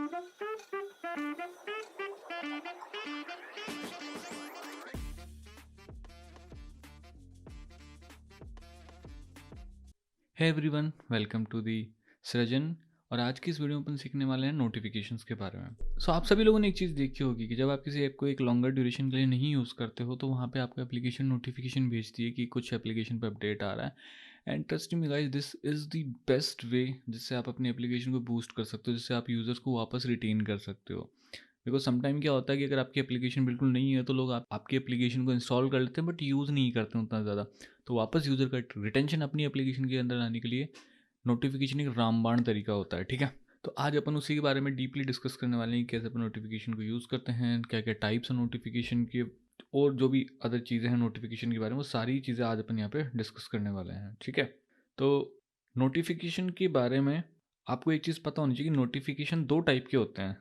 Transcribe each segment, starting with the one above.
Hey everyone, welcome to the Srijan. और आज की इस वीडियो में अपन सीखने वाले हैं नोटिफिकेशंस के बारे में। आप सभी लोगों ने एक चीज़ देखी होगी कि जब आप किसी ऐप को एक लॉन्गर ड्यूरेशन के लिए नहीं यूज़ करते हो तो वहाँ पे आपको एप्लीकेशन नोटिफिकेशन भेजती है कि कुछ एप्लीकेशन पे अपडेट आ रहा है। And trust me guys, this is the best way जिससे आप अपनी एप्लीकेशन को बूस्ट कर सकते हो, जिससे आप यूज़र्स को वापस रिटेन कर सकते हो। बिकॉज समटाइम क्या होता है कि अगर आपकी एप्लीकेशन बिल्कुल नहीं है तो लोग आपकी एप्लीकेशन को इंस्टॉल कर लेते हैं बट यूज़ नहीं करते उतना ज़्यादा। तो वापस यूज़र का रिटेंशन अपनी एप्लीकेशन के अंदर लाने के लिए नोटिफिकेशन एक रामबाण तरीका होता है, ठीक है। तो आज अपन उसी के बारे में डीपली डिस्कस करने वाले हैं कि कैसे अपन नोटिफिकेशन को यूज़ करते हैं, क्या क्या टाइप्स हैं नोटिफिकेशन के, और जो भी अदर चीज़ें हैं नोटिफिकेशन के बारे में, वो सारी चीज़ें आज अपन यहाँ पे डिस्कस करने वाले हैं, ठीक है। तो नोटिफिकेशन के बारे में आपको एक चीज़ पता होनी चाहिए कि नोटिफिकेशन दो टाइप के होते हैं।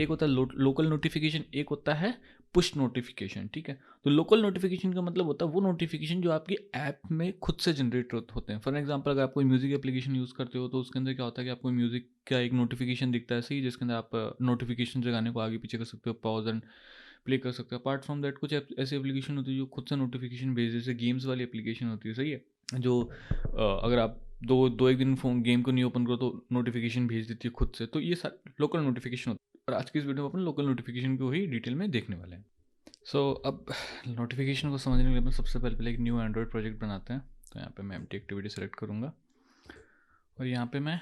एक होता है लोकल नोटिफिकेशन, एक होता है पुश नोटिफिकेशन, ठीक है। तो लोकल नोटिफिकेशन का मतलब होता है वो नोटिफिकेशन जो आपकी ऐप में खुद से जनरेट होते हैं। फॉर एग्जांपल, अगर आप कोई म्यूजिक एप्लीकेशन यूज़ करते हो तो उसके अंदर क्या होता है कि आपको म्यूजिक का एक नोटिफिकेशन दिखता है, सही, जिसके अंदर आप नोटिफिकेशन से गाने को आगे पीछे कर सकते हो, पॉज एंड प्ले कर सकते हो। अपार्ट फ्रॉम दैट कुछ ऐसी एप्लीकेशन होती है जो खुद से नोटिफिकेशन भेज, जैसे गेम्स वाली एप्लीकेशन होती है, सही है, जो अगर आप दो दो एक दिन फ़ोन गेम को नहीं ओपन करो तो नोटिफिकेशन भेज देती है खुद से। तो ये सारे लोकल नोटिफिकेशन होते हैं और आज की इस वीडियो में अपन लोकल नोटिफिकेशन को ही डिटेल में देखने वाले हैं। अब नोटिफिकेशन को समझने के लिए अपन सबसे पहले एक न्यू एंड्रॉयड प्रोजेक्ट बनाते हैं। तो यहाँ पे मैं एम्प्टी एक्टिविटी सेलेक्ट करूँगा और यहाँ पे मैं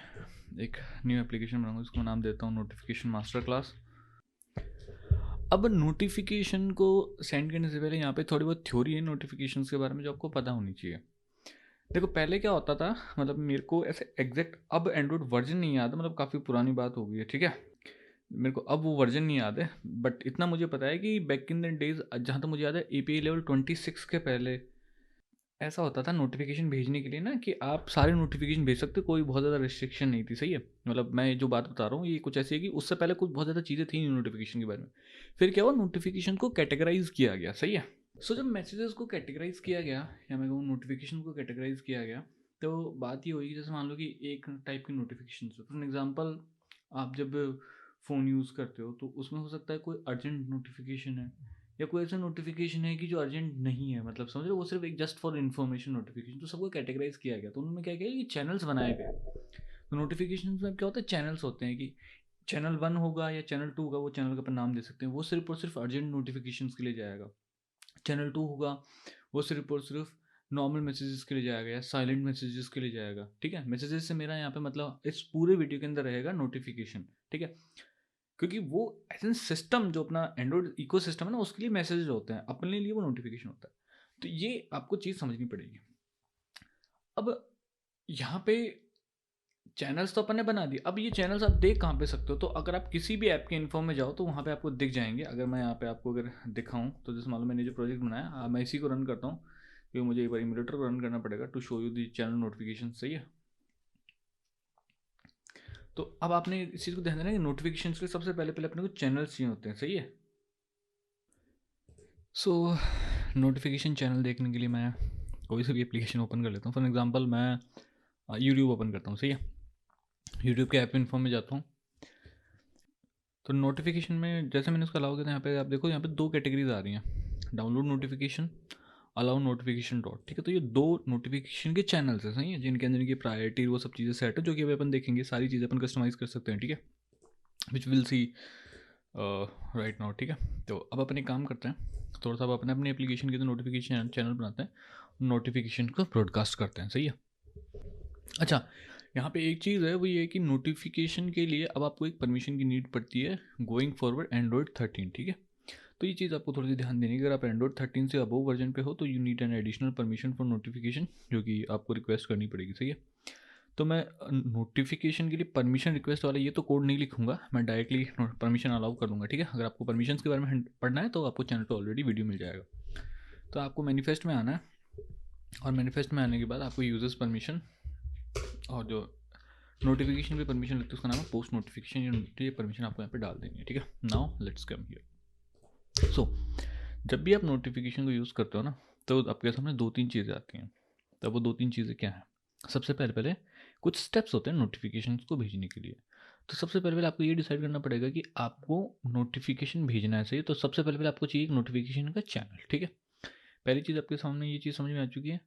एक न्यू एप्लीकेशन बनाऊँगा, जिसको मैं नाम देता हूँ नोटिफिकेशन मास्टर क्लास। अब नोटिफिकेशन को सेंड करने से पहले यहाँ पे थोड़ी बहुत थ्योरी है नोटिफिकेशंस के बारे में जो आपको पता होनी चाहिए। देखो, पहले क्या होता था, मतलब मेरे को ऐसे एग्जैक्ट अब एंड्रॉयड वर्जन नहीं याद है, मतलब काफ़ी पुरानी बात हो गई है, ठीक है। मेरे को अब वो वर्जन नहीं याद है, बट इतना मुझे पता है कि बैक इन द डेज, जहाँ तक मुझे याद है, API लेवल 26 के पहले ऐसा होता था नोटिफिकेशन भेजने के लिए ना, कि आप सारे नोटिफिकेशन भेज सकते हो, कोई बहुत ज़्यादा रिस्ट्रिक्शन नहीं थी, सही है। मतलब मैं जो बात बता रहा हूँ ये कुछ ऐसी है कि उससे पहले कुछ बहुत ज़्यादा चीज़ें थी नहीं नोटिफिकेशन के बारे में। फिर क्या हुआ, नोटिफिकेशन को कैटेगराइज किया गया, सही है। जब मैसेजेस को कैटेगराइज किया गया, या मैं कहूँ नोटिफिकेशन को कैटेगराइज किया गया, तो बात ये हुई कि जैसे मान लो कि एक टाइप की नोटिफिकेशन, फॉर एग्जांपल आप जब फ़ोन यूज़ करते हो तो उसमें हो सकता है कोई अर्जेंट नोटिफिकेशन है, या कोई ऐसा नोटिफिकेशन है कि जो अर्जेंट नहीं है, मतलब समझ रहे हो, वो सिर्फ एक जस्ट फॉर इन्फॉर्मेशन नोटिफिकेशन। तो सबको कैटेगराइज किया गया, तो उन्होंने क्या किया कि चैनल्स बनाए गए। तो नोटिफिकेशन में क्या होता है, चैनल्स होते हैं कि चैनल 1 होगा या चैनल 2 होगा, वो चैनल का अपन नाम दे सकते हैं, वो सिर्फ और सिर्फ अर्जेंट नोटिफिकेशन के लिए जाएगा। चैनल 2 होगा, वो सिर्फ और सिर्फ नॉर्मल मैसेजेस के लिए जाएगा या साइलेंट मैसेजेस के लिए जाएगा, ठीक है। मैसेजेस से मेरा यहाँ पे मतलब इस पूरे वीडियो के अंदर रहेगा नोटिफिकेशन, ठीक है। क्योंकि वो एज सिस्टम, जो अपना एंड्रॉइड इको सिस्टम है ना, उसके लिए मैसेज होते हैं, अपने लिए वो नोटिफिकेशन होता है। तो ये आपको चीज़ समझनी पड़ेगी। अब यहाँ पे चैनल्स तो अपन ने बना दिए, अब ये चैनल्स आप देख कहाँ पे सकते हो, तो अगर आप किसी भी ऐप के इन्फो में जाओ तो वहाँ पे आपको दिख जाएंगे। अगर मैं यहाँ पे आपको अगर दिखाऊँ तो जैसे मान लो मैंने जो प्रोजेक्ट बनाया, मैं इसी को रन करता हूँ, क्योंकि मुझे एक बार इम्यूलेटर को रन करना पड़ेगा to show you the channel notification, सही है। तो अब आपने इस चीज़ को ध्यान देना है कि नोटिफिकेशन के सबसे पहले पहले अपने को चैनल्स चाहिए होते हैं, सही है। नोटिफिकेशन चैनल देखने के लिए मैं कोई सा भी एप्लीकेशन ओपन कर लेता हूँ। फॉर एग्जांपल मैं यूट्यूब ओपन करता हूँ, सही है। यूट्यूब के ऐप इन्फो में जाता हूँ, तो नोटिफिकेशन में जैसे मैंने उसका अलाउ किया, यहाँ पे आप देखो, यहाँ पे दो कैटेगरीज आ रही हैं, download notification, allow notification dot, ठीक है। तो ये दो नोटिफिकेशन के चैनल्स हैं, सही है, जिनके अंदर की प्रायोरिटी वो सब चीज़ें सेट है, जो कि अभी अपन देखेंगे। सारी चीज़ें अपन कस्टमाइज़ कर सकते हैं, ठीक है, which will see right now, ठीक है। तो अब अपन एक काम करते हैं, थोड़ा सा अब अपने अपनी एप्लीकेशन के जो नोटिफिकेशन चैनल बनाते हैं, नोटिफिकेशन को ब्रॉडकास्ट करते हैं, सही है। अच्छा, यहाँ पे एक चीज़ है, वो ये है कि नोटिफिकेशन के लिए अब आपको एक परमिशन की नीड पड़ती है गोइंग फॉरवर्ड एंड्रॉयड 13, ठीक है। तो ये चीज़ आपको थोड़ी सी ध्यान देनी है। अगर आप एंड्रॉयड 13 से अबव वर्जन पे हो तो you need an additional permission for notification, जो कि आपको रिक्वेस्ट करनी पड़ेगी, सही है। तो मैं नोटिफिकेशन के लिए परमिशन रिक्वेस्ट वाला ये तो कोड नहीं लिखूंगा, मैं डायरेक्टली परमिशन अलाउ कर दूंगा, ठीक है। अगर आपको परमिशन के बारे में पढ़ना है तो आपको चैनल पर ऑलरेडी वीडियो मिल जाएगा। तो आपको मैनिफेस्ट में आना है, और मैनिफेस्ट में आने के बाद आपको यूजर्स परमिशन और जो नोटिफिकेशन पे परमिशन लगती है उसका नाम है पोस्ट नोटिफिकेशन, ये परमिशन आपको यहाँ पे डाल देनी है, ठीक है। Now let's come here. जब भी आप नोटिफिकेशन को यूज़ करते हो ना, तो आपके सामने दो तीन चीज़ें आती हैं। तब वो दो तीन चीज़ें क्या हैं? सबसे पहले पहले कुछ स्टेप्स होते हैं नोटिफिकेशन को भेजने के लिए। तो सबसे पहले आपको ये डिसाइड करना पड़ेगा कि आपको नोटिफिकेशन भेजना है, सही। तो सबसे पहले आपको चाहिए एक नोटिफिकेशन का चैनल, ठीक है। पहली चीज़ आपके सामने ये चीज़ समझ में आ चुकी है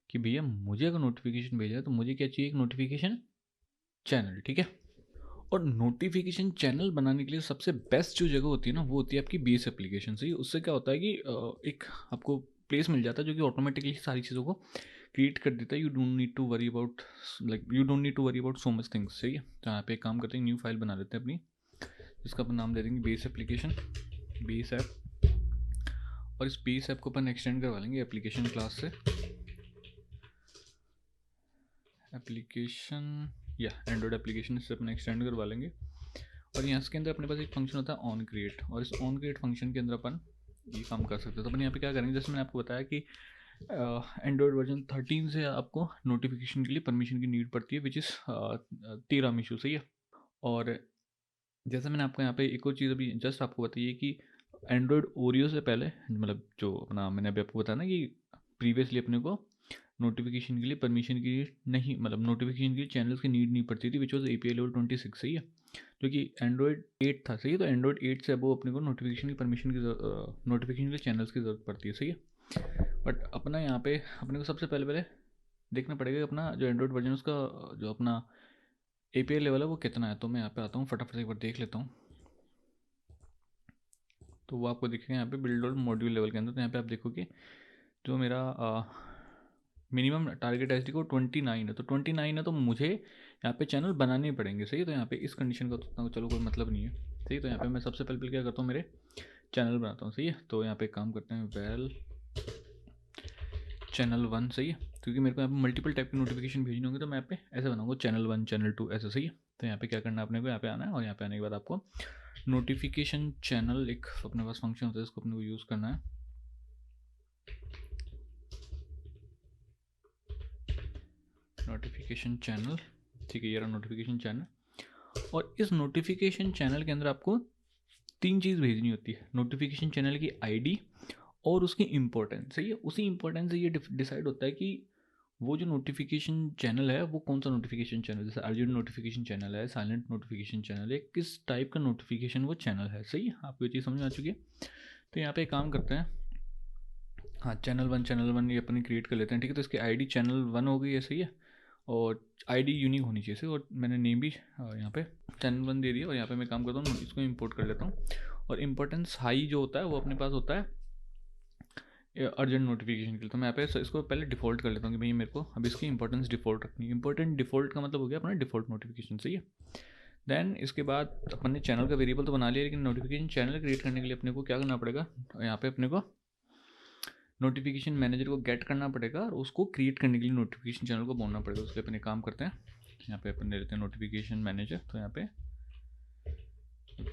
कि भैया मुझे अगर नोटिफिकेशन भेजा है तो मुझे क्या चाहिए, एक नोटिफिकेशन चैनल, ठीक है। और नोटिफिकेशन चैनल बनाने के लिए सबसे बेस्ट जो जगह होती है ना, वो होती है आपकी बेस एप्लीकेशन, सही। उससे क्या होता है कि एक आपको प्लेस मिल जाता है जो कि ऑटोमेटिकली सारी चीज़ों को क्रिएट कर देता है। You don't need to worry about, like you don't need to worry about so much things, सही है। तो यहाँ पे एक काम करते हैं, न्यू फाइल बना लेते हैं अपनी, जिसका अपन नाम दे देंगे बेस एप्लीकेशन, बेस ऐप। और इस बेस ऐप को अपन एक्सटेंड करवा लेंगे एप्लीकेशन क्लास से, एप्लीकेशन या एंड्रॉयड एप्लीकेशन से अपन एक्सटेंड करवा लेंगे। और यहाँ इसके अंदर अपने पास एक फंक्शन होता है ऑन क्रिएट, और इस ऑन क्रिएट फंक्शन के अंदर अपन ये काम कर सकते हैं। तो अपन यहाँ पे क्या करेंगे, जैसे मैंने आपको बताया कि एंड्रॉयड वर्जन 13 से आपको नोटिफिकेशन के लिए परमिशन की नीड पड़ती है, विच इज़ टीरामिशु, सही है। और जैसे मैंने आपको यहाँ पे एक और चीज़ अभी जस्ट आपको बताइए कि एंड्रॉयड ओरियो से पहले, मतलब जो अपना मैंने अभी आपको बताया ना कि प्रीवियसली अपने को नोटिफिकेशन के लिए परमिशन की नहीं, मतलब नोटिफिकेशन के लिए चैनल्स की नीड नहीं पड़ती थी, विच वॉज API लेवल 26, सही है। जो कि एंड्रॉयड 8 था, सही है। तो एंड्रॉयड 8 से अब वो अपने को नोटिफिकेशन की परमिशन की नोटिफिकेशन के लिए चैनल्स की ज़रूरत पड़ती है, सही है। बट अपना यहाँ पे अपने को सबसे पहले देखना पड़ेगा कि अपना जो एंड्रॉयड वर्जन उसका जो अपना API लेवल है वो कितना है। तो मैं यहाँ पे आता हूँ, फटाफट एक बार देख लेता हूँ। तो वो आपको दिखेगा यहाँ पे बिल्ड और मॉड्यूल लेवल के अंदर। तो यहाँ पे आप देखोगे जो मेरा मिनिमम टारगेट SD को 29 है, तो 29 है, तो मुझे यहाँ पे चैनल बनाने पड़ेंगे, सही है। तो यहाँ पे इस कंडीशन का तो चलो कोई मतलब नहीं है, सही। तो यहाँ पे मैं सबसे पहले क्या करता हूँ, मेरे चैनल बनाता हूँ, सही है। तो यहाँ पे काम करते हैं, वेल चैनल 1, सही है। क्योंकि मेरे को यहाँ पे मल्टीपल टाइप की नोटिफिकेशन भेजनी होंगी, तो मैं यहाँ पे ऐसे बनाऊंगा चैनल 1 चैनल 2 ऐसे, सही है। तो यहाँ पे क्या करना है अपने को, यहाँ पे आना है, और यहाँ पे आने के बाद आपको नोटिफिकेशन चैनल एक अपने पास फंक्शन होता है, इसको अपने को यूज़ करना है। नोटिफिकेशन चैनल, ठीक है, ये रहा नोटिफिकेशन चैनल। और इस नोटिफिकेशन चैनल के अंदर आपको 3 चीज़ भेजनी होती है, नोटिफिकेशन चैनल की ID और उसकी इम्पोर्टेंस, सही है। उसी इम्पोर्टेंस से ये डिसाइड होता है कि वो जो नोटिफिकेशन चैनल है वो कौन सा नोटिफिकेशन चैनल, जैसे अर्जेंट नोटिफिकेशन चैनल है, साइलेंट नोटिफिकेशन चैनल है, किस टाइप का नोटिफिकेशन वो चैनल है, सही है। आपको ये चीज़ समझ में आ चुकी है। तो यहाँ पे एक काम करते हैं, हाँ चैनल वन ये अपनी क्रिएट कर लेते हैं, ठीक है। तो इसकी ID चैनल 1 हो गई है, सही है। और ID यूनिक होनी चाहिए, और मैंने नेम भी यहाँ पे चैनल 1 दे दिया। और यहाँ पे मैं काम करता हूँ, इसको इंपोर्ट कर लेता हूँ। और इंपॉर्टेंस हाई जो होता है वो अपने पास होता है अर्जेंट नोटिफिकेशन के लिए। तो मैं यहाँ पे इसको पहले डिफ़ॉल्ट कर लेता हूँ कि भाई मेरे को अब इसकी इंपॉर्टेंस डिफ़ॉल्ट रखनी है। इंपॉर्टेंट डिफ़ॉल्ट का मतलब हो गया अपना डिफ़ॉल्ट नोटिफिकेशन, सही है। देन इसके बाद अपन ने चैनल का वेरिएबल तो बना लिया, लेकिन नोटिफिकेशन चैनल क्रिएट करने के लिए अपने को क्या करना पड़ेगा, यहाँ पे अपने को नोटिफिकेशन मैनेजर को गेट करना पड़ेगा, और उसको क्रिएट करने के लिए नोटिफिकेशन चैनल को बोलना पड़ेगा। उसके अपन एक काम करते हैं, यहाँ पे अपन ले लेते हैं नोटिफिकेशन मैनेजर। तो यहाँ पे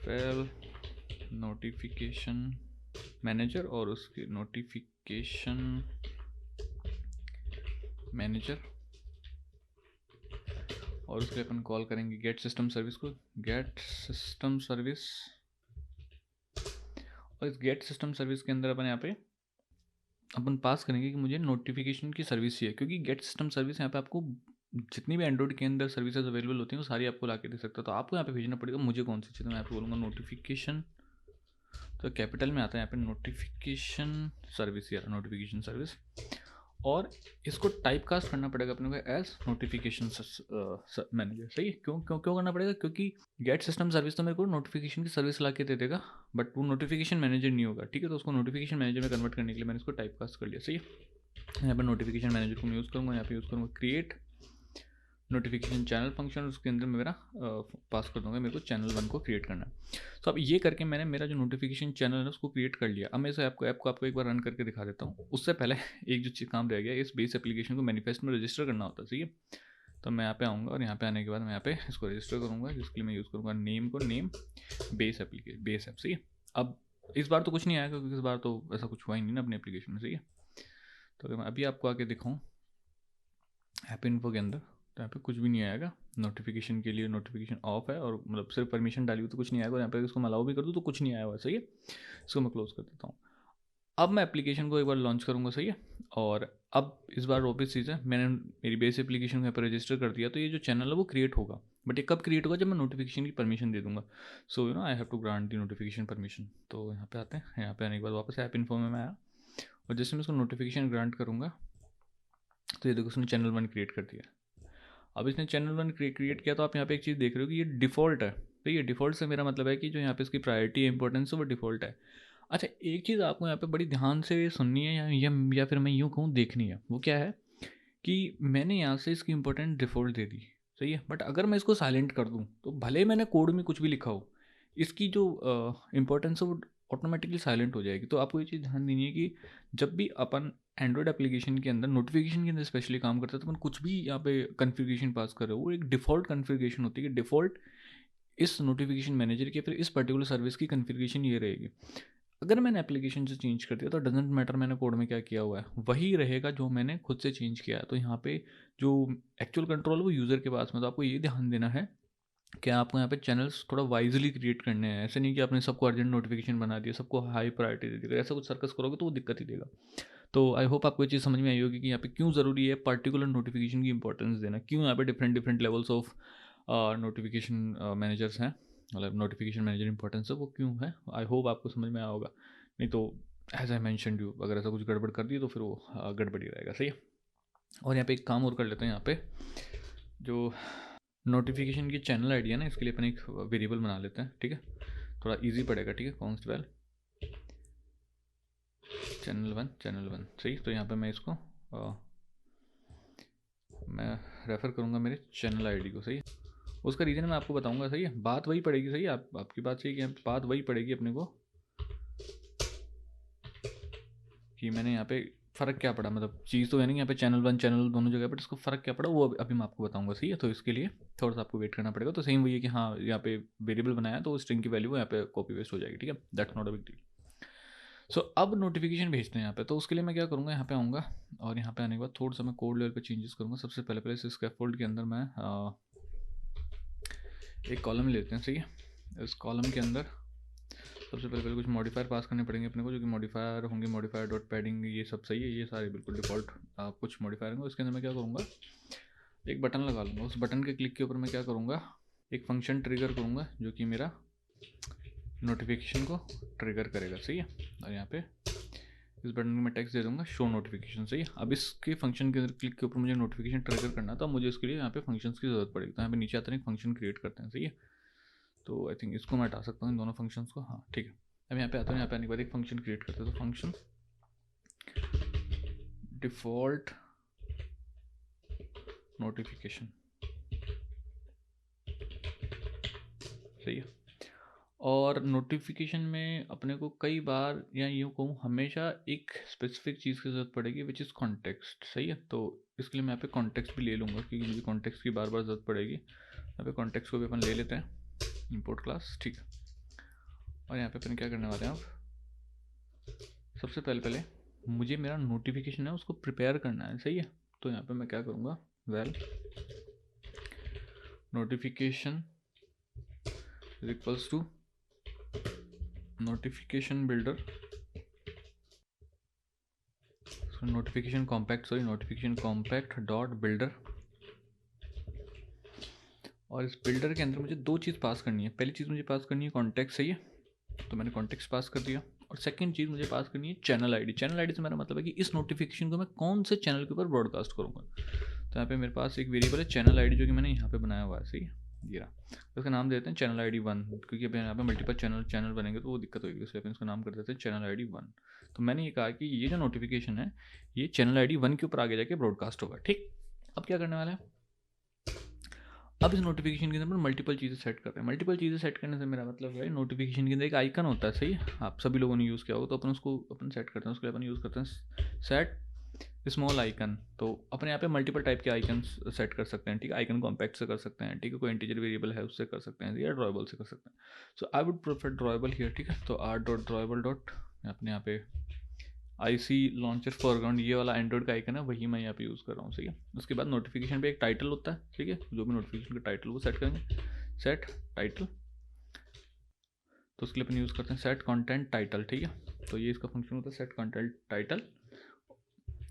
वेल नोटिफिकेशन मैनेजर और उसके नोटिफिकेशन मैनेजर, और उसके अपन कॉल करेंगे गेट सिस्टम सर्विस को, गेट सिस्टम सर्विस। और इस गेट सिस्टम सर्विस के अंदर अपन यहाँ पे अपन पास करेंगे कि मुझे नोटिफिकेशन की सर्विस चाहिए, क्योंकि गेट सिस्टम सर्विस यहाँ पे आपको जितनी भी एंड्रॉइड के अंदर सर्विसेज अवेलेबल होती हैं वो सारी आपको ला के दे सकता है। तो आपको यहाँ पे भेजना पड़ेगा मुझे कौन सी चीज़, मैं यहाँ पे बोलूँगा नोटिफिकेशन, तो कैपिटल में आता है यहाँ पे नोटिफिकेशन सर्विस, या नोटिफिकेशन सर्विस। और इसको टाइप कास्ट करना पड़ेगा अपने को एज नोटिफिकेशन मैनेजर, सही है। क्यों क्यों क्यों करना पड़ेगा, क्योंकि गेट सिस्टम सर्विस तो मेरे को नोटिफिकेशन की सर्विस ला के दे देगा, बट वो नोटिफिकेशन मैनेजर नहीं होगा, ठीक है। तो उसको नोटिफिकेशन मैनेजर में कन्वर्ट करने के लिए मैंने इसको टाइप कास्ट कर लिया, सही है। यहाँ पर नोटिफिकेशन मैनेजर को मैं यूज़ करूँगा, यहाँ पे यूज़ करूँगा क्रिएट नोटिफिकेशन चैनल फंक्शन, उसके अंदर मेरा पास कर दूंगा मेरे को चैनल 1 को क्रिएट करना है। तो अब ये करके मैंने मेरा जो नोटिफिकेशन चैनल है उसको क्रिएट कर लिया। अब मैं इसे आपको एक बार रन करके दिखा देता हूँ। उससे पहले एक जो चीज़ काम रह गया, इस बेस एप्लीकेशन को मैनिफेस्ट में रजिस्टर करना होता है, सही है। तो मैं यहाँ पे आऊँगा, और यहाँ पे आने के बाद मैं यहाँ पे इसको रजिस्टर करूँगा, जिसके लिए मैं यूज़ करूँगा नेम को, name base application, base app, सही है। अब इस बार तो कुछ नहीं आया, क्योंकि इस बार तो ऐसा कुछ हुआ ही नहीं ना अपने एप्लीकेशन में, सही है। तो अगर मैं अभी आपको आके दिखाऊँ ऐप इन्फो के अंदर, तो यहाँ पे कुछ भी नहीं आएगा। नोटिफिकेशन के लिए नोटिफिकेशन ऑफ है, और मतलब सिर्फ परमिशन डाली हुई तो कुछ नहीं आएगा। और यहाँ पे इसको मैं अलाउ भी कर दूँ तो कुछ नहीं आया हुआ, सही है। इसको मैं क्लोज कर देता हूँ। अब मैं एप्लीकेशन को एक बार लॉन्च करूँगा, सही है। और अब इस बार वापस चीज़ है, मैंने मेरी बेस एप्लीकेशन को यहाँ पर रजिस्टर कर दिया, तो ये जो चैनल है वो क्रिएट होगा। बट ये कब क्रिएट होगा, जब मैं नोटिफिकेशन की परमिशन दे दूंगा। So I have to grant the notification permission. तो यहाँ पे आते हैं, यहाँ पे आने के बाद वापस ऐप इन्फो में मैं आया, और जैसे मैं उसको नोटिफिकेशन ग्रांट करूँगा तो ये देखो उसने चैनल 1 क्रिएट कर दिया। अब इसने चैनल 1 क्रिएट किया, तो आप यहाँ पे एक चीज़ देख रहे हो कि ये डिफ़ॉल्ट है। तो ये डिफ़ॉल्ट से मेरा मतलब है कि जो यहाँ पे इसकी प्रायोरिटी है, इंपॉर्टेंस है, वो डिफ़ॉल्ट है। अच्छा, एक चीज़ आपको यहाँ पे बड़ी ध्यान से सुननी है, या फिर मैं यूँ कहूँ देखनी है। वो क्या है कि मैंने यहाँ से इसकी इंपॉर्टेंट डिफ़ॉल्ट दे दी, सही है, बट अगर मैं इसको साइलेंट कर दूँ तो भले मैंने कोड में कुछ भी लिखा हो, इसकी जो इंपॉर्टेंस है वो ऑटोमेटिकली साइलेंट हो जाएगी। तो आपको ये चीज़ ध्यान देनी है कि जब भी अपन एंड्रॉयड एप्लीकेशन के अंदर, नोटिफिकेशन के अंदर स्पेशली काम करते हैं, तो अपन कुछ भी यहाँ पे कन्फिग्रेशन पास कर रहे हो, वो एक डिफ़ॉल्ट कन्फिग्रेशन होती है कि डिफ़ॉल्ट इस नोटिफिकेशन मैनेजर की, फिर इस पर्टिकुलर सर्विस की कन्फिग्रेशन ये रहेगी। अगर मैंने एप्लीकेशन से चेंज कर दिया तो डजेंट मैटर मैंने कोड में क्या किया हुआ है, वही रहेगा जो मैंने खुद से चेंज किया है। तो यहाँ पे जो एक्चुअल कंट्रोल है वो यूज़र के पास में। तो आपको ये ध्यान देना है कि आपको यहाँ पे चैनल्स थोड़ा वाइजली क्रिएट करने हैं। ऐसे नहीं कि आपने सबको अर्जेंट नोटिफिकेशन बना दिया, सबको हाई प्रायोरिटी दे दिया, ऐसा कुछ सर्कस करोगे तो वो दिक्कत ही देगा। तो आई होप आपको ये चीज़ समझ में आई होगी कि यहाँ पे क्यों ज़रूरी है पर्टिकुलर नोटिफिकेशन की इंपॉर्टेंस देना, क्यों यहाँ पे different different levels of notification managers हैं, मतलब नोटिफिकेशन मैनेजर इंपॉर्टेंस है वो क्यों है। आई होप आपको समझ में आया होगा। नहीं तो एज आई मैंशन यू, अगर ऐसा कुछ गड़बड़ कर दी तो फिर वो गड़बड़ ही रहेगा, सही है। और यहाँ पे एक काम और कर लेते हैं, यहाँ पे जो नोटिफिकेशन की चैनल आईडी है ना, इसके लिए अपन एक वेरिएबल बना लेते हैं, ठीक है, थोड़ा इजी पड़ेगा, ठीक है। कॉन्स्ट वैल चैनल वन, सही। तो यहाँ पे मैं इसको मैं रेफ़र करूँगा मेरे चैनल आईडी को, सही है। उसका रीज़न मैं आपको बताऊँगा, सही है। बात वही पड़ेगी, सही है, आपकी बात सही है कि बात वही पड़ेगी अपने को कि मैंने यहाँ पे फ़र्क क्या पड़ा, मतलब चीज़ तो है नहीं यहाँ पे चैनल 1 चैनल दोनों जगह, बट इसको फ़र्क क्या पड़ा वो अभी मैं आपको बताऊँगा, सही है। तो इसके लिए थोड़ा सा आपको वेट करना पड़ेगा। तो सेम वही है कि हाँ, यहाँ पे वेरिएबल बनाया तो स्ट्रिंग की वैल्यू यहाँ पे कॉपी पेस्ट हो जाएगी, ठीक है, that's not a big deal. So अब नोटिफिकेशन भेजते हैं यहाँ पे। तो उसके लिए मैं क्या करूँगा, यहाँ पे आऊँगा, और यहाँ पे आने के बाद थोड़ा सा मैं कोड लेवल पे चेंजेस करूँगा। सबसे पहले इस स्कैफोल्ड के अंदर मैं एक कॉलम लेते हैं, सही है। इस कॉलम के अंदर सबसे पहले कुछ मॉडिफायर पास करने पड़ेंगे अपने को, जो कि मॉडिफायर होंगे, मॉडिफायर डॉट पैडिंग, ये सब सही है, ये सारे बिल्कुल डिफॉल्ट कुछ मॉडिफायर होंगे। उसके अंदर मैं क्या करूँगा, एक बटन लगा लूँगा। उस बटन के क्लिक के ऊपर मैं क्या करूँगा, एक फंक्शन ट्रिगर करूँगा जो कि मेरा नोटिफिकेशन को ट्रिगर करेगा, सही है। और यहाँ पे इस बटन में टेक्स्ट दे दूँगा शो नोटिफिकेशन, सही है। अब इसके फंक्शन के अंदर क्लिक के ऊपर मुझे नोटिफिकेशन ट्रिगर करना था, तो मुझे इसके लिए यहाँ पे फंक्शंस की ज़रूरत पड़ेगी। तो यहाँ पे नीचे आते हैं फंक्शन क्रिएट करते हैं, सही है। तो आई थिंक इसको मैं हटा सकता हूँ, इन दोनों फंक्शंस को, हाँ ठीक है। अब यहाँ पे आता हूँ, यहाँ पे आने के बाद एक फंक्शन क्रिएट करते हैं। तो फंक्शन डिफ़ॉल्ट नोटिफिकेशन, सही है। और नोटिफिकेशन में अपने को कई बार, या यूँ कहूँ हमेशा, एक स्पेसिफिक चीज़ की ज़रूरत पड़ेगी विच इज़ कॉन्टेक्स्ट, सही है। तो इसके लिए मैं यहाँ पे कॉन्टेक्स्ट भी ले लूँगा, क्योंकि मुझे कॉन्टेक्स्ट की बार बार ज़रूरत पड़ेगी। यहाँ पे कॉन्टेक्स्ट को भी अपन ले लेते हैं, इंपोर्ट क्लास, ठीक है। और यहाँ पे अपन क्या करने वाले हैं, अब सबसे पहले मुझे मेरा नोटिफिकेशन है उसको प्रिपेयर करना है, सही है। तो यहाँ पे मैं क्या करूँगा, well notification is equals to notification builder, notification compact dot builder. और इस बिल्डर के अंदर मुझे दो चीज़ पास करनी है। पहली चीज़ मुझे पास करनी है कॉन्टेक्स्ट, सही है, तो मैंने कॉन्टेक्स्ट पास कर दिया। और सेकंड चीज़ मुझे पास करनी है चैनल आईडी। चैनल आईडी से मेरा मतलब है कि इस नोटिफिकेशन को मैं कौन से चैनल के ऊपर ब्रॉडकास्ट करूँगा। तो यहाँ पे मेरे पास एक वेरिएबल है चैनल आईडी, जो कि मैंने यहाँ पे बनाया हुआ है, सही है, ये रहा। तो इसका नाम देते हैं चैनल आईडी 1, क्योंकि अभी यहाँ पे मल्टीपल चैनल बनेंगे तो वो दिक्कत होगी, इसलिए अपन इसका नाम कर देते हैं चैनल आईडी 1। तो मैंने ये कहा कि ये जो नोटिफिकेशन है ये चैनल आईडी 1 के ऊपर आगे जाके ब्रॉडकास्ट होगा, ठीक। अब क्या करने वाला है, अब इस नोटिफिकेशन के अंदर मल्टीपल चीज़ें सेट कर रहे हैं। मल्टीपल चीज़ें सेट करने से मेरा मतलब है, नोटिफिकेशन के अंदर एक आइकन होता है, सही है, आप सभी लोगों ने यूज़ किया होगा। तो अपन उसको अपन सेट करते हैं, उसके लिए अपन यूज़ करते हैं सेट स्मॉल आइकन। तो अपने यहाँ पे मल्टीपल टाइप के आइकन्स सेट कर सकते हैं, ठीक है। आइकन कॉम्पैक्ट से कर सकते हैं, ठीक है, कोई इंटीजर वेरिएबल है उससे कर सकते हैं, या ड्रॉएबल से कर सकते हैं। So I would prefer drawable here, ठीक है। तो आर डॉट ड्रॉएबल डॉट, अपने यहाँ पे आईसी लॉन्चर फॉरग्राउंड, ये वाला एंड्रॉइड का आइकन है, वही मैं यहाँ पे यूज़ कर रहा हूँ, सही है। उसके बाद नोटिफिकेशन पे एक टाइटल होता है, ठीक है, जो भी नोटिफिकेशन का टाइटल वो सेट करेंगे, सेट टाइटल। तो उसके लिए अपन यूज़ करते हैं सेट कंटेंट टाइटल, ठीक है। तो ये इसका फंक्शन होता है सेट कंटेंट टाइटल।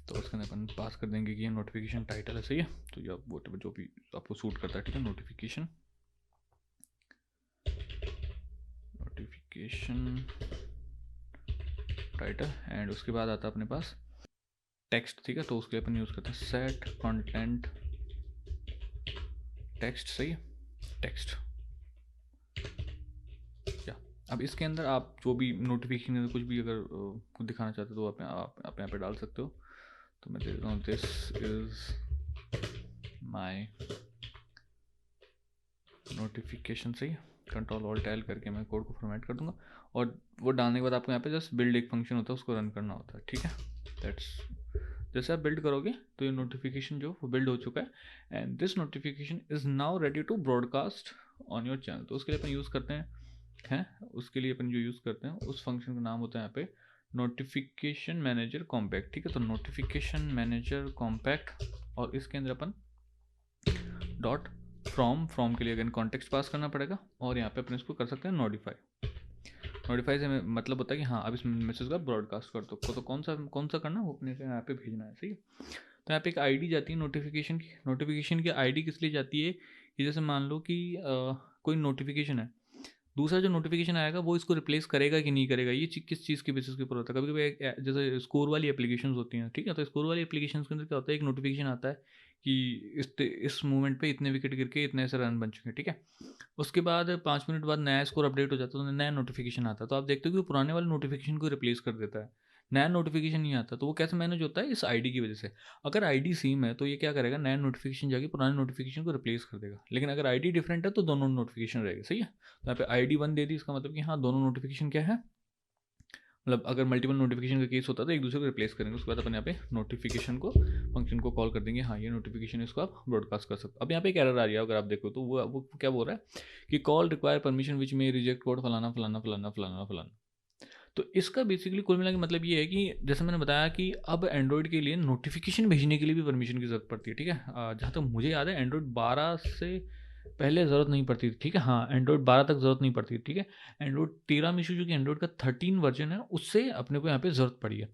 तो उसके अंदर अपन पास कर देंगे कि ये नोटिफिकेशन टाइटल है, सही है। तो ये वो जो भी आपको सूट करता है, ठीक है, नोटिफिकेशन एप्लीकेशन टाइटल एंड उसके बाद आता है अपने पास टेक्स्ट, ठीक है। तो उसके लिए अपन यूज़ करते हैं सेट कंटेंट टेक्स्ट, सही है, टेक्स्ट। क्या अब इसके अंदर आप जो भी नोटिफिकेशन कुछ भी अगर कुछ दिखाना चाहते हो तो आप यहाँ पे डाल सकते हो। तो मैं दे देता हूँ दिस इज माई नोटिफिकेशन, सही है। Ctrl+Alt+L करके मैं कोड को फॉर्मेट कर दूंगा और वो डालने के बाद आपको यहाँ पे जस्ट बिल्ड एक फंक्शन होता है, उसको रन करना होता है, ठीक है। दैट्स जैसे आप बिल्ड करोगे तो ये नोटिफिकेशन जो वो बिल्ड हो चुका है and this notification is now ready to broadcast on your channel. तो उसके लिए अपन यूज़ करते हैं उसके लिए अपन जो यूज़ करते हैं उस फंक्शन का नाम होता है यहाँ पे नोटिफिकेशन मैनेजर कॉम्पैक्ट, ठीक है। तो नोटिफिकेशन मैनेजर कॉम्पैक्ट और इसके अंदर अपन डॉट फ्रॉम के लिए अगेन कॉन्टेक्स्ट पास करना पड़ेगा और यहाँ पे अपन इसको कर सकते हैं नोटिफाई से मतलब होता है कि हाँ अब इस मैसेज का ब्रॉडकास्ट कर दो। तो कौन सा करना है वो अपने यहाँ पे भेजना है, सही है। तो यहाँ पे एक आईडी जाती है नोटिफिकेशन की आईडी किस लिए जाती है कि जैसे मान लो कि कोई नोटिफिकेशन है, दूसरा जो नोटिफिकेशन आएगा वो इसको रिप्लेस करेगा कि नहीं करेगा, ये किस चीज़ के बेसिस के ऊपर होता है। कभी कभी जैसे स्कोर वाली एप्लीकेशन होती हैं, ठीक है। तो स्कोर वाली एप्लीकेशन के अंदर क्या होता है, एक नोटिफिकेशन आता है कि इस मूवमेंट पे इतने विकेट गिर के इतने ऐसे रन बन चुके हैं, ठीक है। उसके बाद 5 मिनट बाद नया स्कोर अपडेट हो जाता है तो नया नोटिफिकेशन आता है। तो आप देखते हो कि वो पुराने वाले नोटिफिकेशन को रिप्लेस कर देता है, नया नोटिफिकेशन नहीं आता। तो वो कैसे मैनेज होता है, इस आईडी की वजह से। अगर आईडी सेम है तो ये क्या करेगा, नया नोटिफिकेशन जाके पुराने नोटिफिकेशन को रिप्लेस कर देगा। लेकिन अगर आईडी डिफरेंट है तो दोनों नोटिफिकेशन रहेगा, सही है। तो यहाँ पे आईडी 1 दे दी, इसका मतलब कि हाँ दोनों नोटिफिकेशन क्या है, मतलब अगर मल्टीपल नोटिफिकेशन का केस होता है तो एक दूसरे को रिप्लेस करेंगे। उसके बाद अपन यहाँ पे नोटिफिकेशन को फंक्शन को कॉल कर देंगे, हाँ ये नोटिफिकेशन इसको आप ब्रॉडकास्ट कर सकते हो। अब यहाँ पे एक एरर आ रही है अगर आप देखो तो वो क्या बोल रहा है कि कॉल रिक्वायर परमिशन विच में रिजेक्ट कोड फलाना फलाना फलाना फलाना फलाना। तो इसका बेसिकली कुल मिला के मतलब ये है कि जैसे मैंने बताया कि अब एंड्रॉयड के लिए नोटिफिकेशन भेजने के लिए भी परमिशन की ज़रूरत पड़ती है, ठीक है। जहाँ तक मुझे याद है एंड्रॉयड 12 से पहले ज़रूरत नहीं पड़ती थी, ठीक है। हाँ एंड्रॉयड 12 तक ज़रूरत नहीं पड़ती, ठीक है। एंड्रॉयड 13 में इशू जो कि एंड्रॉयड का 13 वर्जन है उससे अपने को यहाँ पे ज़रूरत पड़ी है।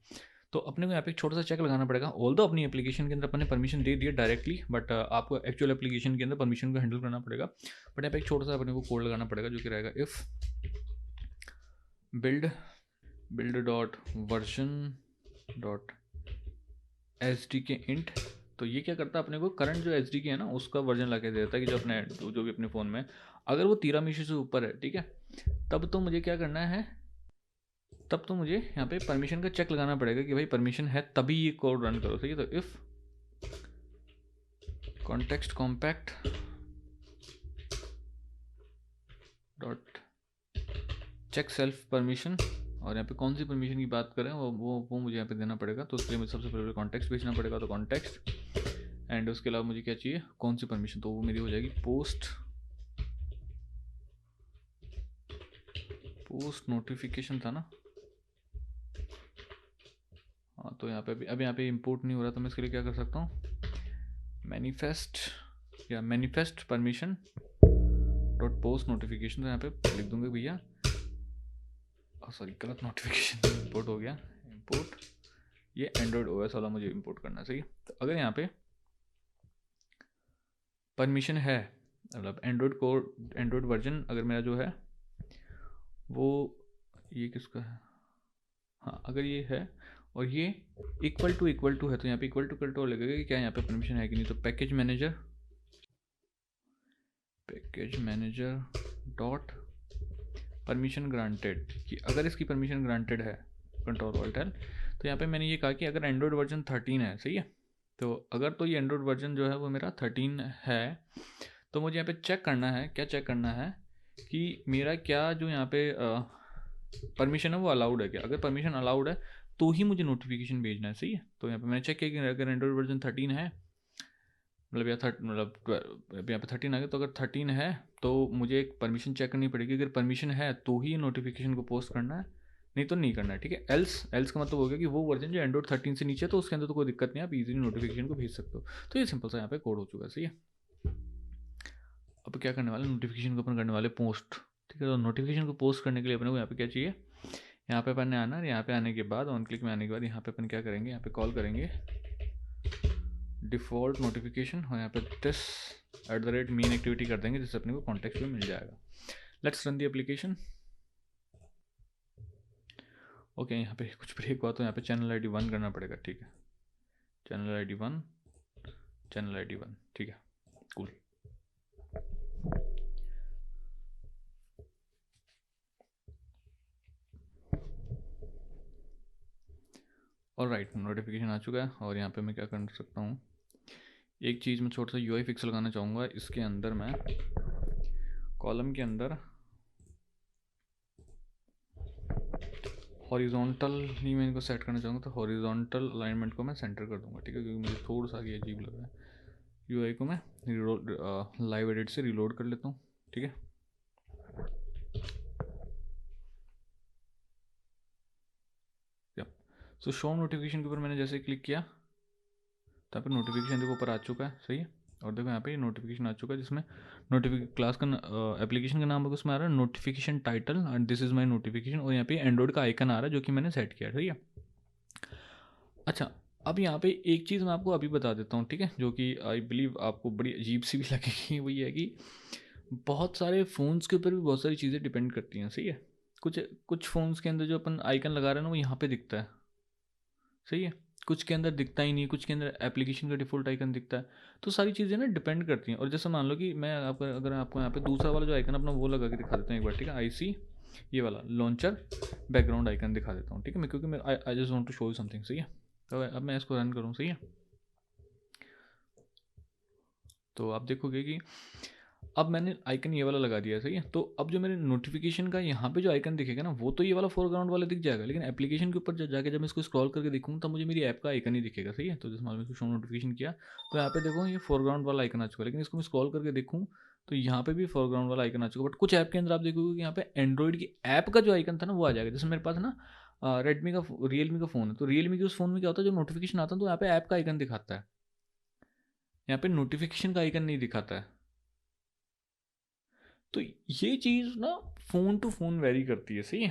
तो अपने को यहाँ पे एक छोटा सा चेक लगाना पड़ेगा। ऑल्दो अपनी एप्लीकेशन के अंदर अपने परमिशन दे दिया डायरेक्टली, बट आपको एक्चुअल एप्लीकेशन के अंदर परमिशन को हैंडल करना पड़ेगा। बट यहाँ पे एक छोटा सा अपने को कोड लगाना पड़ेगा जो कि रहेगा if build dot version dot SDK int. तो ये क्या करता है, अपने को करंट जो SDK है ना उसका वर्जन ला के देता है कि जो भी अपने फ़ोन में अगर वो 13 मिशी से ऊपर है, ठीक है। तब तो मुझे क्या करना है, तब तो मुझे यहाँ पे परमिशन का चेक लगाना पड़ेगा कि भाई परमिशन है तभी ये कोड रन करो, सही है। तो if context compact dot check self permission और यहाँ पे कौन सी परमिशन की बात करें वो मुझे यहाँ पे देना पड़ेगा। तो उसके लिए मुझे सबसे पहले कॉन्टेक्स्ट भेजना पड़ेगा। तो कॉन्टेक्स्ट एंड उसके अलावा मुझे क्या चाहिए, कौन सी परमिशन, तो वो मेरी हो जाएगी पोस्ट नोटिफिकेशन था ना। हाँ तो यहाँ पे अब यहाँ पे इंपोर्ट नहीं हो रहा तो मैं इसके लिए क्या कर सकता हूँ, manifest permission dot post notification. तो यहाँ पे लिख दूंगा भैया, सॉरी गलत नोटिफिकेशन इंपोर्ट हो गया। इंपोर्ट ये एंड्रॉयड OS वाला मुझे इंपोर्ट करना है, सही। तो अगर यहाँ पे परमिशन है, मतलब एंड्रॉयड वर्जन अगर मेरा जो है वो ये किसका है, हाँ अगर ये है और ये इक्वल टू है तो यहाँ पे इक्वल टू लगेगा कि क्या यहाँ पे परमिशन है कि नहीं। तो package manager dot permission granted कि अगर इसकी परमिशन ग्रांटेड है Ctrl+Alt+L। तो यहाँ पे मैंने ये कहा कि अगर एंड्रॉयड वर्जन 13 है, सही है। तो अगर तो ये एंड्रॉयड वर्जन जो है वो मेरा 13 है तो मुझे यहाँ पे चेक करना है, क्या चेक करना है कि मेरा क्या जो यहाँ पे परमिशन है वो अलाउड है क्या। अगर परमिशन अलाउड है तो ही मुझे नोटिफिकेशन भेजना है, सही है। तो यहाँ पे मैंने चेक किया कि अगर एंड्रॉयड वर्जन 13 है, मतलब यहाँ पे 13 आ गया, तो अगर 13 है तो मुझे एक परमिशन चेक करनी पड़ेगी। अगर परमिशन है तो ही नोटिफिकेशन को पोस्ट करना है, नहीं तो नहीं करना है, ठीक है। एल्स का मतलब हो गया कि वो वर्जन जो एंड्रॉयड 13 से नीचे है तो उसके अंदर तो कोई दिक्कत नहीं, आप इजीली नोटिफिकेशन को भेज सकते हो। तो ये सिंपल सा यहाँ पे कोड हो चुका है, सही है। अब क्या करने वाले, नोटिफिकेशन को अपन करने वाले पोस्ट, ठीक है। तो नोटिफिकेशन को पोस्ट करने के लिए अपने को यहाँ पे क्या चाहिए, यहाँ पे अपन ने आना है। यहाँ पे आने के बाद ऑन क्लिक में आने के बाद यहाँ पे अपन क्या करेंगे, यहाँ पे कॉल करेंगे डिफ़ॉल्ट नोटिफिकेशन और यहाँ पे दिस @main एक्टिविटी कर देंगे जिससे अपने को कॉन्टेक्स्ट भी मिल जाएगा। Let's run the application. Okay, यहाँ पे कुछ ब्रेक हुआ तो यहाँ पे चैनल ID 1 करना पड़ेगा, ठीक है, चैनल ID 1, चैनल ID 1, ठीक है, कूल। और राइट, नोटिफिकेशन आ चुका है। और यहाँ पे मैं क्या कर सकता हूँ, एक चीज़ में छोटा सा UI फिक्स लगाना चाहूँगा। इसके अंदर मैं कॉलम के अंदर हॉरिजॉन्टल ही मैं इनको सेट करना चाहूँगा, तो हॉरिजॉन्टल अलाइनमेंट को मैं सेंटर कर दूँगा, ठीक है, क्योंकि मुझे थोड़ा सा ये अजीब लग रहा है। UI को मैं लाइव एडिट से रिलोड कर लेता हूँ, ठीक है। सो शो नोटिफिकेशन के ऊपर मैंने जैसे क्लिक किया तो यहाँ पे नोटिफिकेशन देखो ऊपर आ चुका है, सही है। और देखो यहाँ पे नोटिफिकेशन आ चुका है जिसमें क्लास का एप्लीकेशन का नाम उसमें आ रहा है notification title and this is my notification. और यहाँ पे एंड्रॉइड का आइकन आ रहा है जो कि मैंने सेट किया है, सही है। अच्छा, अब यहाँ पे एक चीज़ मैं आपको अभी बता देता हूँ, ठीक है, जो कि आई बिलीव आपको बड़ी अजीब सी भी लगेगी। वो ये है कि बहुत सारे फ़ोन्स के ऊपर भी बहुत सारी चीज़ें डिपेंड करती हैं, सही है। कुछ कुछ फ़ोन्स के अंदर जो अपन आइकन लगा रहे हैं ना वो यहाँ पे दिखता है, सही है, कुछ के अंदर दिखता ही नहीं, कुछ के अंदर एप्लीकेशन का डिफ़ॉल्ट आइकन दिखता है। तो सारी चीज़ें ना डिपेंड करती हैं। और जैसे मान लो कि मैं आपको अगर आपको यहाँ पे दूसरा वाला जो आइकन अपना वो लगा के दिखा देता हूँ एक बार, ठीक है, IC ये वाला लॉन्चर बैकग्राउंड आइकन दिखा देता हूँ, ठीक है, मैं क्योंकि मैं I just want to show you something, सही है। तो अब मैं इसको रन करूँ, सही है, तो आप देखोगे कि अब मैंने आइकन ये वाला लगा दिया है, सही है। तो अब जो मेरे नोटिफिकेशन का यहाँ पे जो आइकन दिखेगा ना वो तो ये वाला फोरग्राउंड वाला दिख जाएगा, लेकिन एप्लीकेशन के ऊपर जाके जब मैं इसको स्क्रॉल करके देखूँ तब मुझे मेरी ऐप का आइकन ही दिखेगा, सही है। तो जैसे मान लो इसको शो नोटिफिकेशन किया तो यहाँ पे देखो ये फोरग्राउंड वाला आइकन आ चुका है, लेकिन इसको मैं स्क्रॉल करके देखूँ तो यहाँ पे भी फोरग्राउंड वाला आइकन आ चुका है। बट कुछ ऐप के अंदर आप देखोगे कि यहाँ पे एंड्रॉइड की ऐप का जो आइकन था ना वो आ जाएगा। जैसे मेरे पास ना रेडमी का रियलमी का फ़ोन है, तो रियलमी के उस फ़ोन में क्या होता है, जो नोटिफिकेशन आता है तो यहाँ पे ऐप का आइकन दिखाता है, यहाँ पे नोटिफिकेशन का आइकन नहीं दिखाता है। तो ये चीज़ ना फ़ोन टू फ़ोन वेरी करती है, सही है,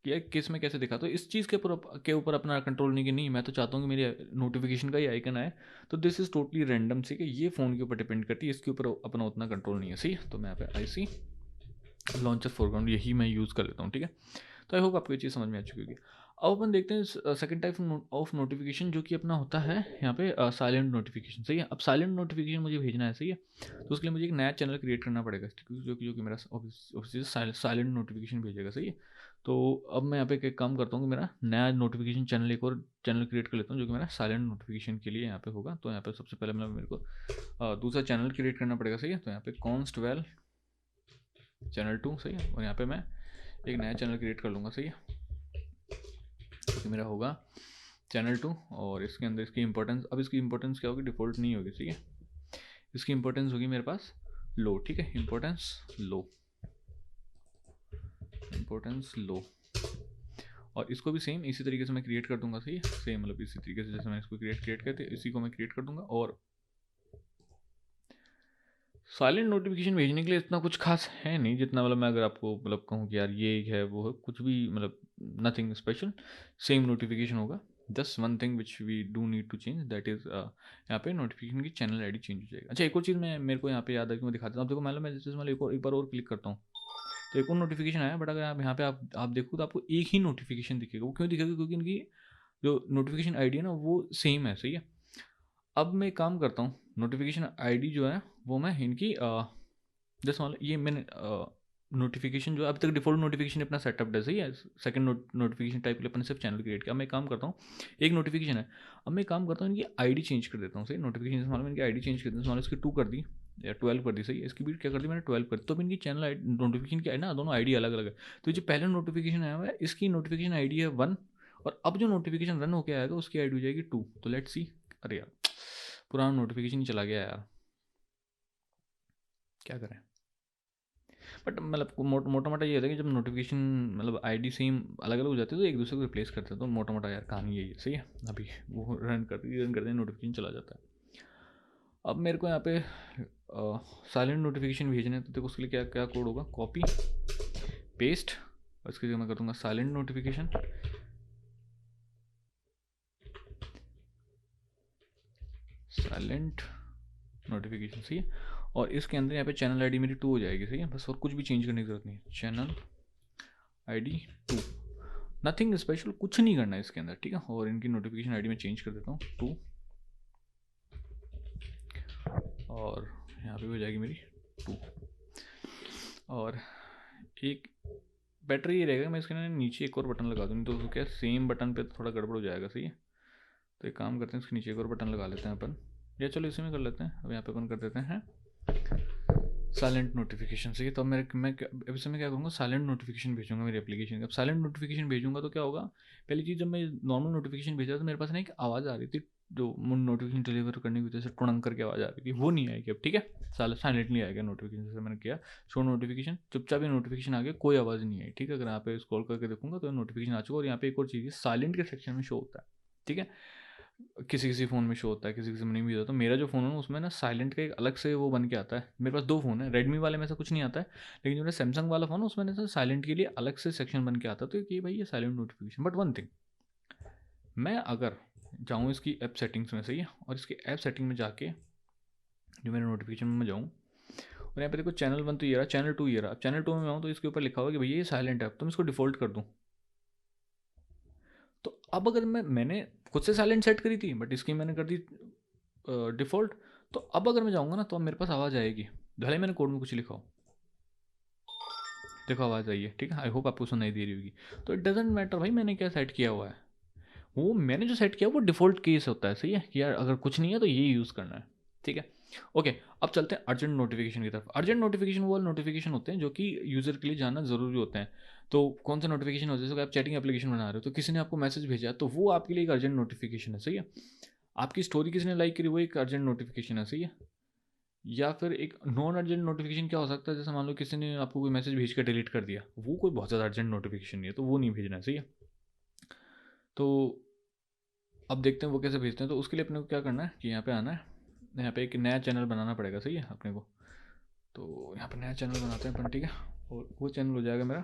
कि यार किस में कैसे दिखा। तो इस चीज़ के ऊपर अपना कंट्रोल नहीं, कि नहीं मैं तो चाहता हूँ कि मेरी नोटिफिकेशन का ही आइकन आए। तो दिस इज़ टोटली रैंडम, ठीक है, ये फ़ोन के ऊपर डिपेंड करती है, इसके ऊपर अपना उतना कंट्रोल नहीं है, सही है। तो मैं यहाँ पे IC लॉन्चर फोरग्राउंड यही मैं यूज़ कर लेता हूँ, ठीक है। तो आई होप आपको ये चीज़ समझ में आ चुकी होगी। अब अपन देखते हैं सेकंड टाइप ऑफ नोटिफिकेशन जो कि अपना होता है यहाँ पे साइलेंट नोटिफिकेशन, सही है। अब साइलेंट नोटिफिकेशन मुझे भेजना है, सही है, तो उसके लिए मुझे एक नया चैनल क्रिएट करना पड़ेगा जो कि मेरा ऑफिस साइलेंट नोटिफिकेशन भेजेगा, सही है। तो अब मैं यहाँ पे एक काम करता हूँ कि मेरा नया नोटिफिकेशन चैनल, एक और चैनल क्रिएट कर लेता हूँ जो कि मेरा साइलेंट नोटिफिकेशन के लिए यहाँ पे होगा। तो यहाँ पे सबसे पहले मतलब मेरे को दूसरा चैनल क्रिएट करना पड़ेगा, सही है। तो यहाँ पे कॉन्स्टवेल चैनल 2, सही है, और यहाँ पे मैं एक नया चैनल क्रिएट कर लूँगा, सही है, तो मेरा होगा चैनल 2। और इसके अंदर इसकी इंपॉर्टेंस, अब इसकी इंपॉर्टेंस क्या होगी, डिफ़ॉल्ट नहीं होगी, ठीक है, इसकी इंपॉर्टेंस होगी मेरे पास लो, ठीक है, इंपॉर्टेंस लो, इंपॉर्टेंस लो। और इसको भी सेम इसी तरीके से मैं क्रिएट कर दूंगा, सही है, सेम मतलब इसी तरीके से जैसे मैंने इसको क्रिएट करते इसी को मैं क्रिएट कर दूंगा। और साइलेंट नोटिफिकेशन भेजने के लिए इतना कुछ खास है नहीं, जितना मतलब मैं अगर आपको मतलब कहूँ कि यार ये है वो है, कुछ भी मतलब नथिंग स्पेशल, सेम नोटिफिकेशन होगा। Just one thing which we do need to change, that is यहाँ पे नोटिफिकेशन की चैनल ID चेंज हो जाएगा। अच्छा, एक और चीज़ मैं मेरे को यहाँ पे याद है कि मैं दिखाता हूँ। अब देखो मान लो मैं जैसे मतलब एक बार और क्लिक करता हूँ तो एक और नोटिफिकेशन आया, बट अगर आप यहाँ पे आप देखो तो आपको एक ही नोटिफिकेशन दिखेगा। वो क्यों दिखेगा, क्योंकि इनकी जो नोटिफिकेशन ID है ना वो सेम है, सही है। अब मैं एक काम करता हूँ, नोटिफिकेशन ID जो है वो मैं इनकी जैसे मान लो ये मैंने नोटिफिकेशन जो अभी तक डिफॉल्ट नोटिफिकेशन अपना सेटअप है, सही है। सेकंड नोटिफिकेशन टाइप के लिए अपने सिर्फ चैनल क्रिएट किया। मैं काम करता हूँ, एक नोटिफिकेशन है, अब मैं काम करता हूँ इनकी ID चेंज कर देता हूँ, सही। नोटिफिकेशन मान लो इनकी ID चेंज कर देता हूँ, इसकी 2 कर दी या 12 कर दी, सही है। इसकी भी क्या कर दी मैंने, 12 कर दी। तो अब इनकी चैनल नोटिफिकेशन की ना दोनों ID अलग अलग है। तो जो पहले नोटिफिकेशन आया हुआ है इसकी नोटिफिकेशन ID है 1, और अब जो नोटिफिकेशन रन होकर आएगा उसकी ID हो जाएगी 2। तो लेट्स सी, अरे यार पुराना नोटिफिकेशन ही चला गया यार, क्या करें। बट मतलब मोटा मोटा ये होता है कि जब नोटिफिकेशन मतलब ID सेम अलग अलग हो जाती है तो एक दूसरे को रिप्लेस करते हैं। तो मोटा मोटा यार कहानी यही है, सही है। अभी वो रन करते नोटिफिकेशन चला जाता है। अब मेरे को यहाँ पे साइलेंट नोटिफिकेशन भेजने हैं, तो देखो उसके लिए क्या क्या कोड होगा, कॉपी पेस्ट, और इसके लिए मैं कर दूँगा साइलेंट नोटिफिकेशन, साइलेंट नोटिफिकेशन, सही है। और इसके अंदर यहाँ पे चैनल ID मेरी 2 हो जाएगी, सही है, बस और कुछ भी चेंज करने की जरूरत नहीं है, चैनल ID 2। नथिंग स्पेशल, कुछ नहीं करना है इसके अंदर, ठीक है। और इनकी नोटिफिकेशन आईडी में चेंज कर देता हूँ 2, और यहाँ पे हो जाएगी मेरी 2। और एक बेटर ये रहेगा मैं इसके ना नीचे एक और बटन लगा दूँ, तो क्या सेम बटन पे तो थोड़ा गड़बड़ हो जाएगा, सही है। तो एक काम करते हैं, इसके नीचे एक और बटन लगा लेते हैं अपन, या चलो इसी में कर लेते हैं। अब यहाँ पे अपन कर देते हैं साइलेंट नोटिफिकेशन से। तो मैं अब इसमें क्या करूँगा, साइलेंट नोटिफिकेशन भेजूंगा मेरी एप्लीकेशन का। अब साइलेंट नोटिफिकेशन भेजूंगा तो क्या होगा, पहली चीज़, जब मैं नॉर्मल नोटिफिकेशन भेजा तो मेरे पास ना एक आवाज़ आ रही थी, जो नोटिफिकेशन डिलीवर करने की वजह से टुड़ंग करके आवाज़ आ रही थी, वो नहीं आएगी अब, ठीक है। साइलेंटली आएगा नोटिफिकेशन, जैसे मैंने किया शो नोटिफिकेशन, चुपचाप ही नोटिफिकेशन आ गया, कोई आवाज़ नहीं आई, ठीक है। अगर यहाँ पे स्क्रॉल करके देखूंगा तो नोटिफिकेशन आ चुका। और यहाँ पे एक और चीज़, साइलेंट के सेक्शन में शो होता है, ठीक है। किसी किसी फ़ोन में शो होता है, किसी किसी में नहीं भी होता। तो मेरा जो फ़ोन है ना, उसमें ना साइलेंट का एक अलग से वो बन के आता है। मेरे पास 2 फ़ोन है, रेडमी वाले में से कुछ नहीं आता है, लेकिन जो मेरा सैमसंग वाला फ़ोन है उसमें ना साइलेंट के लिए अलग से सेक्शन बन के आता है। तो कि भाई ये silent notification. But one thing, मैं अगर जाऊँ इसकी ऐप सेटिंग्स में, सही है, और इसकी ऐप सेटिंग में जाके जो मेरे नोटिफिकेशन में जाऊँ, और यहाँ पे देखो चैनल 1 तो ये रहा, चैनल 2 ये रहा। अब चैनल 2 में आऊँ तो इसके ऊपर लिखा हुआ कि भैया ये साइलेंट है, तो मैं इसको डिफ़ॉल्ट कर दूँ। तो अब अगर मैंने खुद से साइलेंट सेट करी थी, बट इसकी मैंने कर दी डिफ़ॉल्ट। तो अब अगर मैं जाऊँगा ना तो अब मेरे पास आवाज़ आएगी, भले ही मैंने कोड में कुछ लिखा हो। देखो आवाज़ आई है, ठीक है। आई होप आपको सुनाई दे रही होगी। तो इट डजेंट मैटर भाई मैंने क्या सेट किया हुआ है, वो मैंने जो सेट किया वो डिफ़ॉल्ट केस होता है, सही है कि यार अगर कुछ नहीं है तो ये यूज़ करना है, ठीक है। ओके, अब चलते हैं अर्जेंट नोटिफिकेशन की तरफ। अर्जेंट नोटिफिकेशन वो नोटिफिकेशन होते हैं जो कि यूज़र के लिए जानना ज़रूरी होते हैं। तो कौन सा नोटिफिकेशन होता है, जैसे आप चैटिंग एप्लीकेशन बना रहे हो तो किसी ने आपको मैसेज भेजा, तो वो आपके लिए एक अर्जेंट नोटिफिकेशन है, सही है। आपकी स्टोरी किसी ने लाइक करी, वो एक अर्जेंट नोटिफिकेशन है, सही है। या फिर एक नॉन अर्जेंट नोटिफिकेशन क्या हो सकता है, जैसे मान लो किसी ने आपको कोई मैसेज भेज कर डिलीट कर दिया, वो कोई बहुत ज़्यादा अर्जेंट नोटिफिकेशन नहीं है, तो वो नहीं भेजना है, सही है। तो अब देखते हैं वो कैसे भेजते हैं। तो उसके लिए अपने को क्या करना है कि यहाँ पे आना है, यहाँ पे एक नया चैनल बनाना पड़ेगा, सही है अपने को। तो यहाँ पे नया चैनल बनाते हैं अपन, ठीक है। और वो चैनल हो जाएगा मेरा,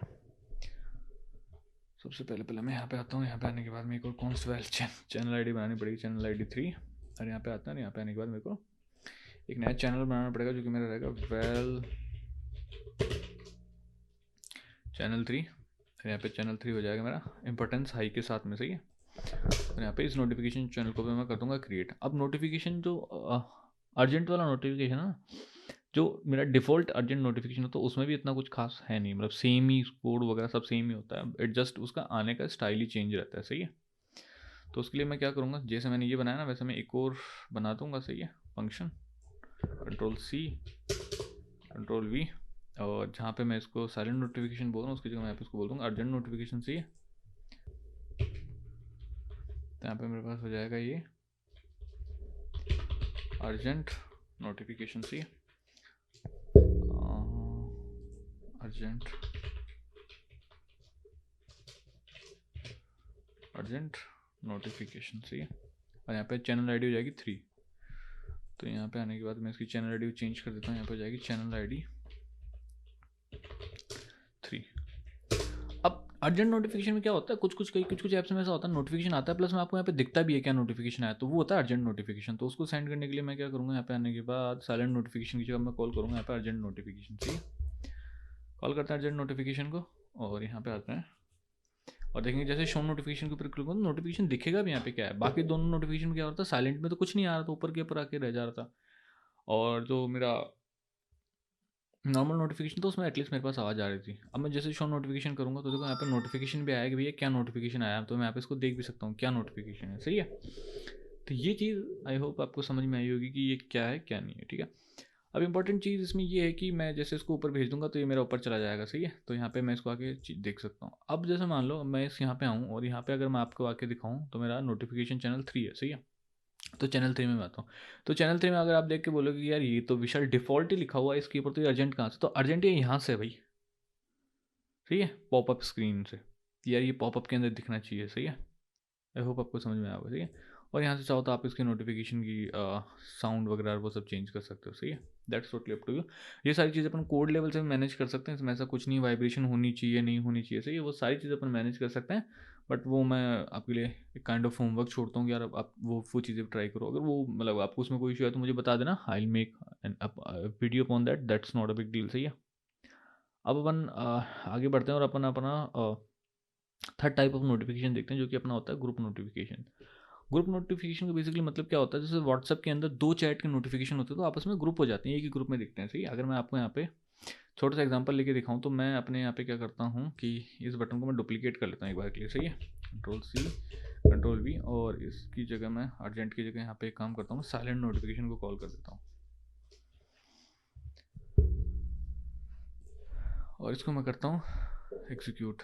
सबसे पहले मैं यहाँ पे आता हूँ। यहाँ पे आने के बाद मेरे को कौन सा चैनल आईडी बनानी पड़ेगी, चैनल आईडी 3। और यहाँ पे आता है, यहाँ पे आने के बाद मेरे को एक नया चैनल बनाना पड़ेगा जो कि मेरा रहेगा वेल चैनल 3। और यहाँ पे चैनल 3 हो जाएगा मेरा इंपॉर्टेंस हाई के साथ में, सही है। और यहाँ पे इस नोटिफिकेशन चैनल को भी मैं कर दूंगा क्रिएट। अब नोटिफिकेशन जो अर्जेंट वाला नोटिफिकेशन है ना, जो मेरा डिफ़ॉल्ट अर्जेंट नोटिफिकेशन होता है उसमें भी इतना कुछ खास है नहीं, मतलब सेम ही कोड वगैरह सब सेम ही होता है, इट जस्ट उसका आने का स्टाइल ही चेंज रहता है, सही है। तो उसके लिए मैं क्या करूँगा, जैसे मैंने ये बनाया ना वैसे मैं एक और बना दूंगा, सही है। फंक्शन Ctrl+C Ctrl+V, और जहाँ पे मैं इसको साइलेंट नोटिफिकेशन बोल रहा हूँ उसकी जगह मैं यहाँ पे इसको बोल दूँगा अर्जेंट नोटिफिकेशन, सही है। तो यहाँ पे मेरे पास हो जाएगा ये अर्जेंट नोटिफिकेशन, सही है। अर्जेंट नोटिफिकेशन, सही है। और यहाँ पे चैनल आईडी हो जाएगी 3। तो यहाँ पे आने के बाद मैं इसकी चैनल आईडी चेंज कर देता हूँ, यहाँ पे हो जाएगी चैनल आईडी 3। अब अर्जेंट नोटिफिकेशन में क्या होता है, कुछ कुछ ऐप्स में ऐसा होता है नोटिफिकेशन आता है प्लस में आपको यहाँ पे दिखता भी है क्या नोटिफिकेशन आया, तो वो होता है अर्जेंट नोटिफिकेशन। तो उसको सेंड करने के लिए मैं क्या करूँगा, यहाँ पे आने के बाद साइलेंट नोटिफिकेशन की जगह मैं कॉल करूँगा यहाँ पे अर्जेंट नोटिफिकेशन, ठीक है। कॉल करते हैं अर्जेंट नोटिफिकेशन को, और यहाँ पे आते हैं और देखेंगे जैसे शो नोटिफिकेशन के ऊपर क्लिक करूँगा नोटिफिकेशन दिखेगा भी यहाँ पे क्या है। बाकी दोनों नोटिफिकेशन क्या होता है, साइलेंट में तो कुछ नहीं आ रहा था, ऊपर के ऊपर आके रह जा रहा था। और जो मेरा नॉर्मल नोटिफिकेशन तो उसमें एटलीस्ट मेरे पास आवाज़ आ रही थी। अब मैं जैसे शो नोटिफिकेशन करूँगा तो देखो यहाँ पे नोटिफिकेशन भी आया कि भैया क्या नोटिफिकेशन आया, तो मैं यहाँ पे इसको देख भी सकता हूँ क्या नोटिफिकेशन है, सही है। तो ये चीज़ आई होप आपको समझ में आई होगी कि ये क्या है क्या नहीं है, ठीक है। अब इंपॉर्टेंट चीज़ इसमें ये है कि मैं जैसे इसको ऊपर भेज दूंगा तो ये मेरा ऊपर चला जाएगा, सही है। तो यहाँ पे मैं इसको आके देख सकता हूँ। अब जैसे मान लो मैं इस यहाँ पे आऊँ और यहाँ पे अगर मैं आपको आके दिखाऊँ तो मेरा नोटिफिकेशन चैनल 3 है, सही है। तो चैनल 3 में मैं आता हूँ। तो चैनल 3 में अगर आप देख के बोलोगे कि यार ये तो विशाल डिफ़ॉल्ट ही लिखा हुआ है इसके ऊपर, तो ये अर्जेंट कहाँ से, तो अर्जेंट ये यहाँ से भाई, सही है, पॉपअप स्क्रीन से। यार ये पॉपअप के अंदर दिखना चाहिए, सही है। आई होप आपको समझ में आया होगा, सही है। और यहाँ से चाहो तो आप इसके नोटिफिकेशन की साउंड वगैरह वो सब चेंज कर सकते हो, सही है। That's totally up to you. ये सारी चीज़ें अपन कोड लेवल से मैनेज कर सकते हैं, इसमें ऐसा कुछ नहीं वाइब्रेशन होनी चाहिए नहीं होनी चाहिए, सही है। वो सारी चीज़ें अपन मैनेज कर सकते हैं। बट वो मैं आपके लिए एक काइंड ऑफ होमवर्क छोड़ता हूँ कि यार आप वो चीज़ें ट्राई करो। अगर वो मतलब आपको उसमें कोई इशू है तो मुझे बता देना, I will make an video upon that, that's not a big deal, सही है। अब अपन आगे बढ़ते हैं और अपन अपना थर्ड टाइप ऑफ नोटिफिकेशन देखते हैं जो कि अपना होता है ग्रुप नोटिफिकेशन। ग्रुप नोटिफिकेशन का बेसिकली मतलब क्या होता है, जैसे व्हाट्सएप के अंदर दो चैट के नोटिफिकेशन होते हैं तो आपस में ग्रुप हो जाते हैं, एक ही ग्रुप में दिखते हैं। सही है, अगर मैं आपको यहाँ पे छोटा सा एग्जांपल लेके दिखाऊं तो मैं अपने यहाँ पे क्या करता हूँ कि इस बटन को मैं डुप्लीकेट कर लेता हूँ एक बार के लिए। सही है, कंट्रोल सी कंट्रोल वी, और इसकी जगह मैं अर्जेंट की जगह यहाँ पे एक काम करता हूँ, साइलेंट नोटिफिकेशन को कॉल कर देता हूँ और इसको मैं करता हूँ एग्जीक्यूट।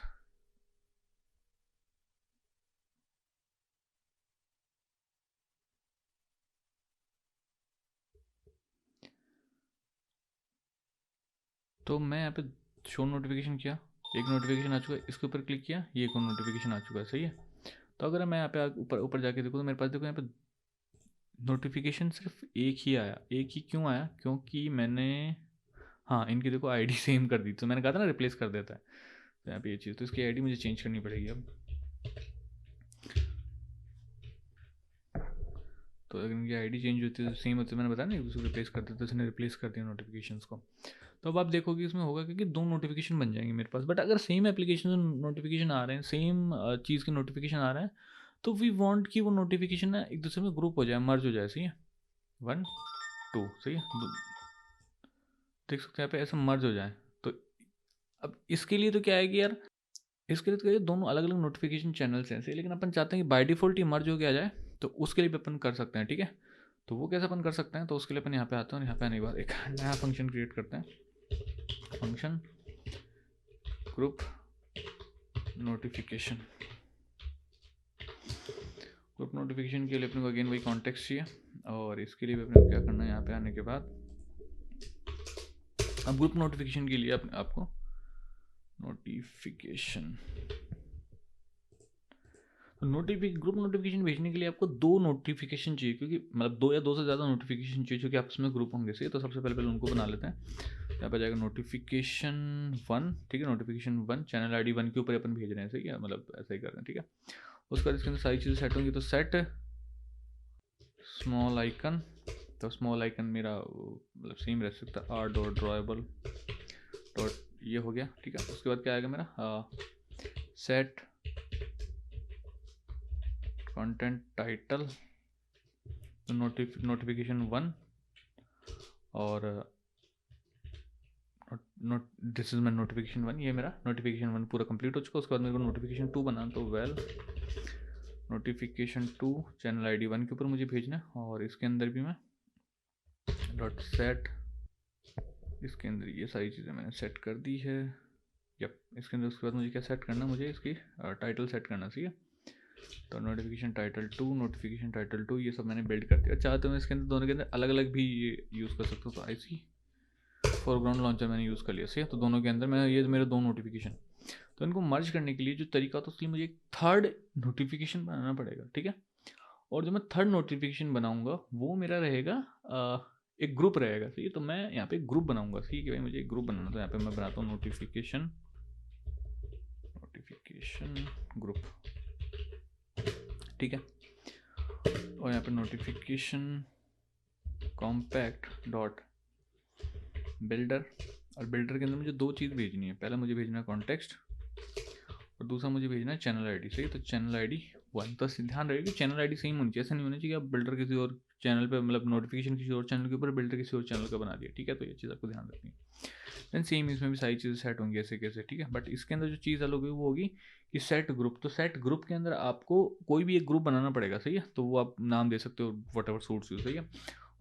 तो मैं यहाँ पे शो नोटिफिकेशन किया, एक नोटिफिकेशन आ चुका है, इसके ऊपर क्लिक किया, ये एक और नोटिफिकेशन आ चुका है। सही है, तो अगर मैं यहाँ पे ऊपर ऊपर जाके देखूँ तो मेरे पास देखो यहाँ पे नोटिफिकेशन सिर्फ एक ही आया। एक ही क्यों आया? क्योंकि मैंने, हाँ, इनकी देखो आईडी सेम कर दी, तो मैंने कहा था ना रिप्लेस कर देता है, तो यहाँ पे ये चीज़, तो इसकी आईडी मुझे चेंज करनी पड़ेगी अब। तो अगर इनकी आईडी चेंज होती है तो सेम होती है, मैंने बताया ना उसको रिप्लेस कर देते, तो इसने रिप्लेस कर दिया नोटिफिकेशंस को। तो अब आप देखोगे इसमें होगा क्योंकि दो नोटिफिकेशन बन जाएंगे मेरे पास। बट अगर सेम एप्लीकेशन नोटिफिकेशन आ रहे हैं, सेम चीज़ के नोटिफिकेशन आ रहे हैं, तो वी वांट कि वो नोटिफिकेशन ना एक दूसरे में ग्रुप हो जाए, मर्ज हो जाए। सही है, 1 2, सही है, देख सकते हैं यहाँ पे ऐसा मर्ज हो जाए। तो अब इसके लिए तो क्या है कि यार, इसके लिए तो क्या है, दोनों अलग अलग नोटिफिकेशन चैनल्स हैं सही, लेकिन अपन चाहते हैं कि बाय डिफॉल्ट ही मर्ज हो के आ जाए, तो उसके लिए भी अपन कर सकते हैं। ठीक है, तो वो कैसे अपन कर सकते हैं, तो उसके लिए अपन यहाँ पे आते हैं और यहाँ पे आने के बाद एक नया फंक्शन क्रिएट करते हैं, function group notification. Group notification के लिए अपने को अगेन वही कॉन्टेक्स्ट चाहिए, और इसके लिए भी अपने को क्या करना है, यहाँ पे आने के बाद अब ग्रुप नोटिफिकेशन के लिए अपने आपको नोटिफिकेशन ग्रुप नोटिफिकेशन भेजने के लिए आपको दो नोटिफिकेशन चाहिए, क्योंकि मतलब दो या दो से ज़्यादा नोटिफिकेशन चाहिए जो कि आपस में ग्रुप होंगे। सही, तो सबसे पहले उनको बना लेते हैं। यहाँ पे जाएगा नोटिफिकेशन 1, ठीक है, नोटिफिकेशन 1 चैनल आईडी 1 के ऊपर अपन भेज रहे हैं। सही है, मतलब ऐसा ही कर रहे हैं। ठीक है, उसके बाद इसके अंदर सारी चीज़ें सेट होंगी, तो सेट स्मॉल आइकन, तो स्मॉल आइकन मेरा मतलब सेम रह सकता है, आर डॉट ड्रॉएबल डॉट, ये हो गया। ठीक है, उसके बाद क्या आएगा मेरा, सेट कंटेंट टाइटल नोटिफिकेशन 1, और note this is my notification 1, ये मेरा नोटिफिकेशन 1 पूरा कंप्लीट हो चुका। उसके बाद मेरे को नोटिफिकेशन 2 बनाना, तो वेल नोटिफिकेशन 2 चैनल आईडी 1 के ऊपर मुझे भेजना है, और इसके अंदर भी मैं डॉट सेट, इसके अंदर ये सारी चीज़ें मैंने सेट कर दी है। यप, इसके अंदर उसके बाद मुझे क्या सेट करना है, मुझे इसकी टाइटल सेट करना चाहिए। तो नोटिफिकेशन टाइटल 2, नोटिफिकेशन टाइटल 2, ये सब मैंने बिल्ड कर दिया। चाहते हो मैं इसके अंदर दोनों के अंदर अलग अलग भी ये यूज़ कर सकता हूँ, तो आईसी फोरग्राउंड लॉन्चर मैंने यूज़ कर लिया। सही है, तो दोनों के अंदर मैं ये मेरे दो नोटिफिकेशन, तो इनको मर्ज करने के लिए जो तरीका होता है उसके लिए मुझे एक थर्ड नोटिफिकेशन बनाना पड़ेगा। ठीक है, और जो मैं थर्ड नोटिफिकेशन बनाऊंगा वो मेरा रहेगा एक ग्रुप रहेगा। सही है, तो मैं यहाँ पे ग्रुप बनाऊंगा। सही है कि भाई मुझे एक ग्रुप बनाना, तो यहाँ पे मैं बनाता हूँ नोटिफिकेशन ग्रुप। ठीक है, और यहाँ पे नोटिफिकेशन कॉम्पैक्ट डॉट बिल्डर, और बिल्डर के अंदर मुझे दो चीज़ भेजनी है। पहला मुझे भेजना है कॉन्टेक्स्ट, और दूसरा मुझे भेजना है चैनल आईडी। सही, तो चैनल आईडी 1, तो ध्यान रहे कि चैनल आईडी सेम होनी चाहिए। ऐसा नहीं होना चाहिए कि आप बिल्डर किसी और चैनल पे, मतलब नोटिफिकेशन किसी और चैनल के ऊपर, बिल्डर किसी और चैनल का बना दिया। ठीक है, तो ये चीज़ आपको ध्यान रखनी है। देन सेम इसमें भी सारी चीज़ें सेट होंगी ऐसे कैसे। ठीक है, बट इसके अंदर जो चीज़ अलग होगी वो होगी कि सेट ग्रुप, तो सेट ग्रुप के अंदर आपको कोई भी एक ग्रुप बनाना पड़ेगा। सही है, तो वो आप नाम दे सकते हो वट एवर सूट्स यू। सही है,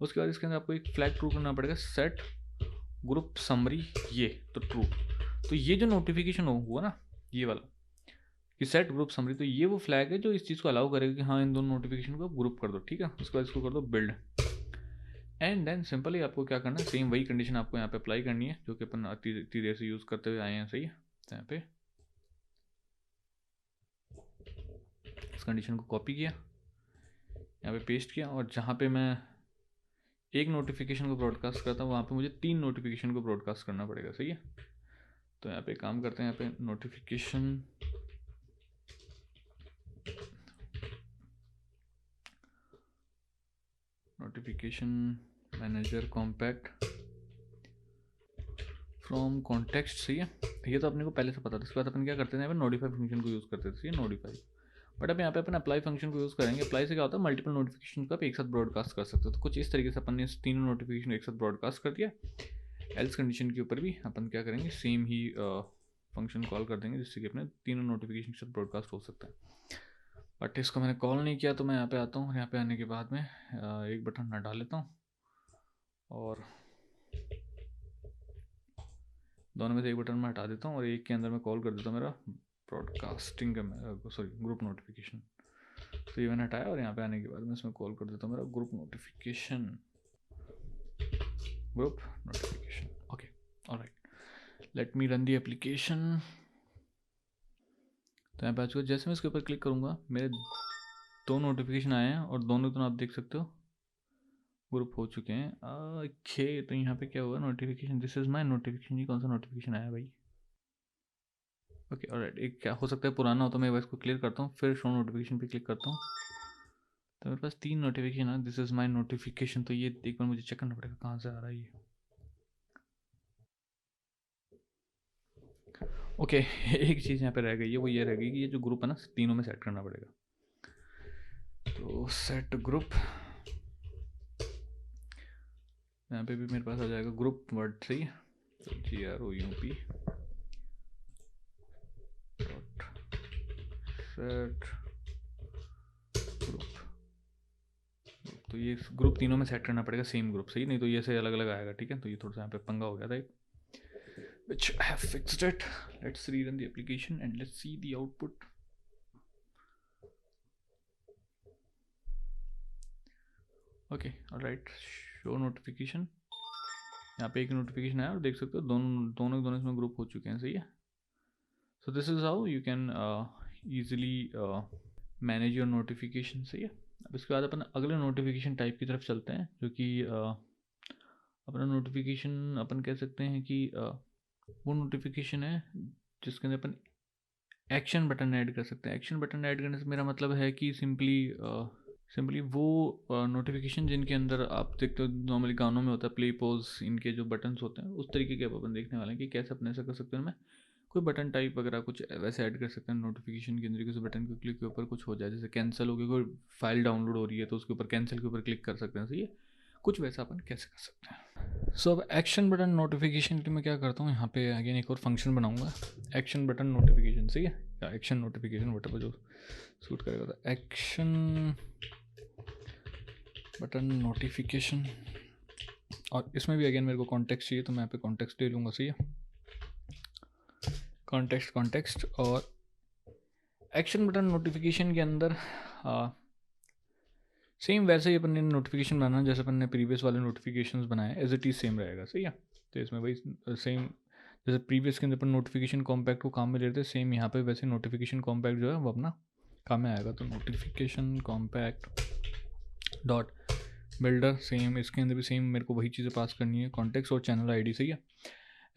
उसके बाद इसके अंदर आपको एक फ्लैग ट्रू करना पड़ेगा, सेट ग्रुप समरी, ये तो ट्रू। तो ये जो नोटिफिकेशन हुआ ना, ये वाला कि सेट ग्रुप समरी, तो ये वो फ्लैग है जो इस चीज़ को अलाउ करेगा कि हाँ इन दोनों नोटिफिकेशन को ग्रुप कर दो। ठीक है, उसके बाद इसको कर दो बिल्ड, एंड देन सिंपली आपको क्या करना है, सेम वही कंडीशन आपको यहाँ पे अप्लाई करनी है जो कि अपन इतनी देर से यूज़ करते हुए आए हैं। सही है, तो यहाँ पे इस कंडीशन को कॉपी किया, यहाँ पे पेस्ट किया, और जहाँ पे मैं एक नोटिफिकेशन को ब्रॉडकास्ट करता हूँ वहाँ पे मुझे 3 नोटिफिकेशन को ब्रॉडकास्ट करना पड़ेगा। सही है, तो यहाँ पे काम करते हैं, यहाँ पे notification manager compact from context, सही है। ये तो अपने को पहले से पता था। इसके बाद अपन क्या करते थे, यहाँ पे नोटिफाई फंक्शन को यूज़ करते थे, नोटिफाई। बट अब यहाँ पे अपन अप्लाई फंक्शन को यूज़ करेंगे। अप्लाई से क्या होता है, मल्टीपल नोटिफिकेशन को आप एक साथ ब्रॉडकास्ट कर सकते हो। तो कुछ इस तरीके से अपन ने तीनों नोटिफिकेशन एक साथ ब्रॉडकास्ट कर दिया। एल्स कंडीशन के ऊपर भी अपन क्या करेंगे, सेम ही फंक्शन कॉल कर देंगे, जिससे कि अपने तीनों नोटिफिकेशन के साथ ब्रॉडकास्ट हो सकता है। बट इसको मैंने कॉल नहीं किया, तो मैं यहाँ पे आता हूँ। यहाँ पे आने के बाद में एक बटन हटा लेता हूँ और दोनों में से एक बटन मैं हटा देता हूँ और एक के अंदर मैं कॉल कर देता हूँ मेरा ब्रॉडकास्टिंग का सॉरी ग्रुप नोटिफिकेशन। तो ये मैंने हटाया और यहाँ पे आने के बाद मैं इसमें कॉल कर देता हूँ मेरा group notification, okay, alright, late me run the application. तो यहाँ पे आ चुका। जैसे मैं इसके ऊपर क्लिक करूँगा मेरे दो नोटिफिकेशन आए हैं और दोनों आप देख सकते हो ग्रुप हो चुके हैं। ओके, तो यहाँ पे क्या हुआ, notification, this is my notification. ये कौन सा नोटिफिकेशन आया भाई? ओके, ऑलराइट, एक क्या हो सकता है पुराना हो, तो मैं इसको क्लियर करता हूँ, फिर शो नोटिफिकेशन पे क्लिक करता हूँ। तो मेरे पास 3 नोटिफिकेशन है, दिस इज माय नोटिफिकेशन। तो ये एक बार मुझे चेक करना पड़ेगा कहाँ से आ रहा है ये। ओके एक चीज़ यहाँ पे रह गई है, वो ये रह गई कि ये जो ग्रुप है ना, तीनों में सेट करना पड़ेगा। तो सेट ग्रुप, यहाँ पे भी मेरे पास आ जाएगा ग्रुप वर्ड से ही, तो GROUP सेट ग्रुप। तो ये ग्रुप तीनों में सेट करना पड़ेगा, सेम ग्रुप, सही, नहीं तो ये से अलग अलग आएगा। ठीक है, तो ये थोड़ा सा यहाँ पे पंगा हो गया था एक, which I have fixed it. Let's rerun the application and let's see the output. Okay, alright, show notification। यहाँ पे एक नोटिफिकेशन आया और देख सकते हो दोनों इसमें ग्रुप हो चुके हैं, सही है। So this is how you can easily manage your notification, सही है। अब इसके बाद अपन अगले नोटिफिकेशन टाइप की तरफ चलते हैं, जो कि अपना नोटिफिकेशन अपन कह सकते हैं कि वो नोटिफिकेशन है जिसके अंदर अपन एक्शन बटन ऐड कर सकते हैं। एक्शन बटन ऐड करने से मेरा मतलब है कि सिंपली वो नोटिफिकेशन जिनके अंदर आप देखते हो नॉर्मली गानों में होता है प्ले पॉज, इनके जो बटन्स होते हैं उस तरीके के अपन देखने वाले हैं कि कैसे अपने ऐसा कर सकते हैं। मैं कोई बटन टाइप वगैरह कुछ वैसे ऐड कर सकते हैं नोटिफिकेशन के अंदर, किसी बटन को क्लिक के ऊपर कुछ हो जाए, जैसे कैंसिल हो गया, कोई फाइल डाउनलोड हो रही है तो उसके ऊपर कैंसिल के ऊपर क्लिक कर सकते हैं, सही है। कुछ वैसा अपन कैसे कर सकते हैं। सो अब एक्शन बटन नोटिफिकेशन के लिए मैं क्या करता हूँ, यहाँ पे अगेन एक और फंक्शन बनाऊंगा, एक्शन बटन नोटिफिकेशन, सही है, या एक्शन नोटिफिकेशन वट जो सूट करेगा। तो एक्शन बटन नोटिफिकेशन, और इसमें भी अगेन मेरे को कॉन्टेक्स्ट चाहिए, तो मैं यहाँ पे कॉन्टेक्स्ट ले लूँगा, सही है, कॉन्टेक्स्ट। और एक्शन बटन नोटिफिकेशन के अंदर सेम वैसे ही अपन ने नोटिफिकेशन बनाना जैसे अपन ने प्रीवियस वाले नोटिफिकेशंस बनाए, एज इट इज़ सेम रहेगा, सही है। तो इसमें वही सेम जैसे प्रीवियस के अंदर अपन नोटिफिकेशन कॉम्पैक्ट को काम में लेते, सेम यहाँ पे वैसे नोटिफिकेशन कॉम्पैक्ट जो है वो अपना काम में आएगा। तो notification compact dot builder, same इसके अंदर भी सेम मेरे को वही चीज़ें पास करनी है, कॉन्टेक्स्ट और चैनल आईडी, सही है।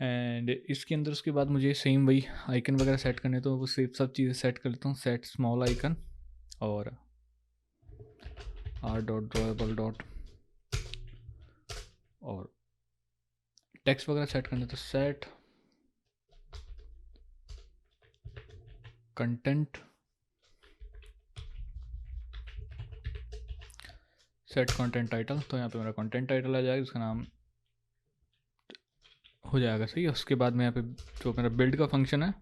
एंड इसके अंदर उसके बाद मुझे सेम वही आइकन वगैरह सेट करने, तो वो सब चीज़ें सेट कर लेता हूँ, सेट स्मॉल आइकन और r.drawable और टेक्स्ट वगैरह सेट करने, तो set content, set content title. तो यहाँ पे मेरा कंटेंट टाइटल आ जाएगा, इसका नाम हो जाएगा, सही है। उसके बाद मैं यहाँ पे जो मेरा बिल्ड का फंक्शन है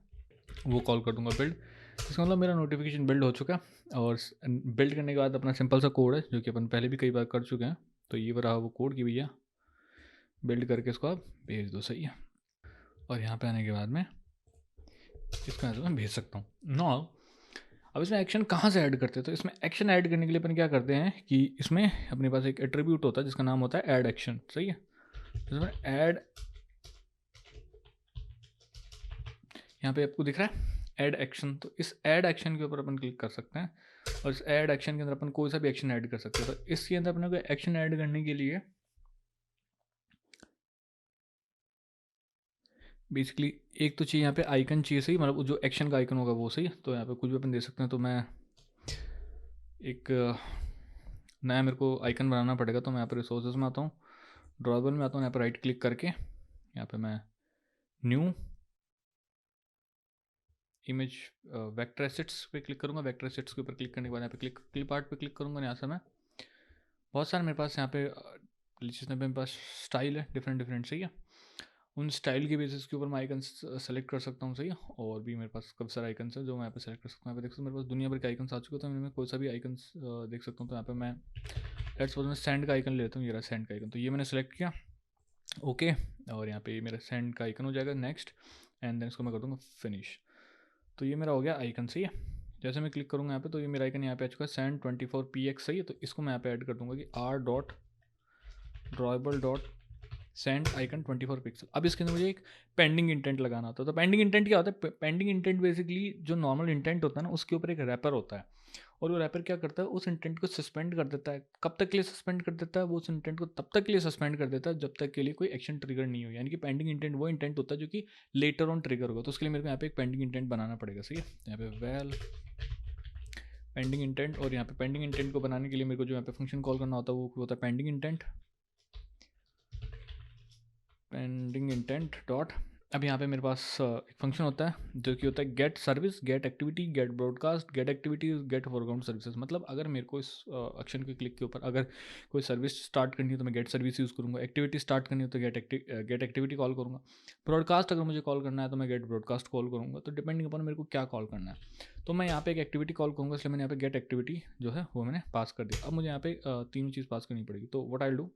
वो कॉल कर दूंगा बिल्ड। इसका मतलब मेरा नोटिफिकेशन बिल्ड हो चुका है। और बिल्ड करने के बाद अपना सिंपल सा कोड है जो कि अपन पहले भी कई बार कर चुके हैं, तो ये रहा वो कोड कि भैया बिल्ड करके इसको आप भेज दो, सही है। और यहाँ पे आने के बाद में इसको यहाँ से मैं भेज सकता हूँ। नो, अब इसमें एक्शन कहाँ से ऐड करते हैं, तो इसमें एक्शन ऐड करने के लिए अपन क्या करते हैं कि इसमें अपने पास एक एट्रीब्यूट होता है जिसका नाम होता है ऐड एक्शन, सही है। इसमें ऐड, यहाँ पे आपको दिख रहा है ऐड एक्शन, तो इस ऐड एक्शन के ऊपर अपन क्लिक कर सकते हैं और इस ऐड एक्शन के अंदर अपन कोई सा भी एक्शन ऐड कर सकते हैं। तो इसके अंदर अपने को एक्शन ऐड करने के लिए बेसिकली एक तो चाहिए यहाँ पे आइकन चाहिए, सही, मतलब जो एक्शन का आइकन होगा वो, सही। तो यहाँ पे कुछ भी अपन दे सकते हैं। तो मैं एक नया मेरे को आइकन बनाना पड़ेगा, तो मैं यहाँ पर रिसोर्सेज में आता हूँ, ड्रॉबल में आता हूँ, यहाँ पर राइट क्लिक करके यहाँ पे मैं न्यू इमेज वेक्टर एसेट्स पे क्लिक करूँगा। वेक्टर एसेट्स के ऊपर क्लिक करने के बाद यहाँ पे क्लिप आर्ट पे क्लिक करूँगा। यहाँ से मैं बहुत सारे मेरे पास यहाँ पे जिसमें मेरे पास स्टाइल है डिफरेंट डिफरेंट, सही है। उन स्टाइल के बेसिस के ऊपर मैं आइकन्स सेलेक्ट कर सकता हूँ, सही है। और भी मेरे पास काफ़ी सारे आइकन्स हैं जो मैं यहाँ पे सेलेक्ट कर सकता हूँ। यहाँ पे देख सकते हो मेरे पास दुनिया भर के आइकन्स आ चुके हैं, तो मैं कोई सा भी आइकन्स देख सकता हूँ। तो यहाँ पे मैं लेट्स सपोज मैं सेंड का आइकन लेता हूँ, ये रहा सेंड का आइकन। तो ये मैंने सेलेक्ट किया, ओके। और यहाँ पे मेरा सेंड का आइकन हो जाएगा, नेक्स्ट, एंड देन इसको मैं कर दूँगा फिनिश। तो ये मेरा हो गया आइकन, सही है। जैसे मैं क्लिक करूँगा यहाँ पे तो ये मेरा आइकन यहाँ पे आ चुका है सेंड 24px, सही है। तो इसको मैं यहाँ पे ऐड कर दूँगा कि r.drawable सेंड आइकन 24 पिक्सल। अब इसके अंदर मुझे एक पेंडिंग इंटेंट लगाना होता है। तो पेंडिंग इंटेंट क्या होता है? पेंडिंग इंटेंट बेसिकली जो नॉर्मल इंटेंट होता है ना, उसके ऊपर एक रैपर होता है, और वो रैपर क्या करता है, उस इंटेंट को सस्पेंड कर देता है। कब तक के लिए सस्पेंड कर देता है? वो उस इंटेंट को तब तक के लिए सस्पेंड कर देता है जब तक के लिए कोई एक्शन ट्रिगर नहीं हो। यानी कि पेंडिंग इंटेंट वो इंटेंट होता है जो कि लेटर ऑन ट्रिगर होगा। तो उसके लिए मेरे को यहाँ पे एक पेंडिंग इंटेंट बनाना पड़ेगा, सही है। यहाँ पे वेल पेंडिंग इंटेंट, और यहाँ पे पेंडिंग इंटेंट को बनाने के लिए मेरे को जो यहाँ पे फंक्शन कॉल करना होता है वो होता है पेंडिंग इंटेंट डॉट। अब यहाँ पे मेरे पास एक फंक्शन होता है जो कि होता है get service, get activity, get broadcast, get activities, get foreground services. मतलब अगर मेरे को इस एक्शन के क्लिक के ऊपर अगर कोई सर्विस स्टार्ट करनी है तो मैं गेट सर्विस यूज़ करूँगा। एक्टिविटी स्टार्ट करनी हो तो गेट एक्टिविटी कॉल करूँगा। ब्रॉडकास्ट अगर मुझे कॉल करना है तो मैं गेट ब्रॉडकास्ट कॉल करूँगा। तो डिपेंडिंग अपॉन मेरे को क्या कॉल करना है, तो मैं यहाँ पे एक एक्टिविटी कॉल करूँगा, इसलिए मैंने यहाँ पे गेट एक्टिविटी जो है वो मैंने पास कर दिया। अब मुझे यहाँ पे तीनों चीज़ पास करनी पड़ेगी। तो what I will do,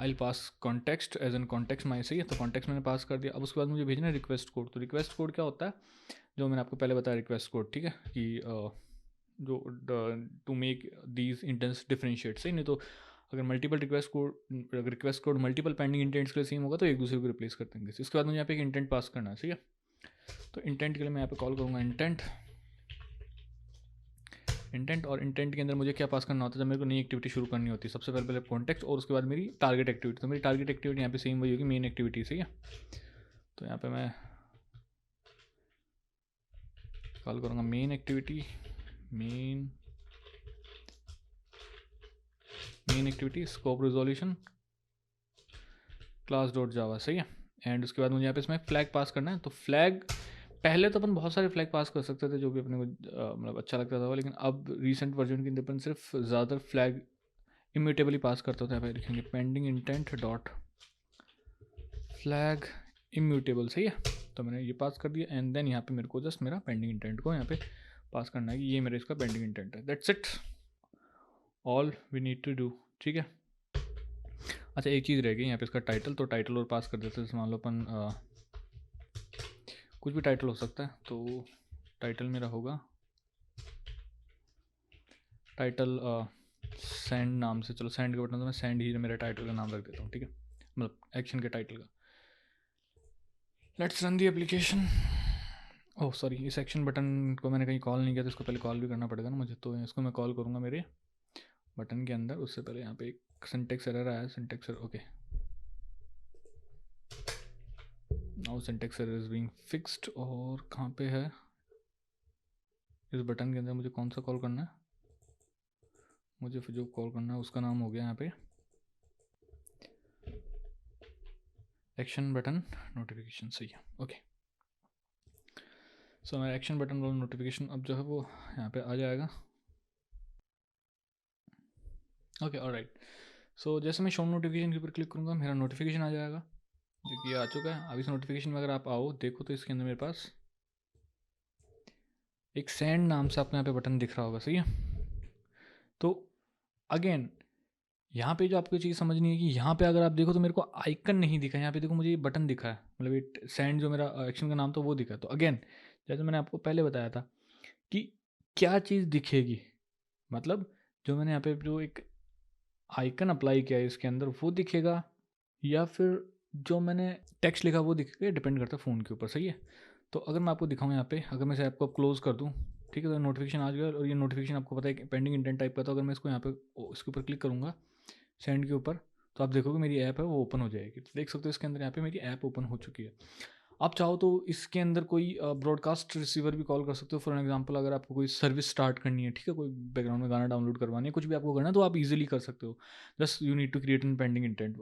I pass context as an context my, सही है। तो कॉन्टेक्स्ट मैंने पास कर दिया। अब उसके बाद मुझे भेजना है रिक्वेस्ट कोड। तो रिक्वेस्ट कोड क्या होता है, जो मैंने आपको पहले बताया रिक्वेस्ट कोड, ठीक है, कि जो to make these intents differentiate, सही। नहीं तो अगर multiple request code multiple pending intents के लिए सेम होगा तो एक दूसरे को रिप्लेस कर देंगे। इसके बाद मुझे यहाँ पे एक इंटेंट पास करना है, सही है। तो इंटेंट के लिए मैं यहाँ पे कॉल करूँगा इंटेंट, और इंटेंट के अंदर मुझे क्या पास करना होता है जब मेरे को नई एक्टिविटी शुरू करनी होती है। सबसे पहले कॉन्टेक्स्ट, और उसके बाद मेरी टारगेट एक्टिविटी। तो मेरी टारगेट एक्टिविटी यहाँ पे सेम वही होगी, मेन एक्टिविटी, सही है। तो यहाँ पे मैं कॉल करूँगा main activity, main activity scope resolution class dot जावा, सही है। एंड उसके बाद मुझे यहाँ पे इसमें फ्लैग पास करना है। तो फ्लैग पहले तो अपन बहुत सारे फ्लैग पास कर सकते थे जो भी अपने को मतलब अच्छा लगता था, लेकिन अब रिसेंट वर्जन के अंदर अपन सिर्फ ज़्यादातर फ्लैग इम्यूटेबली पास करता होता है। यहाँ पे लिखेंगे pending intent dot flag immutable, सही है। तो मैंने ये पास कर दिया, एंड देन यहाँ पे मेरे को जस्ट मेरा पेंडिंग इंटेंट को यहाँ पे पास करना है कि ये मेरा इसका पेंडिंग इंटेंट है। That's it, all we need to do, ठीक है। अच्छा एक चीज़ रह गई यहाँ पे, इसका टाइटल। तो टाइटल और पास कर देते हैं। मान लो अपन कुछ भी टाइटल हो सकता है। तो टाइटल मेरा होगा टाइटल सेंड नाम से। चलो सेंड के बटन तो मैं सेंड ही मेरा टाइटल का नाम रख देता हूँ, ठीक है, मतलब एक्शन के टाइटल का। Let's run the application. Oh sorry, इस एक्शन बटन को मैंने कहीं कॉल नहीं किया, तो इसको पहले कॉल भी करना पड़ेगा ना मुझे। तो इसको मैं कॉल करूँगा मेरे बटन के अंदर। उससे पहले यहाँ पे एक सिंटेक्स एरर आया, syntax error, okay. Now syntax error is being fixed. और कहाँ पे है इस बटन के अंदर, मुझे कौन सा कॉल करना है? मुझे जो कॉल करना है उसका नाम हो गया यहाँ पे एक्शन बटन नोटिफिकेशन, सही है, ओके। सो मेरा एक्शन बटन वाला नोटिफिकेशन अब जो है वो यहाँ पे आ जाएगा, ओके, ऑलराइट। सो जैसे मैं शो नोटिफिकेशन के ऊपर क्लिक करूँगा मेरा नोटिफिकेशन आ जाएगा, जो कि आ चुका है। अब इस नोटिफिकेशन में अगर आप आओ देखो तो इसके अंदर मेरे पास एक सेंड नाम से आपको यहाँ पे बटन दिख रहा होगा, सही है। तो अगेन यहाँ पे जो आपको चीज़ समझनी है कि यहाँ पे अगर आप देखो तो मेरे को आइकन नहीं दिखा। यहाँ पे देखो मुझे ये बटन दिखा है, मतलब ये सेंड जो मेरा एक्शन का नाम था वो दिखा है। तो अगेन जैसे मैंने आपको पहले बताया था कि क्या चीज़ दिखेगी, मतलब जो मैंने यहाँ पे जो एक आइकन अप्लाई किया है इसके अंदर वो दिखेगा, या फिर जो मैंने टेक्स्ट लिखा वो दिखेगा, डिपेंड करता है फ़ोन के ऊपर, सही है। तो अगर मैं आपको दिखाऊँ यहाँ पे, अगर मैं इसे आपको क्लोज़ कर दूँ, ठीक है, तो नोटिफिकेशन आ गया। और ये नोटिफिकेशन आपको पता है कि पेंडिंग इंटेंट टाइप का। तो अगर मैं इसको यहाँ पे इसके ऊपर क्लिक करूँगा सेंड के ऊपर, तो आप देखोगे मेरी ऐप है वो ओपन हो जाएगी। तो देख सकते हो इसके अंदर यहाँ पे मेरी ऐप ओपन हो चुकी है। आप चाहो तो इसके अंदर कोई ब्रॉडकास्ट रिसीवर भी कॉल कर सकते हो। फॉर एग्जांपल अगर आपको कोई सर्विस स्टार्ट करनी है, ठीक है, कोई बैकग्राउंड में गाना डाउनलोड करवानी है, कुछ भी आपको करना है, तो आप इजीली कर सकते हो। Just you need to create an pending intent,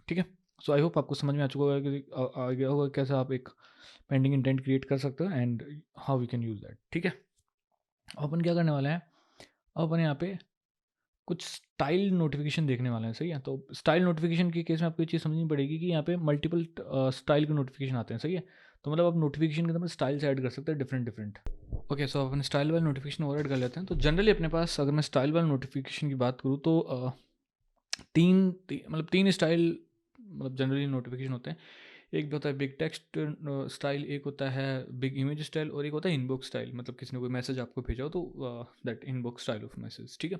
ठीक है। सो आई होप आपको समझ में आ चुका होगा कि आ गया होगा कैसे आप एक पेंडिंग इंटेंट क्रिएट कर सकते हो and how we can use that. ठीक है, अब अपन क्या करने वाले हैं, अब अपन यहाँ पे कुछ स्टाइल नोटिफिकेशन देखने वाले हैं। सही है, तो स्टाइल नोटिफिकेशन के केस में आपको ये चीज़ समझनी पड़ेगी कि यहाँ पे मल्टीपल स्टाइल के नोटिफिकेशन आते हैं। सही है, तो मतलब आप नोटिफिकेशन के अंदर स्टाइल्स ऐड कर सकते हैं डिफरेंट डिफरेंट। ओके, सो अपन स्टाइल वाले नोटिफिकेशन ओवर ऐड कर लेते हैं। तो जनरली अपने पास अगर मैं स्टाइल वाले नोटिफिकेशन की बात करूँ तो मतलब तीन स्टाइल मतलब जनरली नोटिफिकेशन होते हैं। एक होता है बिग टेक्स्ट स्टाइल, एक होता है बिग इमेज स्टाइल, और एक होता है इनबॉक्स स्टाइल, मतलब किसी ने कोई मैसेज आपको भेजा हो तो that inbox style of message. ठीक है,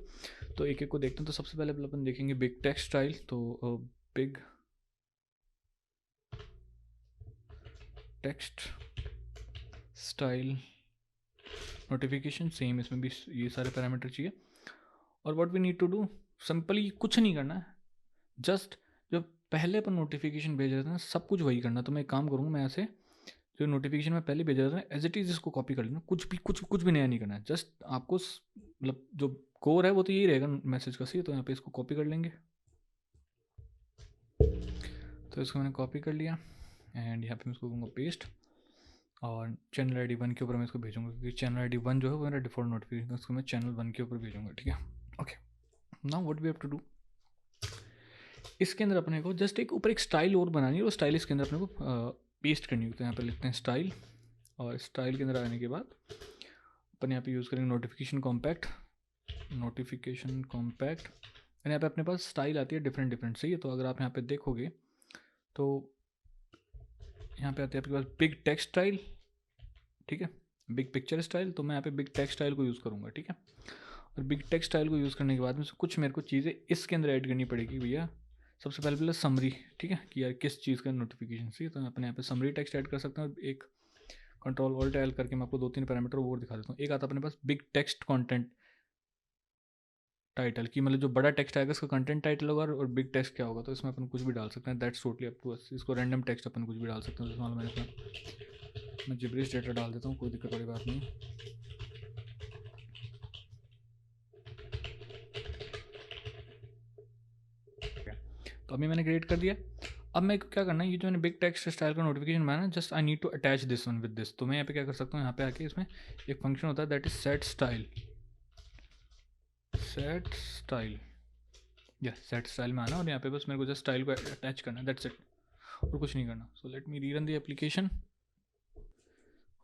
तो एक एक को देखते हैं। तो सबसे पहले अपन देखेंगे बिग टेक्स्ट स्टाइल। तो big text style notification, same इसमें भी ये सारे पैरामीटर चाहिए। और what we need to do, simply कुछ नहीं करना है, जस्ट जो पहले अपन नोटिफिकेशन भेज रहे थे ना सब कुछ वही करना। तो मैं एक काम करूँगा, मैं ऐसे जो नोटिफिकेशन में पहले भेजा था एज इट इज़ इसको कॉपी कर लेना, कुछ भी नया नहीं करना है। जस्ट आपको मतलब जो कोर है वो तो यही रहेगा मैसेज का। सही, तो यहाँ पे इसको कॉपी कर लेंगे। तो इसको मैंने कॉपी कर लिया एंड यहाँ पे मैं इसको दूंगा पेस्ट, और चैनल आई डी 1 के ऊपर मैं इसको भेजूंगा, क्योंकि चैनल आई डी 1 जो है वो मेरा डिफॉल्ट नोटिफिकेशन, उसको मैं चैनल 1 के ऊपर भेजूंगा। ठीक है, okay, now what we have to do, इसके अंदर अपने को जस्ट एक ऊपर एक स्टाइल और बनानी है, और स्टाइल इसके अंदर अपने को पेस्ट करनी है। तो यहाँ पर लिखते हैं स्टाइल, और स्टाइल के अंदर आने के बाद अपन यहाँ पे यूज़ करेंगे notification compact, notification compact. And यहाँ पे अपने पास स्टाइल आती है डिफरेंट डिफरेंट। सही है, तो अगर आप यहाँ पे देखोगे तो यहाँ पे आती है आपके पास बिग टेक्स्ट स्टाइल, ठीक है, बिग पिक्चर स्टाइल। तो मैं यहाँ पे बिग टेक्स्ट स्टाइल को यूज़ करूँगा। ठीक है, और बिग टेक्स्ट स्टाइल को यूज़ करने के बाद में कुछ मेरे को चीज़ें इसके अंदर ऐड करनी पड़ेगी भैया। सबसे पहले समरी, ठीक है, कि यार किस चीज़ का नोटिफिकेशन। सही है, तो मैं अपने यहाँ पे समरी टेक्स्ट ऐड कर सकता हूँ। एक कंट्रोल ऑल्ट एल करके मैं आपको 2-3 पैरामीटर और दिखा देता हूँ। एक आता है अपने पास बिग टेक्स्ट कंटेंट टाइटल, की मतलब जो बड़ा टेक्स्ट आएगा उसका कंटेंट टाइटल होगा, और बिग टेक्स्ट क्या होगा, तो इसमें अपन कुछ भी डाल सकते हैं। That's totally up to us. इसको रैंडम टेक्स्ट अपन कुछ भी डाल सकते हैं। जैसे मैं जिब्रिश डेटा डाल देता हूँ, कोई दिक्कत वाली बात नहीं। तो अभी मैंने क्रिएट कर दिया। अब मेरे को क्या करना है, ये जो मैंने बिग टेक्स्ट स्टाइल का नोटिफिकेशन बनाया ना, just I need to attach this one with this. तो मैं यहाँ पे क्या कर सकता हूँ, यहाँ पे आके इसमें एक फंक्शन होता है that is set style, set style, yes set style में आना, और यहाँ पे बस मेरे को जस्ट स्टाइल को अटैच करना है, दैट्स इट, और कुछ नहीं करना। सो let me rerun the application.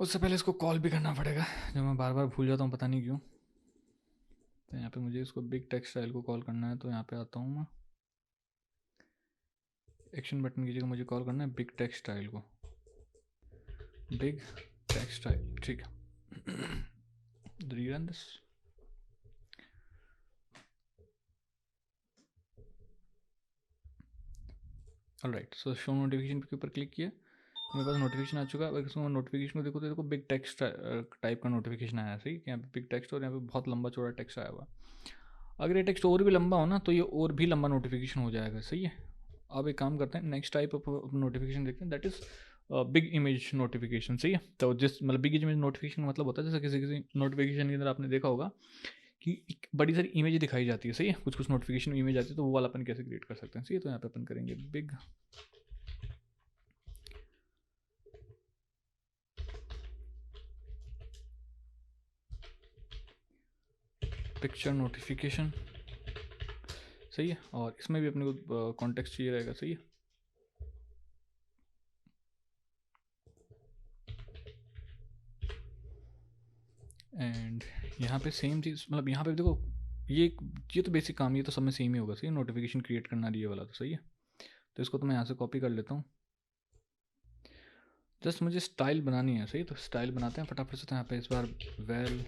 उससे पहले इसको कॉल भी करना पड़ेगा, जो मैं बार बार भूल जाता हूँ, पता नहीं क्यों। तो यहाँ पे मुझे इसको बिग टेक्स्ट स्टाइल को कॉल करना है। तो यहाँ पे आता हूँ मैं, एक्शन बटन की जगह मुझे कॉल करना है बिग टेक्स्ट स्टाइल को, बिग टेक्स्ट स्टाइल। ठीक है, rerun this. Alright, so show notification के ऊपर क्लिक किया, मेरे पास नोटिफिकेशन आ चुका है। अगर इसको नोटिफिकेशन को देखो तो देखो बिग टेक्स्ट टाइप का नोटिफिकेशन आया। सही, यहाँ पे बिग टेक्स्ट और यहाँ पे बहुत लंबा चौड़ा टेक्स्ट आया हुआ। अगर ये टेक्स्ट और भी लंबा हो ना तो ये और भी लंबा नोटिफिकेशन हो जाएगा। सही है, अब एक काम करते हैं, नेक्स्ट टाइप ऑफ नोटिफिकेशन देखते हैं, that is big image notification. सही है, तो जिस मतलब बिग इमेज नोटिफिकेशन मतलब होता है जैसे किसी किसी नोटिफिकेशन के अंदर आपने देखा होगा कि एक बड़ी सारी इमेज दिखाई जाती है। सही है, कुछ कुछ नोटिफिकेशन में इमेज आती है, तो वो वाला अपन कैसे क्रिएट कर सकते हैं। सही है, तो यहाँ पे अपन करेंगे बिग पिक्चर नोटिफिकेशन। सही है, और इसमें भी अपने को कॉन्टेक्स्ट चाहिए रहेगा। सही है, एंड यहाँ पे सेम चीज़, मतलब यहाँ पे देखो ये तो बेसिक काम, ये तो सब में सेम ही होगा। सही है, नोटिफिकेशन क्रिएट करना ये वाला तो सही है। तो इसको तो मैं यहाँ से कॉपी कर लेता हूँ, जस्ट मुझे स्टाइल बनानी है। सही, तो स्टाइल बनाते हैं फटाफट से। तो यहाँ पे इस बार वेल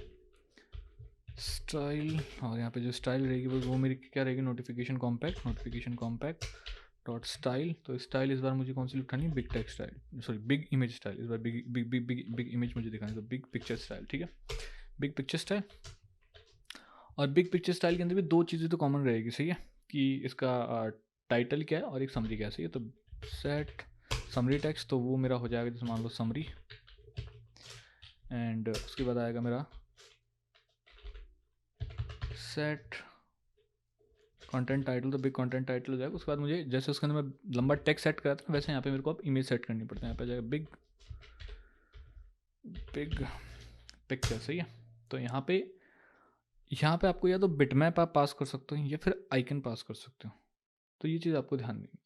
स्टाइल, और यहाँ पे जो स्टाइल रहेगी वो मेरी क्या रहेगी, notification compact, notification compact dot style. तो स्टाइल इस बार मुझे कौन सी लिखानी है, big text style, sorry big image style. इस बार big big big big big image मुझे दिखानी है, तो बिग पिक्चर स्टाइल। ठीक है, बिग पिक्चर स्टाइल। और बिग पिक्चर स्टाइल के अंदर भी दो चीज़ें तो कॉमन रहेगी। सही है, कि इसका टाइटल क्या है और एक समरी क्या है। सही है, तो सेट समरी टेक्स्ट, तो वो मेरा हो जाएगा जैसे मान लो समरी, एंड उसके बाद आएगा मेरा सेट कंटेंट टाइटल तो बिग कंटेंट टाइटल हो जाएगा। उसके बाद मुझे जैसे उसके अंदर मैं लंबा टेक्स्ट सेट करा था वैसे यहाँ पे मेरे को अब इमेज सेट करनी पड़ती है। यहाँ पे जाएगा बिग पिक्चर, सही है। तो यहाँ पे आपको या तो बिटमैप आप पास कर सकते हो या फिर आइकन पास कर सकते हो। तो ये चीज़ आपको ध्यान देनी।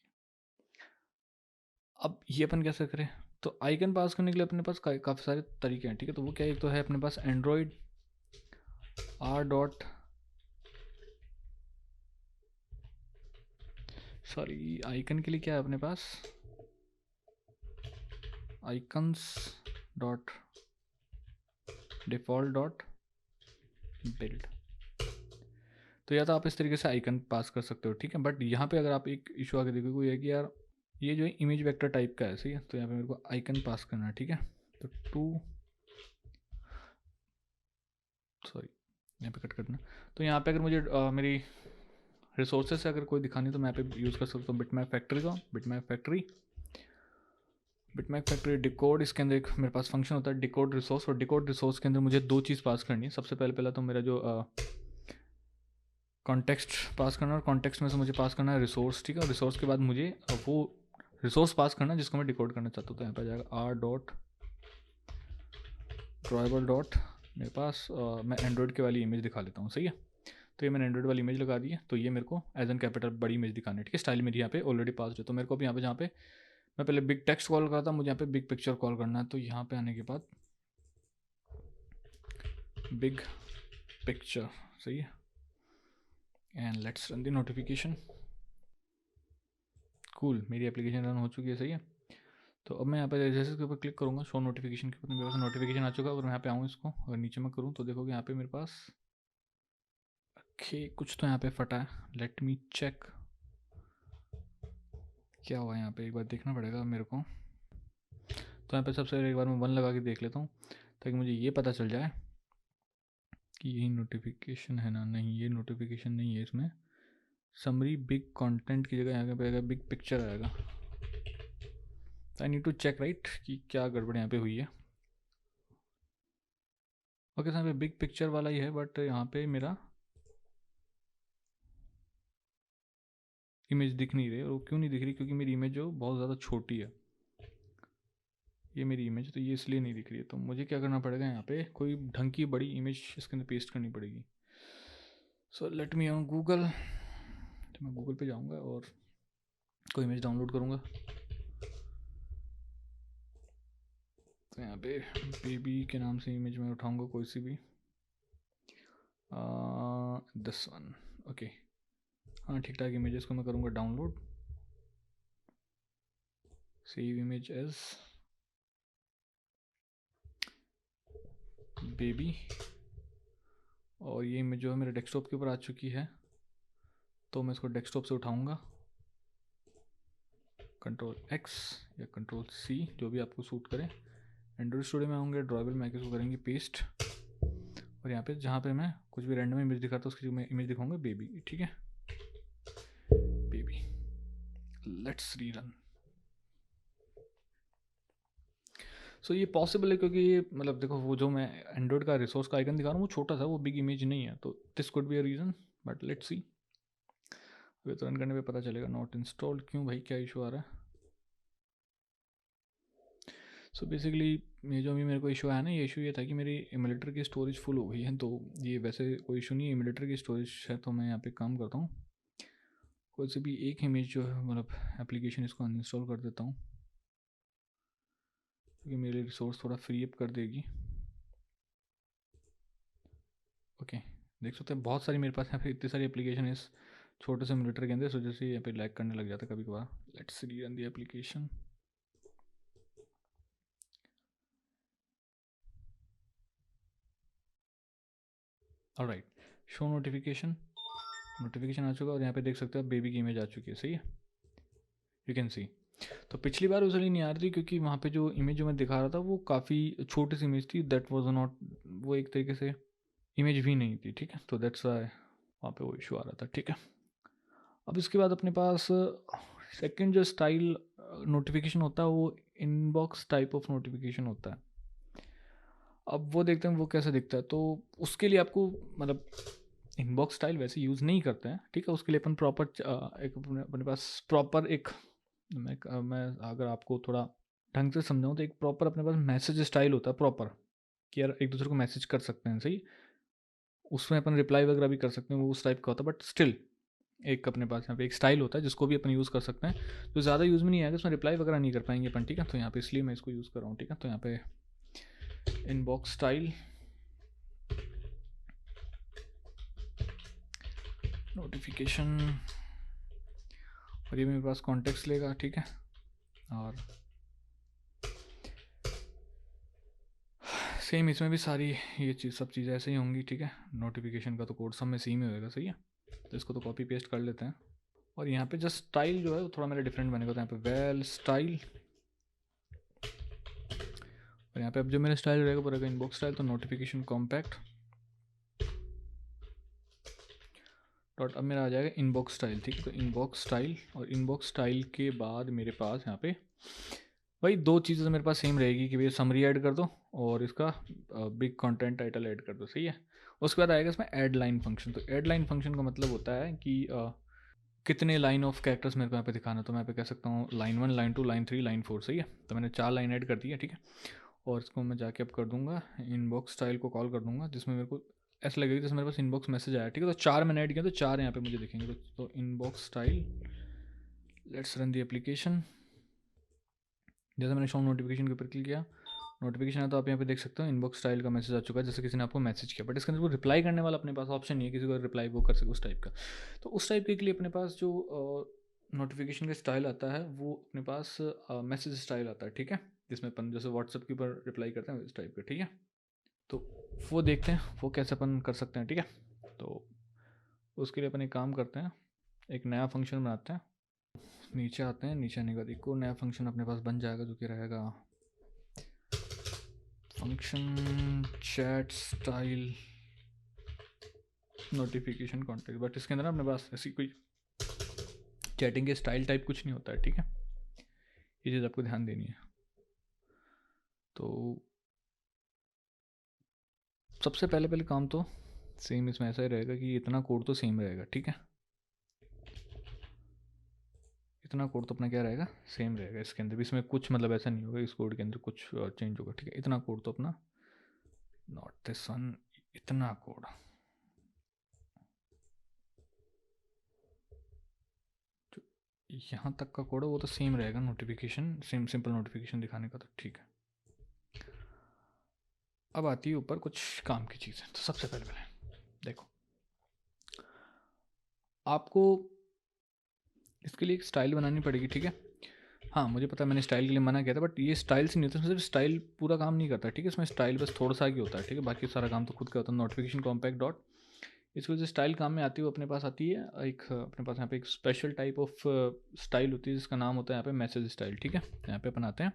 अब ये अपन कैसे करें? तो आइकन पास करने के लिए अपने पास काफ़ी सारे तरीके हैं, ठीक है। तो वो क्या है, एक तो है अपने पास android R dot sorry icon के लिए क्या है अपने पास icons dot default dot build. तो या तो आप इस तरीके से आइकन पास कर सकते हो, ठीक है। बट यहाँ पे अगर आप एक इशू आगे देखोगे वो ये कि यार ये जो है इमेज वेक्टर टाइप का है, सही है। तो यहाँ पे मेरे को आइकन पास करना है, ठीक है। तो सॉरी यहाँ पे कट करना। तो यहाँ पे अगर मुझे मेरी रिसोर्सेज से अगर कोई दिखानी तो मैं यहाँ पे यूज़ कर सकता हूँ बिटमैप फैक्ट्री का। बिटमैप फैक्ट्री डिकोड, इसके अंदर एक मेरे पास फंक्शन होता है डिकोड रिसोर्स, और डिकोड रिसोर्स के अंदर मुझे दो चीज़ पास करनी है। सबसे पहला तो मेरा जो कॉन्टेक्स्ट पास करना है, और कॉन्टेक्स्ट में से मुझे पास करना है रिसोर्स, ठीक है। और रिसोर्स के बाद मुझे वो रिसोर्स पास करना है जिसको मैं डिकोड करना चाहता हूँ। तो यहाँ पे आ जाएगा आर डॉट ड्राइबल डॉट मेरे पास मैं एंड्रॉयड के वाली इमेज दिखा लेता हूँ, सही है। तो ये मैंने एंड्रॉयड वाली इमेज लगा दी है। तो ये मेरे को एज एन कैपिटल बड़ी इमेज दिखानी है, ठीक है। स्टाइल मेरी यहाँ पे ऑलरेडी पास है। तो मेरे को अब यहाँ पे जहाँ पे मैं पहले बिग टेक्स्ट कॉल करता, मुझे यहाँ पे बिग पिक्चर कॉल करना है। तो यहाँ पे आने के बाद बिग पिक्चर, सही है। And let's run the notification. Cool, मेरी एप्लीकेशन रन हो चुकी है, सही है। तो अब मैं यहाँ पे जैसे इसके ऊपर क्लिक करूँगा शो नोटिफिकेशन के ऊपर, मेरे पास नोटिफिकेशन आ चुका है। अगर मैं यहाँ पे आऊँ इसको अगर नीचे मैं करूँ तो देखोगे यहाँ पे मेरे पास ओके कुछ तो यहाँ पे फटा है। लेट मी चेक क्या हुआ यहाँ पे, एक बार देखना पड़ेगा मेरे को। तो यहाँ पे सबसे पहले एक बार मैं 1 लगा के देख लेता हूँ ताकि मुझे ये पता चल जाए कि यही नोटिफिकेशन है ना। नहीं, ये नोटिफिकेशन नहीं है, इसमें समरी बिग कंटेंट की जगह यहाँ पे आएगा बिग पिक्चर आएगा। I need to check right कि क्या गड़बड़ यहाँ पे हुई है। ओके, यहाँ पे बिग पिक्चर वाला ही है बट यहाँ पे मेरा इमेज दिख नहीं रही। और वो क्यों नहीं दिख रही? क्योंकि मेरी इमेज जो बहुत ज़्यादा छोटी है, ये मेरी इमेज, तो ये इसलिए नहीं दिख रही है। तो मुझे क्या करना पड़ेगा, यहाँ पे कोई ढंग की बड़ी इमेज इसके अंदर पेस्ट करनी पड़ेगी। सो लेट मी ऑन गूगल। तो मैं गूगल पे जाऊँगा और कोई इमेज डाउनलोड करूँगा। तो यहाँ पे बेबी के नाम से इमेज मैं उठाऊँगा कोई सी भी, दिस वन, ओके। हाँ, ठीक ठाक इमेजेस को मैं करूँगा download. Save image as baby, और ये इमेज जो है मेरे डेस्कटॉप के ऊपर आ चुकी है। तो मैं इसको डेस्कटॉप से उठाऊँगा, कंट्रोल X या कंट्रोल C जो भी आपको सूट करे। एंड्रॉइड स्टूडियो में आऊँगे, ड्रॉयबल मैक इसको करेंगे पेस्ट, और यहाँ पे जहाँ पे मैं कुछ भी रैंडम इमेज दिखाता हूँ उसकी मैं इमेज दिखाऊंगा बेबी, ठीक है। Baby, let's rerun. सो ये पॉसिबल है क्योंकि ये मतलब देखो वो जो मैं एंड्रॉइड का रिसोर्स का आइकन दिखा रहा हूँ वो छोटा था, वो बिग इमेज नहीं है। तो this could be a reason, but let's see. अभी तो रन करने पे पता चलेगा। नॉट इंस्टॉल क्यों भाई, क्या इशू आ रहा है? सो बेसिकली ये जो अभी मेरे को इशू आया ना, ये इशू ये था कि मेरी एमुलेटर की स्टोरेज फुल हो गई है। तो ये वैसे कोई इशू नहीं है, एमुलेटर की स्टोरेज है। तो मैं यहाँ पे काम करता हूँ, कोई सी भी एक इमेज जो है मतलब एप्लीकेशन इसको अनइंस्टॉल कर देता हूँ क्योंकि मेरे रिसोर्स थोड़ा फ्री अप कर देगी। ओके, देख सकते हैं बहुत सारी मेरे पास यहाँ पे इतनी सारी एप्लीकेशन है इस छोटे से एमुलेटर के अंदर, इस वजह से यहाँ पे लैग करने लग जाता है कभी कभार। Let's rerun the application. Alright, show notification आ चुका, और यहाँ पे देख सकते हो आप बेबी की इमेज आ चुकी है, सही है। You can see. तो पिछली बार उसलिए नहीं आ रही थी क्योंकि वहाँ पे जो इमेज जो मैं दिखा रहा था वो काफ़ी छोटी सी इमेज थी। दैट वाज नॉट, वो एक तरीके से इमेज भी नहीं थी, ठीक है। तो दैट्स वहाँ पे वो इशू आ रहा था, ठीक है। अब इसके बाद अपने पास सेकंड जो स्टाइल नोटिफिकेशन होता है वो इनबॉक्स टाइप ऑफ नोटिफिकेशन होता है। अब वो देखते हैं वो कैसे दिखता है। तो उसके लिए आपको मतलब इनबॉक्स स्टाइल वैसे यूज़ नहीं करते हैं, ठीक है। उसके लिए अपन प्रॉपर एक अपने पास प्रॉपर एक मैं अगर आपको थोड़ा ढंग से समझाऊँ तो एक प्रॉपर अपने पास मैसेज स्टाइल होता है प्रॉपर, कि यार एक दूसरे को मैसेज कर सकते हैं, सही। उसमें अपन रिप्लाई वगैरह भी कर सकते हैं, वो उस टाइप का होता है। बट स्टिल एक अपने पास यहाँ पे एक स्टाइल होता है जिसको भी अपन यूज़ कर सकते हैं, जो ज़्यादा यूज़ में नहीं आएगा, उसमें रिप्लाई वगैरह नहीं कर पाएंगे अपन, ठीक है। तो यहाँ पे इसलिए मैं इसको यूज़ कर रहा हूँ, ठीक है। तो यहाँ पे इनबॉक्स स्टाइल नोटिफिकेशन, और ये मेरे पास कॉन्टेक्स्ट लेगा, ठीक है। और सेम इसमें भी सारी ये चीज़ सब चीज़ें ऐसे ही होंगी, ठीक है। नोटिफिकेशन का तो कोड सब में सेम ही होएगा, सही है। तो इसको तो कॉपी पेस्ट कर लेते हैं, और यहाँ पे जस्ट स्टाइल जो है वो थोड़ा मेरा डिफरेंट बनेगा। तो यहाँ पे वेल स्टाइल, और यहाँ पे अब जो मेरा स्टाइल रहेगा वो रहेगा इनबॉक्स स्टाइल। तो नोटिफिकेशन कॉम्पैक्ट डॉट, अब मेरा आ जाएगा इनबॉक्स स्टाइल, ठीक है। तो इनबॉक्स स्टाइल, और इनबॉक्स स्टाइल के बाद मेरे पास यहाँ पे भाई दो चीज़ें तो मेरे पास सेम रहेगी कि भैया समरी ऐड कर दो और इसका बिग कंटेंट टाइटल ऐड कर दो, सही है। उसके बाद आएगा इसमें ऐड लाइन फंक्शन। तो ऐड लाइन फंक्शन का मतलब होता है कि कितने लाइन ऑफ कैरेक्टर्स मेरे को यहाँ पे दिखाना है। तो मैं यहाँ पे कह सकता हूँ लाइन 1, लाइन 2, लाइन 3, लाइन 4, सही है। तो मैंने 4 लाइन ऐड कर दी है, ठीक है। और इसको मैं जाके अब कर दूंगा इनबॉक्स स्टाइल को कॉल कर दूंगा, जिसमें मेरे को ऐसा लगेगा जैसे मेरे पास इनबॉक्स मैसेज आया, ठीक है। तो 4 मैंने ऐड किया, तो 4 यहाँ पे मुझे दिखेंगे। तो inbox style, let's run the application. जैसे मैंने शो नोटिफिकेशन के ऊपर क्लिक किया, नोटिफिकेशन है, तो आप यहाँ पे देख सकते हो इनबॉक्स स्टाइल का मैसेज आ चुका है, जैसे किसी ने आपको मैसेज किया। बट इसके अंदर वो रिप्लाई करने वाला अपने पास ऑप्शन नहीं है, किसी को रिप्लाई वो कर सके उस टाइप का। तो उस टाइप के लिए अपने पास जो नोटिफिकेशन का स्टाइल आता है वो अपने पास मैसेज स्टाइल आता है, ठीक है। जिसमें अपन जैसे व्हाट्सएप के ऊपर रिप्लाई करते हैं इस टाइप का, ठीक है। तो वो देखते हैं वो कैसे अपन कर सकते हैं, ठीक है। तो उसके लिए अपन एक काम करते हैं, एक नया फंक्शन बनाते हैं। नीचे आते हैं, नीचे आने के बाद एक और नया फंक्शन अपने पास बन जाएगा, जो कि रहेगा function chat style notification contact. But इसके अंदर अपने पास ऐसी कोई चैटिंग के स्टाइल टाइप कुछ नहीं होता है, ठीक है। ये चीज़ आपको ध्यान देनी है। तो सबसे पहले पहले काम तो सेम इसमें ऐसा ही रहेगा कि इतना कोड तो सेम रहेगा, ठीक है। इतना कोड तो अपना क्या रहेगा, सेम रहेगा। इसके अंदर भी इसमें कुछ मतलब ऐसा नहीं होगा इस कोड के अंदर कुछ चेंज होगा, ठीक है। इतना कोड तो अपना नॉट दिस वन, इतना कोड जो यहाँ तक का कोड है वो तो सेम रहेगा। नोटिफिकेशन सेम, सिंपल नोटिफिकेशन दिखाने का, तो ठीक है। अब आती है ऊपर कुछ काम की चीज़ें। तो सबसे पहले पहले देखो, आपको इसके लिए एक स्टाइल बनानी पड़ेगी, ठीक है। हाँ मुझे पता है मैंने स्टाइल के लिए मना किया था, बट ये स्टाइल से नहीं होता, सिर्फ स्टाइल पूरा काम नहीं करता, ठीक है। इसमें स्टाइल बस थोड़ा सा ही होता है, ठीक है। बाकी सारा काम तो खुद का होता है। नोटिफिकेशन कॉम्पैक्ट डॉट, इसको जो स्टाइल काम में आती है वो अपने पास आती है एक, अपने पास यहाँ पे एक स्पेशल टाइप ऑफ स्टाइल होती है जिसका नाम होता है यहाँ पे मैसेज स्टाइल, ठीक है। यहाँ पे अपन आते हैं,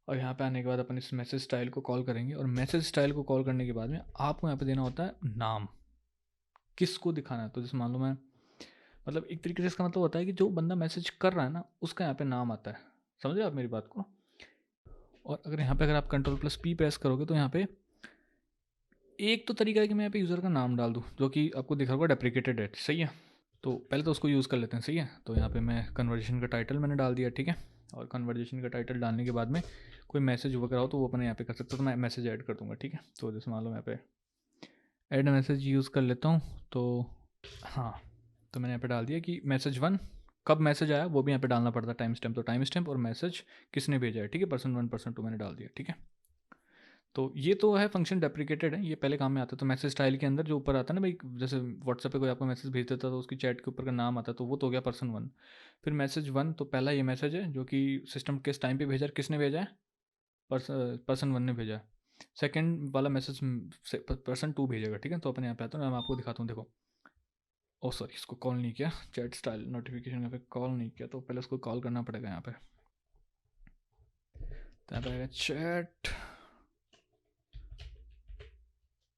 और यहाँ पे आने के बाद अपन इस मैसेज स्टाइल को कॉल करेंगे। और मैसेज स्टाइल को कॉल करने के बाद में आपको यहाँ पे देना होता है नाम, किसको दिखाना है। तो जैसे मान लो मैं, मतलब एक तरीके से इसका मतलब होता है कि जो बंदा मैसेज कर रहा है ना उसका यहाँ पे नाम आता है। समझ रहे आप मेरी बात को। और अगर यहाँ पे अगर आप Ctrl+P प्रेस करोगे तो यहाँ पे एक तो तरीका है कि मैं यहाँ पे यूज़र का नाम डाल दूँ, जो कि आपको दिखा होगा डेप्रिकेटेड है, सही है। तो पहले तो उसको यूज़ कर लेते हैं, सही है। तो यहाँ पे मैं कन्वर्जेशन का टाइटल मैंने डाल दिया, ठीक है। और कन्वर्जेशन का टाइटल डालने के बाद में कोई मैसेज वगैरह हो तो वो अपने यहाँ पे कर सकते हो। तो मैं मैसेज ऐड कर दूँगा, ठीक है। तो जैसे मान लो मैं यहाँ पे ऐड मैसेज यूज़ कर लेता हूँ। तो हाँ, तो मैंने यहाँ पे डाल दिया कि मैसेज 1, कब मैसेज आया वो भी यहाँ पे डालना पड़ता है, टाइम स्टैम्प। तो टाइम स्टैम्प और मैसेज किसने भेजा है, ठीक है। %1 %2 मैंने डाल दिया, ठीक है। तो ये तो है फंक्शन डेप्रिकेटेड है, ये पहले काम में आता है। तो मैसेज स्टाइल के अंदर जो ऊपर आता है ना भाई, जैसे व्हाट्सएप पे कोई आपको मैसेज भेज देता तो उसकी चैट के ऊपर का नाम आता है, तो वो तो हो गया %1। फिर मैसेज 1, तो पहला ये मैसेज है जो कि सिस्टम किस टाइम पे भेजा है, किसने भेजा है, %1 ने भेजा है। सेकेंड वाला मैसेज %2 भेजेगा, ठीक है। तो अपने यहाँ पे आता हूँ, मैं आपको दिखाता हूँ, देखो। ओ सॉरी, इसको कॉल नहीं किया, चैट स्टाइल नोटिफिकेशन यहाँ पे कॉल नहीं किया, तो पहले उसको कॉल करना पड़ेगा यहाँ पे। तो यहाँ पे आएगा चैट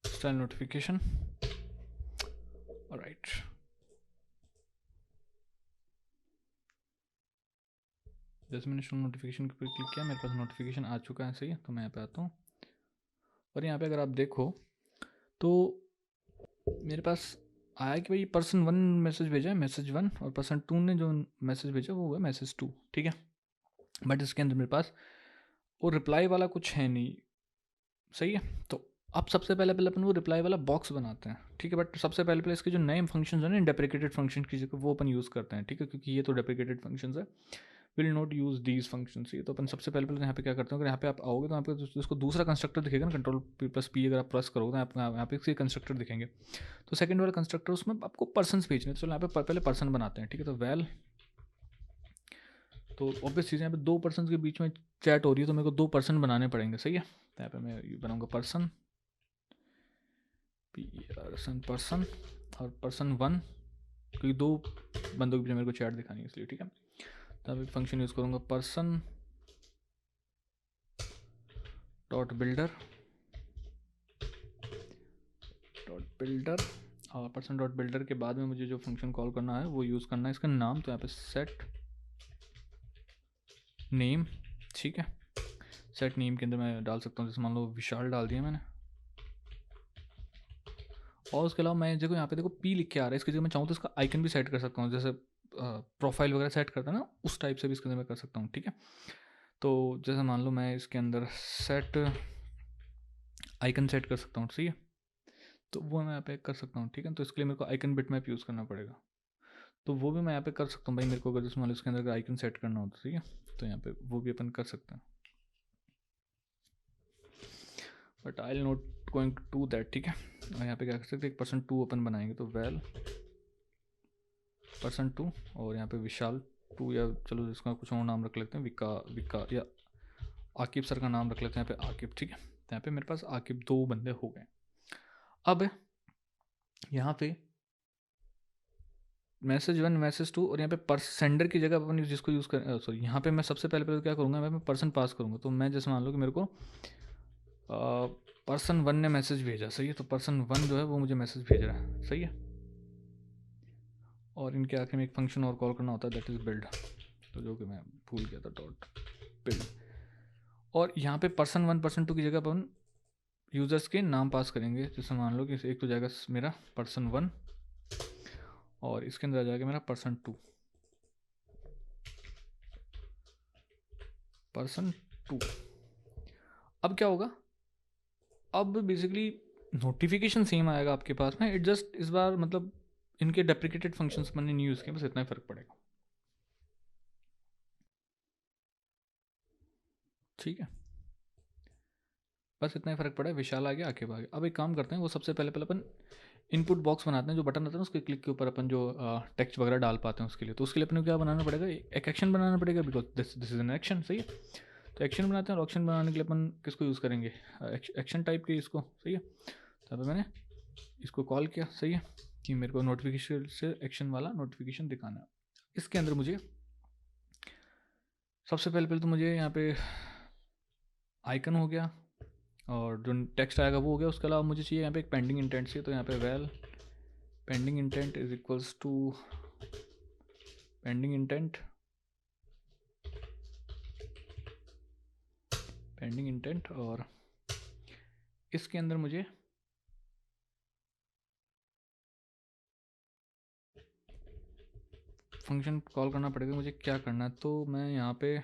स्टाइल नोटिफिकेशन, ऑलराइट। जैसे मैंने शो नोटिफिकेशन के ऊपर क्लिक किया, मेरे पास नोटिफिकेशन आ चुका है, सही है। तो मैं यहाँ पे आता हूँ, और यहाँ पे अगर आप देखो तो मेरे पास आया कि भाई पर्सन 1 मैसेज भेजा है, मैसेज 1, और पर्सन 2 ने जो मैसेज भेजा वो है मैसेज 2, ठीक है। बट इसके अंदर मेरे पास वो रिप्लाई वाला कुछ है नहीं, सही है। तो अब सबसे पहले पहले अपन वो रिप्लाई वाला बॉक्स बनाते हैं, ठीक है। बट सबसे पहले पहले इसके जो नए फंक्शन है ना, डेप्रिकेटेड फंक्शन की जगह वो अपन यूज़ करते हैं, ठीक है, क्योंकि ये तो डेप्रिकेटेड फंक्शन है, will not use these function. ये तो अपन सबसे पहले पहले यहाँ पे क्या करते हैं, अगर यहाँ पे आप आओगे तो यहाँ पे उसको दूसरा कंस्ट्रक्टर दिखेगा ना, कंट्रोल+P अगर आप प्रेस करोगे तो आपको यहाँ पे इसके कंस्ट्रक्टर दिखेंगे। तो सेकंड वाला कंस्ट्रक्टर उसमें आपको पर्सन भेजने, तो चलो यहाँ पे पहले पर्सन बनाते हैं, ठीक है। तो वेल, तो ऑब्वियस चीज़ है यहाँ पे 2 पर्सन के बीच में चैट हो रही है, तो मेरे को 2 पर्सन बनाने पड़ेंगे, सही है। तो यहाँ पे मैं बनाऊँगा पर्सन, पर्सन और पर्सन 1, क्योंकि 2 बंदों के बीच मेरे को चैट दिखानी है इसलिए, ठीक है। तो अब एक फंक्शन यूज़ करूँगा पर्सन डॉट बिल्डर और पर्सन डॉट बिल्डर के बाद में मुझे जो फंक्शन कॉल करना है वो यूज़ करना है इसका नाम, तो यहाँ पे सेट नेम, ठीक है। सेट नेम के अंदर मैं डाल सकता हूँ, जैसे मान लो विशाल डाल दिया मैंने, और उसके अलावा मैं देखो यहाँ पे देखो पी लिख के आ रहा है, इसकी जगह मैं चाहूँ तो इसका आइकन भी सेट कर सकता हूँ, जैसे प्रोफाइल वगैरह सेट करता है ना, उस टाइप से भी इसके अंदर मैं कर सकता हूँ, ठीक है। तो जैसे मान लो मैं इसके अंदर सेट आइकन सेट कर सकता हूँ, ठीक है। तो वो मैं यहाँ पे कर सकता हूँ, ठीक है। तो इसके लिए मेरे को आइकन बिटमैप यूज़ करना पड़ेगा, तो वो भी मैं यहाँ पे कर सकता हूँ भाई, मेरे को अगर जैसे मान लो इसके अंदर आइकन सेट करना हो तो, ठीक है। तो यहाँ पे वो भी अपन कर सकते हैं, but I will not going to that, ठीक है। और यहाँ पे क्या कर सकते हैं, एक पर्सन 2 अपन बनाएंगे, तो वेल पर्सन 2, और यहाँ पे विशाल 2, या चलो इसका कुछ और नाम रख लेते हैं, विका या आकिब सर का नाम रख लेते हैं यहाँ पे आकिब, ठीक है। तो यहाँ पे मेरे पास आकिब 2 बंदे हो गए। अब यहाँ पे मैसेज 1, मैसेज 2, और यहाँ पे सेंडर की जगह अपन जिसको यूज़ कर, सॉरी, यहाँ पे मैं सबसे पहले पहले क्या करूँगा, मैं पर्सन पास करूँगा। तो मैं जैसे मान लो कि मेरे को पर्सन 1 ने मैसेज भेजा, सही है। तो पर्सन 1 जो है वो मुझे मैसेज भेज रहा है, सही है। और इनके आखिर में एक फंक्शन और कॉल करना होता है, दैट इज़ बिल्ड, तो जो कि मैं भूल गया था, डॉट बिल्ड। और यहाँ पे पर्सन 1 पर्सन 2 की जगह अपन यूज़र्स के नाम पास करेंगे, जैसे मान लो कि एक तो जाएगा मेरा पर्सन 1, और इसके अंदर आ जाएगा मेरा पर्सन 2, पर्सन 2। अब क्या होगा, अब बेसिकली नोटिफिकेशन सेम आएगा आपके पास में, इट जस्ट इस बार मतलब इनके डेप्रिकेटेड फंक्शंस मैंने नहीं यूज़ किए, बस इतना ही फ़र्क पड़ेगा, ठीक है। बस इतना ही फ़र्क पड़ा है, विशाल आ गया, आके आ गया। अब एक काम करते हैं, वो सबसे पहले पहले अपन इनपुट बॉक्स बनाते हैं, जो बटन आता है ना उसके क्लिक के ऊपर अपन जो टेक्स्ट वगैरह डाल पाते हैं उसके लिए। तो उसके लिए अपन को क्या बनाना पड़ेगा, एक एक्शन बनाना पड़ेगा, because this is an action, सही है। तो एक्शन बनाते हैं, और एक्शन बनाने के लिए अपन किसको यूज़ करेंगे, एक्शन टाइप के इसको, सही है। तो अब मैंने इसको कॉल किया, सही है, कि मेरे को नोटिफिकेशन से एक्शन वाला नोटिफिकेशन दिखाना है। इसके अंदर मुझे सबसे पहले पहले तो मुझे यहाँ पे आइकन हो गया, और जो टेक्स्ट आएगा वो हो गया। उसके अलावा मुझे चाहिए यहाँ पे एक पेंडिंग इंटेंट से, तो यहाँ पे well pending intent is equals to pending intent, और इसके अंदर मुझे फंक्शन कॉल करना पड़ेगा। मुझे क्या करना है, तो मैं यहाँ पे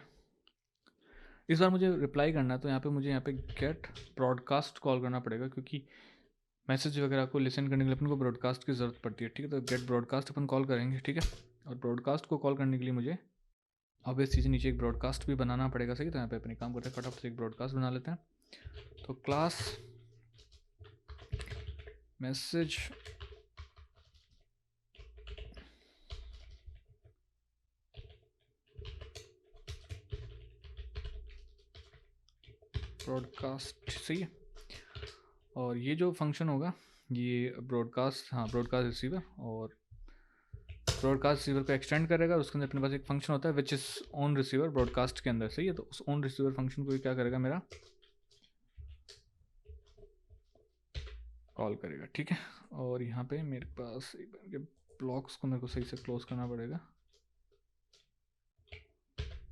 इस बार मुझे रिप्लाई करना है, तो यहाँ पे मुझे यहाँ पे गेट ब्रॉडकास्ट कॉल करना पड़ेगा, क्योंकि मैसेज वगैरह को लिसन करने के लिए अपन को ब्रॉडकास्ट की ज़रूरत पड़ती है, ठीक है। तो गेट ब्रॉडकास्ट अपन कॉल करेंगे, ठीक है। और ब्रॉडकास्ट को कॉल करने के लिए मुझे अब इस चीज़ नीचे एक ब्रॉडकास्ट भी बनाना पड़ेगा, सही। तो यहाँ पे अपने काम करते हैं, फटाफट से एक ब्रॉडकास्ट बना लेते हैं। तो क्लास मैसेज ब्रॉडकास्ट, सही है। और ये जो फंक्शन होगा ये ब्रॉडकास्ट, हाँ ब्रॉडकास्ट रिसीवर, और ब्रॉडकास्ट रिसीवर को एक्सटेंड करेगा। उसके अंदर अपने पास एक फंक्शन होता है which is on receiver broadcast के अंदर, सही है। तो उस ऑन रिसीवर फंक्शन को क्या करेगा, मेरा कॉल करेगा, ठीक है। और यहाँ पे मेरे पास एक ब्लॉक्स को मेरे को सही से क्लोज करना पड़ेगा।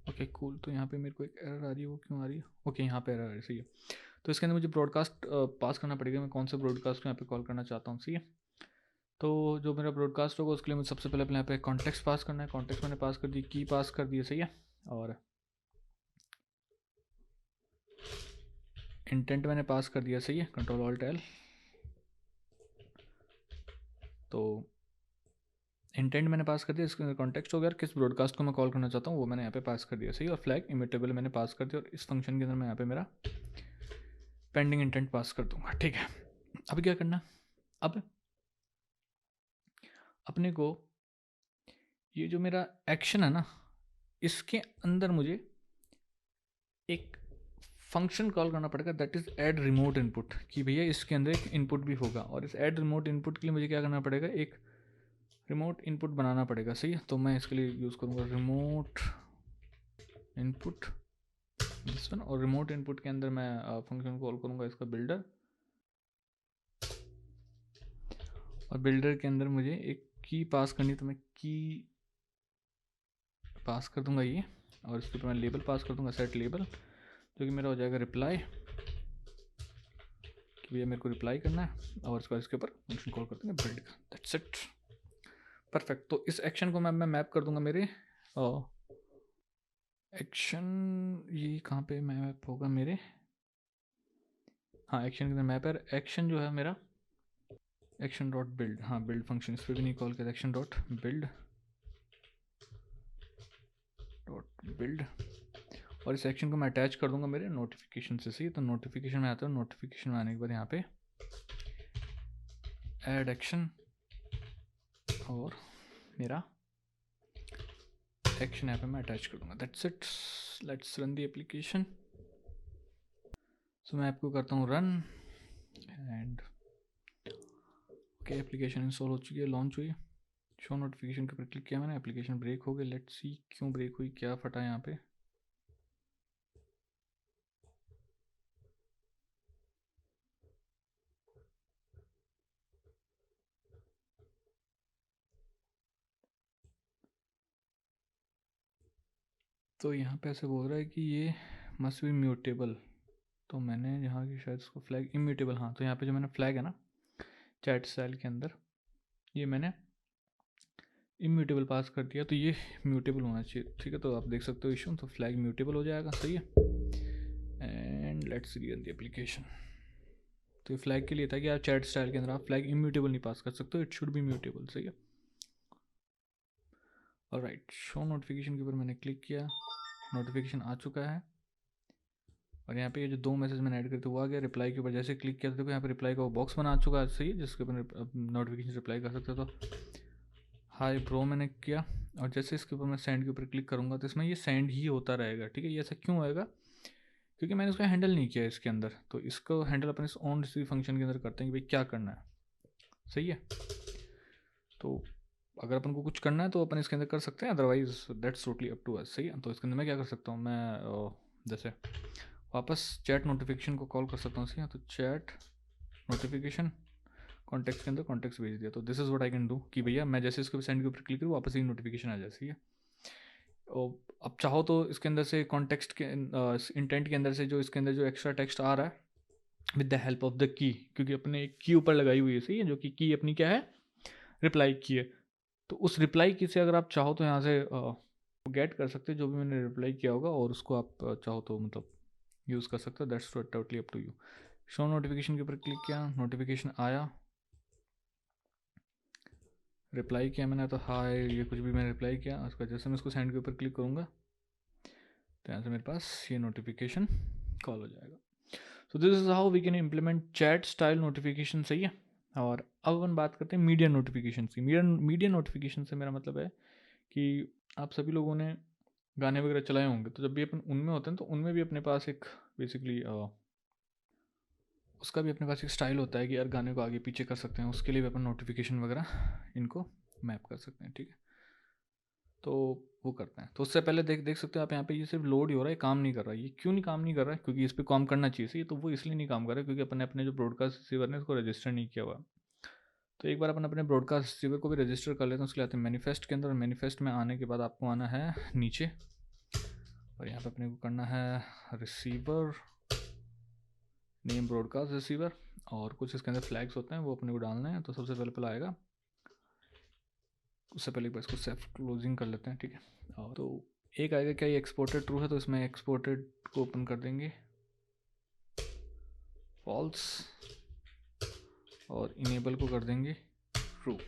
ओके कूल, तो यहाँ पे मेरे को एक एरर आ रही है, वो क्यों आ रही है, ओके यहाँ पे एरर आ रही है, सही है। तो इसके अंदर मुझे ब्रॉडकास्ट पास करना पड़ेगा, मैं कौन सा ब्रॉडकास्ट को यहाँ पे कॉल करना चाहता हूँ, सही है। तो जो मेरा ब्रॉडकास्ट होगा उसके लिए मुझे सबसे पहले अपने यहाँ पे कॉन्टेक्स्ट पास करना है। कॉन्टेक्स्ट मैंने पास कर दी, की पास कर दी है, सही है। और इंटेंट मैंने पास कर दिया, सही है, कंट्रोल ऑल्ट एल। तो इंटेंट मैंने पास कर दिया, इसके अंदर कॉन्टेक्स्ट हो गया, किस ब्रॉडकास्ट को मैं कॉल करना चाहता हूँ वो मैंने यहाँ पे पास कर दिया, सही है। और फ्लैग इमिटेबल मैंने पास कर दिया, और इस फंक्शन के अंदर मैं यहाँ पे मेरा पेंडिंग इंटेंट पास कर दूंगा, ठीक है। अब क्या करना, अब अपने को ये जो मेरा एक्शन है ना, इसके अंदर मुझे एक फंक्शन कॉल करना पड़ेगा, that is add remote input, कि भैया इसके अंदर एक इनपुट भी होगा। और इस ऐड रिमोट इनपुट के लिए मुझे क्या करना पड़ेगा, एक रिमोट इनपुट बनाना पड़ेगा, सही है। तो मैं इसके लिए यूज़ करूँगा रिमोट इनपुट दिस वन, और रिमोट इनपुट के अंदर मैं फंक्शन कॉल करूँगा इसका बिल्डर, और बिल्डर के अंदर मुझे एक की पास करनी, तो मैं की पास कर दूंगा ये, और इसके ऊपर मैं लेबल पास कर दूंगा सेट लेबल, जो कि मेरा हो जाएगा रिप्लाई, कि भैया मेरे को रिप्लाई करना है। और इसके बाद इसके ऊपर फंक्शन कॉल कर देंगे बिल्ड का, दैट्स इट, परफेक्ट। तो इस एक्शन को मैं मैप कर दूंगा मेरे एक्शन, ये कहाँ पे मैप होगा मेरे, हाँ एक्शन के अंदर मैप है। एक्शन जो है मेरा एक्शन डॉट बिल्ड, हाँ बिल्ड फंक्शन, इस पर भी नहीं कॉल किया, action dot build dot build, और इस एक्शन को मैं अटैच कर दूंगा मेरे नोटिफिकेशन से, सही। तो नोटिफिकेशन में आता है, नोटिफिकेशन में आने के बाद यहाँ पे ऐड एक्शन, और मेरा एक्शन यहाँ पे मैं अटैच कर दूंगा, that's it. Let's run the application. So मैं आपको करता हूँ run, and okay, application install हो चुकी है, लॉन्च हुई। शो नोटिफिकेशन के ऊपर क्लिक किया मैंने, एप्लीकेशन ब्रेक हो गई। लेट्स सी क्यों ब्रेक हुई, क्या फटा यहाँ पे। तो यहाँ पे ऐसे बोल रहा है कि ये मस्ट बी म्यूटेबल, तो मैंने यहाँ की शायद इसको फ्लैग इम्यूटेबल, हाँ। तो यहाँ पे जो मैंने फ्लैग है ना चैट स्टाइल के अंदर, ये मैंने इम्यूटेबल पास कर दिया, तो ये म्यूटेबल होना चाहिए, ठीक है। तो आप देख सकते हो इशू, तो फ्लैग म्यूटेबल हो जाएगा, सही है। And let's run the application. तो ये फ्लैग के लिए था कि आप चैट स्टाइल के अंदर आप फ्लैग इम्यूटेबल नहीं पास कर सकते, इट शुड बी म्यूटेबल, सही है। ऑलराइट, शो नोटिफिकेशन के ऊपर मैंने क्लिक किया, नोटिफिकेशन आ चुका है, और यहाँ पे ये जो दो मैसेज मैंने ऐड करे थे वो आ गया। रिप्लाई के ऊपर जैसे क्लिक किया था, देखो यहाँ पे रिप्लाई का वो बॉक्स बना चुका है, सही है, जिसके ऊपर नोटिफिकेशन रिप्लाई कर सकते हो। तो हाय ब्रो मैंने किया, और जैसे इसके ऊपर मैं सेंड के ऊपर क्लिक करूँगा तो इसमें ये सेंड ही होता रहेगा, ठीक है। ये ऐसा क्यों होएगा, क्योंकि मैंने इसको हैंडल नहीं किया इसके अंदर। तो इसको हैंडल अपन इस ऑन रिसीव फंक्शन के अंदर करते हैं कि भाई क्या करना है, सही है। तो अगर अपन को कुछ करना है तो अपन इसके अंदर कर सकते हैं, otherwise that's totally up to us, सही है। तो इसके अंदर मैं क्या कर सकता हूँ, मैं जैसे वापस चैट नोटिफिकेशन को कॉल कर सकता हूँ, सही है। तो चैट नोटिफिकेशन कॉन्टेक्स्ट के अंदर कॉन्टेक्स्ट भेज दिया, तो this is what I can do, कि भैया मैं जैसे इसको सेंड के ऊपर क्लिक करूँ वापस ही नोटिफिकेशन आ जाए, सही है। और अब चाहो तो इसके अंदर से कॉन्टेक्स्ट के इंटेंट के अंदर से जो इसके अंदर जो एक्स्ट्रा टेक्स्ट आ रहा है with the help of the key, क्योंकि अपने एक की ऊपर लगाई हुई है, सही है, जो कि की अपनी क्या है, रिप्लाई की है। तो उस रिप्लाई की से अगर आप चाहो तो यहाँ से गेट कर सकते हो जो भी मैंने रिप्लाई किया होगा, और उसको आप चाहो तो मतलब यूज़ कर सकते हो, that's totally up to you. Show notification के ऊपर क्लिक किया, नोटिफिकेशन आया, रिप्लाई किया मैंने, तो हाय ये कुछ भी मैंने रिप्लाई किया। उसका जैसे मैं इसको सेंड के ऊपर क्लिक करूँगा तो यहाँ से मेरे पास ये नोटिफिकेशन कॉल हो जाएगा। So this is how we can implement chat style notification, सही है। और अब अपन बात करते हैं मीडिया नोटिफिकेशन की। मीडिया नोटिफिकेशन से मेरा मतलब है कि आप सभी लोगों ने गाने वगैरह चलाए होंगे, तो जब भी अपन उनमें होते हैं तो उनमें भी अपने पास एक बेसिकली उसका भी अपने पास एक स्टाइल होता है कि यार गाने को आगे पीछे कर सकते हैं, उसके लिए भी अपन नोटिफिकेशन वगैरह इनको मैप कर सकते हैं, ठीक है। तो वो करते हैं। तो उससे पहले देख देख सकते हो आप यहाँ पे ये सिर्फ लोड ही हो रहा है, काम नहीं कर रहा है। ये क्यों नहीं काम नहीं कर रहा है, क्योंकि इस पर काम करना चाहिए, सही। तो वो इसलिए नहीं काम कर रहा है क्योंकि अपन ने अपने जो ब्रॉडकास्ट रिसीवर ने उसको रजिस्टर नहीं किया हुआ। तो एक बार अपन अपने ब्रॉडकास्ट रिसीवर को भी रजिस्टर कर लेते हैं। उसके लिए आते हैं मैनिफेस्ट के अंदर, और मैनिफेस्ट में आने के बाद आपको आना है नीचे, और यहाँ पे अपने को करना है रिसीवर नेम ब्रॉडकास्ट रिसीवर, और कुछ इसके अंदर फ्लैग्स होते हैं वो अपने को डालना है। तो सबसे पहले आएगा उससे पहले एक बार इसको सेल्फ क्लोजिंग कर लेते हैं, ठीक है। और तो एक आएगा क्या, ये एक्सपोर्टेड ट्रू है, तो इसमें एक्सपोर्टेड को ओपन कर देंगे, फॉल्स, और इनेबल को कर देंगे ट्रू।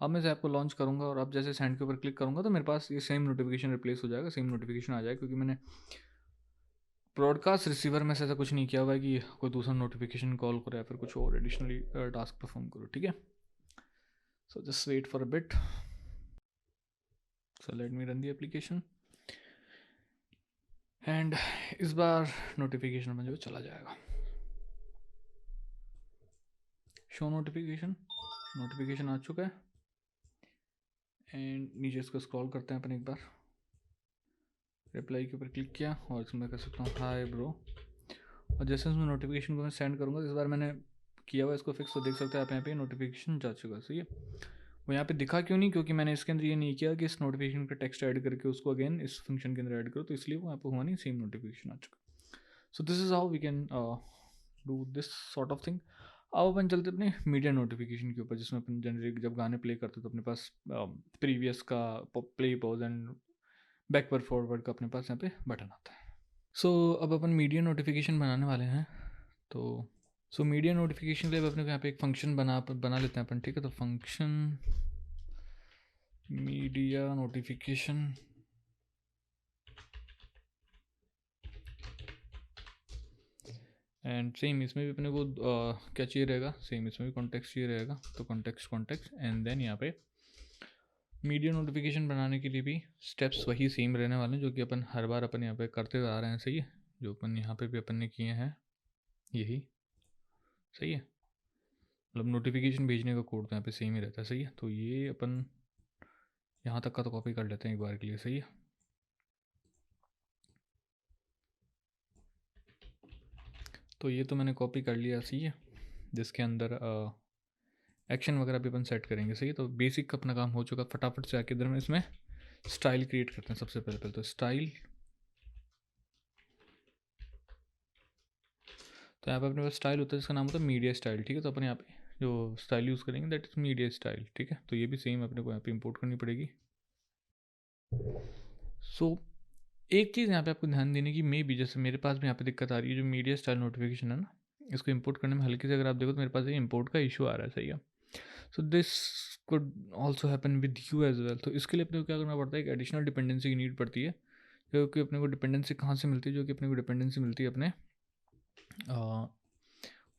अब मैं इसे ऐप को लॉन्च करूँगा और अब जैसे सेंड के ऊपर क्लिक करूँगा तो मेरे पास ये सेम नोटिफिकेशन रिप्लेस हो जाएगा, सेम नोटिफिकेशन आ जाएगा, क्योंकि मैंने ब्रॉडकास्ट रिसीवर में से ऐसा कुछ नहीं किया हुआ है कि कोई दूसरा नोटिफिकेशन कॉल करो या फिर कुछ और एडिशनली टास्क परफॉर्म करो, ठीक है। So just wait for a bit, so let me run the application and इस बार नोटिफिकेशन में जो चला जाएगा, शो नोटिफिकेशन, नोटिफिकेशन आ चुका है। एंड नीचे इसको स्क्रॉल करते हैं अपन एक बार, रिप्लाई के ऊपर क्लिक किया और इसमें कर सकता हूँ हाय ब्रो, और जैसे उसमें नोटिफिकेशन को मैं सेंड करूँगा, इस बार मैंने किया हुआ इसको फिक्स, तो देख सकते हैं आप यहाँ पे नोटिफिकेशन जा चुका है, सही है। वो यहाँ पे दिखा क्यों नहीं, क्योंकि मैंने इसके अंदर ये नहीं किया कि इस नोटिफिकेशन का टेक्स्ट ऐड करके उसको अगेन इस फंक्शन के अंदर ऐड करो, तो इसलिए वो यहाँ पे हुआ नहीं, सेम नोटिफिकेशन आ चुका। So this is how we can do this sort of thing. अब अपन चलते अपने मीडिया नोटिफिकेशन के ऊपर, जिसमें अपन जनरली जब गाने प्ले करते तो अपने पास प्रीवियस का play pause and backward forward का अपने पास यहाँ पे बटन आता है। सो अब अपन मीडिया नोटिफिकेशन बनाने वाले हैं, तो मीडिया नोटिफिकेशन के लिए अपने को यहाँ पे एक फंक्शन बना लेते हैं अपन, ठीक है। तो function media notification, and same इसमें भी अपने को क्या चाहिए रहेगा, सेम इसमें भी कॉन्टेक्स्ट चाहिए रहेगा, तो कॉन्टेक्स्ट एंड देन यहाँ पे मीडिया नोटिफिकेशन बनाने के लिए भी स्टेप्स वही सेम रहने वाले हैं जो कि अपन हर बार अपन यहाँ पे करते आ रहे हैं, सही है। जो अपन यहाँ पे भी अपन ने किए हैं यही, सही है। मतलब नोटिफिकेशन भेजने का कोड तो यहाँ पे सेम ही रहता है, सही है। तो ये अपन यहाँ तक का तो कॉपी कर लेते हैं एक बार के लिए, सही है। तो ये तो मैंने कॉपी कर लिया, सही है, जिसके अंदर एक्शन वगैरह भी अपन सेट करेंगे, सही है। तो बेसिक अपना काम हो चुका, फटाफट से आके इधर में इसमें स्टाइल क्रिएट करते हैं सबसे पहले तो स्टाइल। तो यहाँ पे अपने पास स्टाइल होता है जिसका नाम होता है मीडिया स्टाइल, ठीक है। तो अपन यहाँ पे जो स्टाइल यूज़ करेंगे दैट इज़ मीडिया स्टाइल, ठीक है। तो ये भी सेम अपने को यहाँ पे इंपोर्ट करनी पड़ेगी। सो एक चीज़ यहाँ पे आपको ध्यान देने की, मे भी जैसे मेरे पास भी यहाँ पे दिक्कत आ रही है, जो मीडिया स्टाइल नोटिफिकेशन है ना, इसको इंपोर्ट करने में हल्की से अगर आप देखो तो मेरे पास ये इंपोर्ट का इशू आ रहा है, सही है। So this could also happen with you as well. तो इसके लिए अपने को क्या करना पड़ता है, एक एडिशनल डिपेंडेंसी की नीड पड़ती है, जो कि अपने को डिपेंडेंसी कहाँ से मिलती है, जो कि अपने को डिपेंडेंसी मिलती है अपने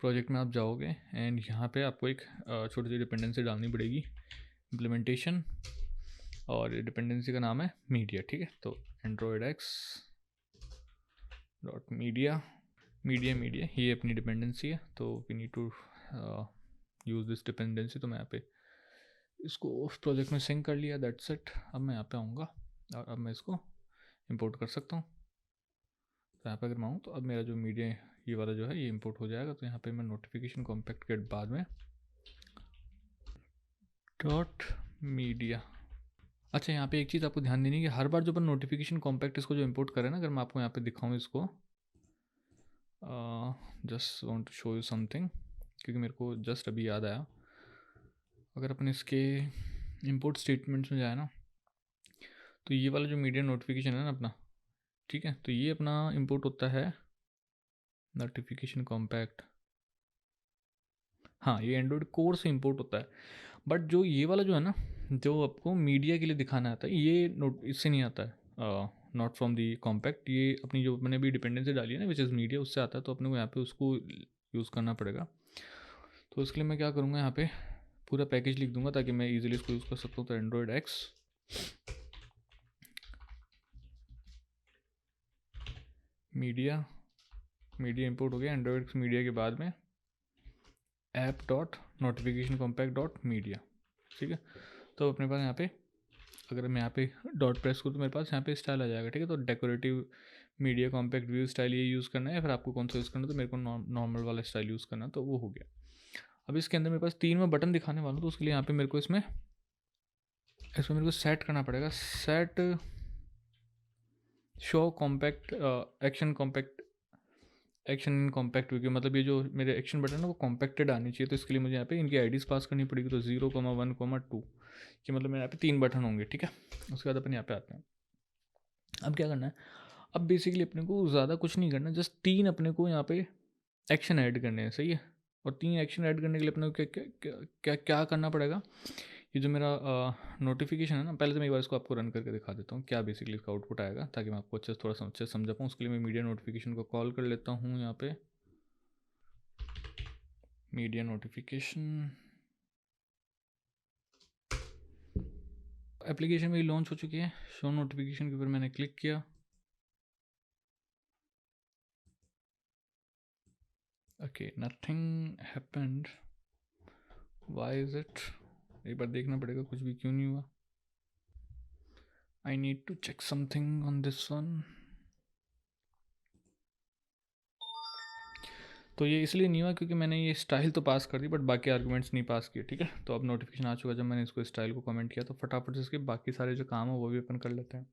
प्रोजेक्ट में आप जाओगे एंड यहाँ पे आपको एक छोटी सी डिपेंडेंसी डालनी पड़ेगी, इम्प्लीमेंटेशन, और डिपेंडेंसी का नाम है मीडिया, ठीक है। तो Android x dot media, media ये अपनी डिपेंडेंसी है, तो we need to use this dependency. तो मैं यहाँ पे इसको उस प्रोजेक्ट में सिंक कर लिया, दैट्स इट। अब मैं यहाँ पे आऊँगा और अब मैं इसको इंपोर्ट कर सकता हूँ। तो यहाँ पे अगर मैं आऊँ तो अब मेरा जो मीडिया ये वाला जो है ये इंपोर्ट हो जाएगा। तो यहाँ पे मैं नोटिफिकेशन कॉम्पैक्ट के बाद में डॉट मीडिया। अच्छा, यहाँ पे एक चीज़ आपको ध्यान देनी है कि हर बार जो अपन नोटिफिकेशन कॉम्पैक्ट इसको जो इंपोर्ट करें ना, अगर मैं आपको यहाँ पे दिखाऊँ इसको, just want to show you something, क्योंकि मेरे को जस्ट अभी याद आया। अगर अपन इसके इंपोर्ट स्टेटमेंट्स में जाए ना, तो ये वाला जो मीडिया नोटिफिकेशन है ना अपना, ठीक है, तो ये अपना इंपोर्ट होता है नोटिफिकेशन कॉम्पैक्ट, हाँ ये एंड्रॉयड कोर से इंपोर्ट होता है। बट जो ये वाला जो है ना, जो आपको मीडिया के लिए दिखाना आता है, ये नोट इससे नहीं आता है, नॉट फ्रॉम दी कॉम्पैक्ट। ये अपनी जो मैंने भी डिपेंडेंसी डाली है ना विच इज़ मीडिया, उससे आता है। तो अपने को यहाँ पे उसको यूज़ करना पड़ेगा। तो इसके लिए मैं क्या करूँगा, यहाँ पे पूरा पैकेज लिख दूंगा ताकि मैं इजीली इसको यूज़ कर सकता हूँ। तो Android x media, media import हो गया, एंड्रॉयड एक्स मीडिया के बाद में app dot notification compact dot media, ठीक है। तो अपने पास यहाँ पे अगर मैं यहाँ पे डॉट प्रेस करूँ तो मेरे पास यहाँ पे स्टाइल आ जाएगा, ठीक है। तो decorative media compact view style ये यूज़ करना है, फिर आपको कौन सा यूज़ करना है, तो मेरे को नॉर्मल वाला स्टाइल यूज़ करना है, तो वो हो गया। अब इसके अंदर मेरे पास 3 में बटन दिखाने वाला हूँ, तो उसके लिए यहाँ पे मेरे को इसमें मेरे को सेट करना पड़ेगा, set show compact action compact action in compact view के, मतलब ये जो मेरे एक्शन बटन है वो कॉम्पैक्टेड आनी चाहिए। तो इसके लिए मुझे यहाँ पे इनकी आईडीज़ पास करनी पड़ेगी। तो 0,1,2 कि मतलब मेरे यहाँ पे 3 बटन होंगे, ठीक है। उसके बाद अपन यहाँ पे आते हैं। अब क्या करना है, अब बेसिकली अपने को ज़्यादा कुछ नहीं करना, जस्ट 3 अपने को यहाँ पे एक्शन ऐड करने हैं, सही है। और 3 एक्शन ऐड करने के लिए अपने को क्या क्या क्या क्या क्या करना पड़ेगा। ये जो मेरा नोटिफिकेशन है ना, पहले तो मैं एक बार इसको आपको रन करके दिखा देता हूँ क्या बेसिकली इसका आउटपुट आएगा, ताकि मैं आपको अच्छे से थोड़ा अच्छे से समझा पाऊँ। उसके लिए मैं मीडिया नोटिफिकेशन को कॉल कर लेता हूँ यहाँ पे। मीडिया नोटिफिकेशन एप्लीकेशन मेरी लॉन्च हो चुकी है। शो नोटिफिकेशन के ऊपर मैंने क्लिक किया। Okay, nothing happened, why is it. एक बार देखना पड़ेगा कुछ भी क्यों नहीं हुआ। I need to check something on this one. तो ये इसलिए नहीं हुआ क्योंकि मैंने ये स्टाइल तो पास कर दी बट बाकी आर्गुमेंट्स नहीं पास किए, ठीक है। तो अब नोटिफिकेशन आ चुका, जब मैंने इसको स्टाइल को कमेंट किया तो फटाफट से इसके बाकी सारे जो काम है वो भी अपन कर लेते हैं।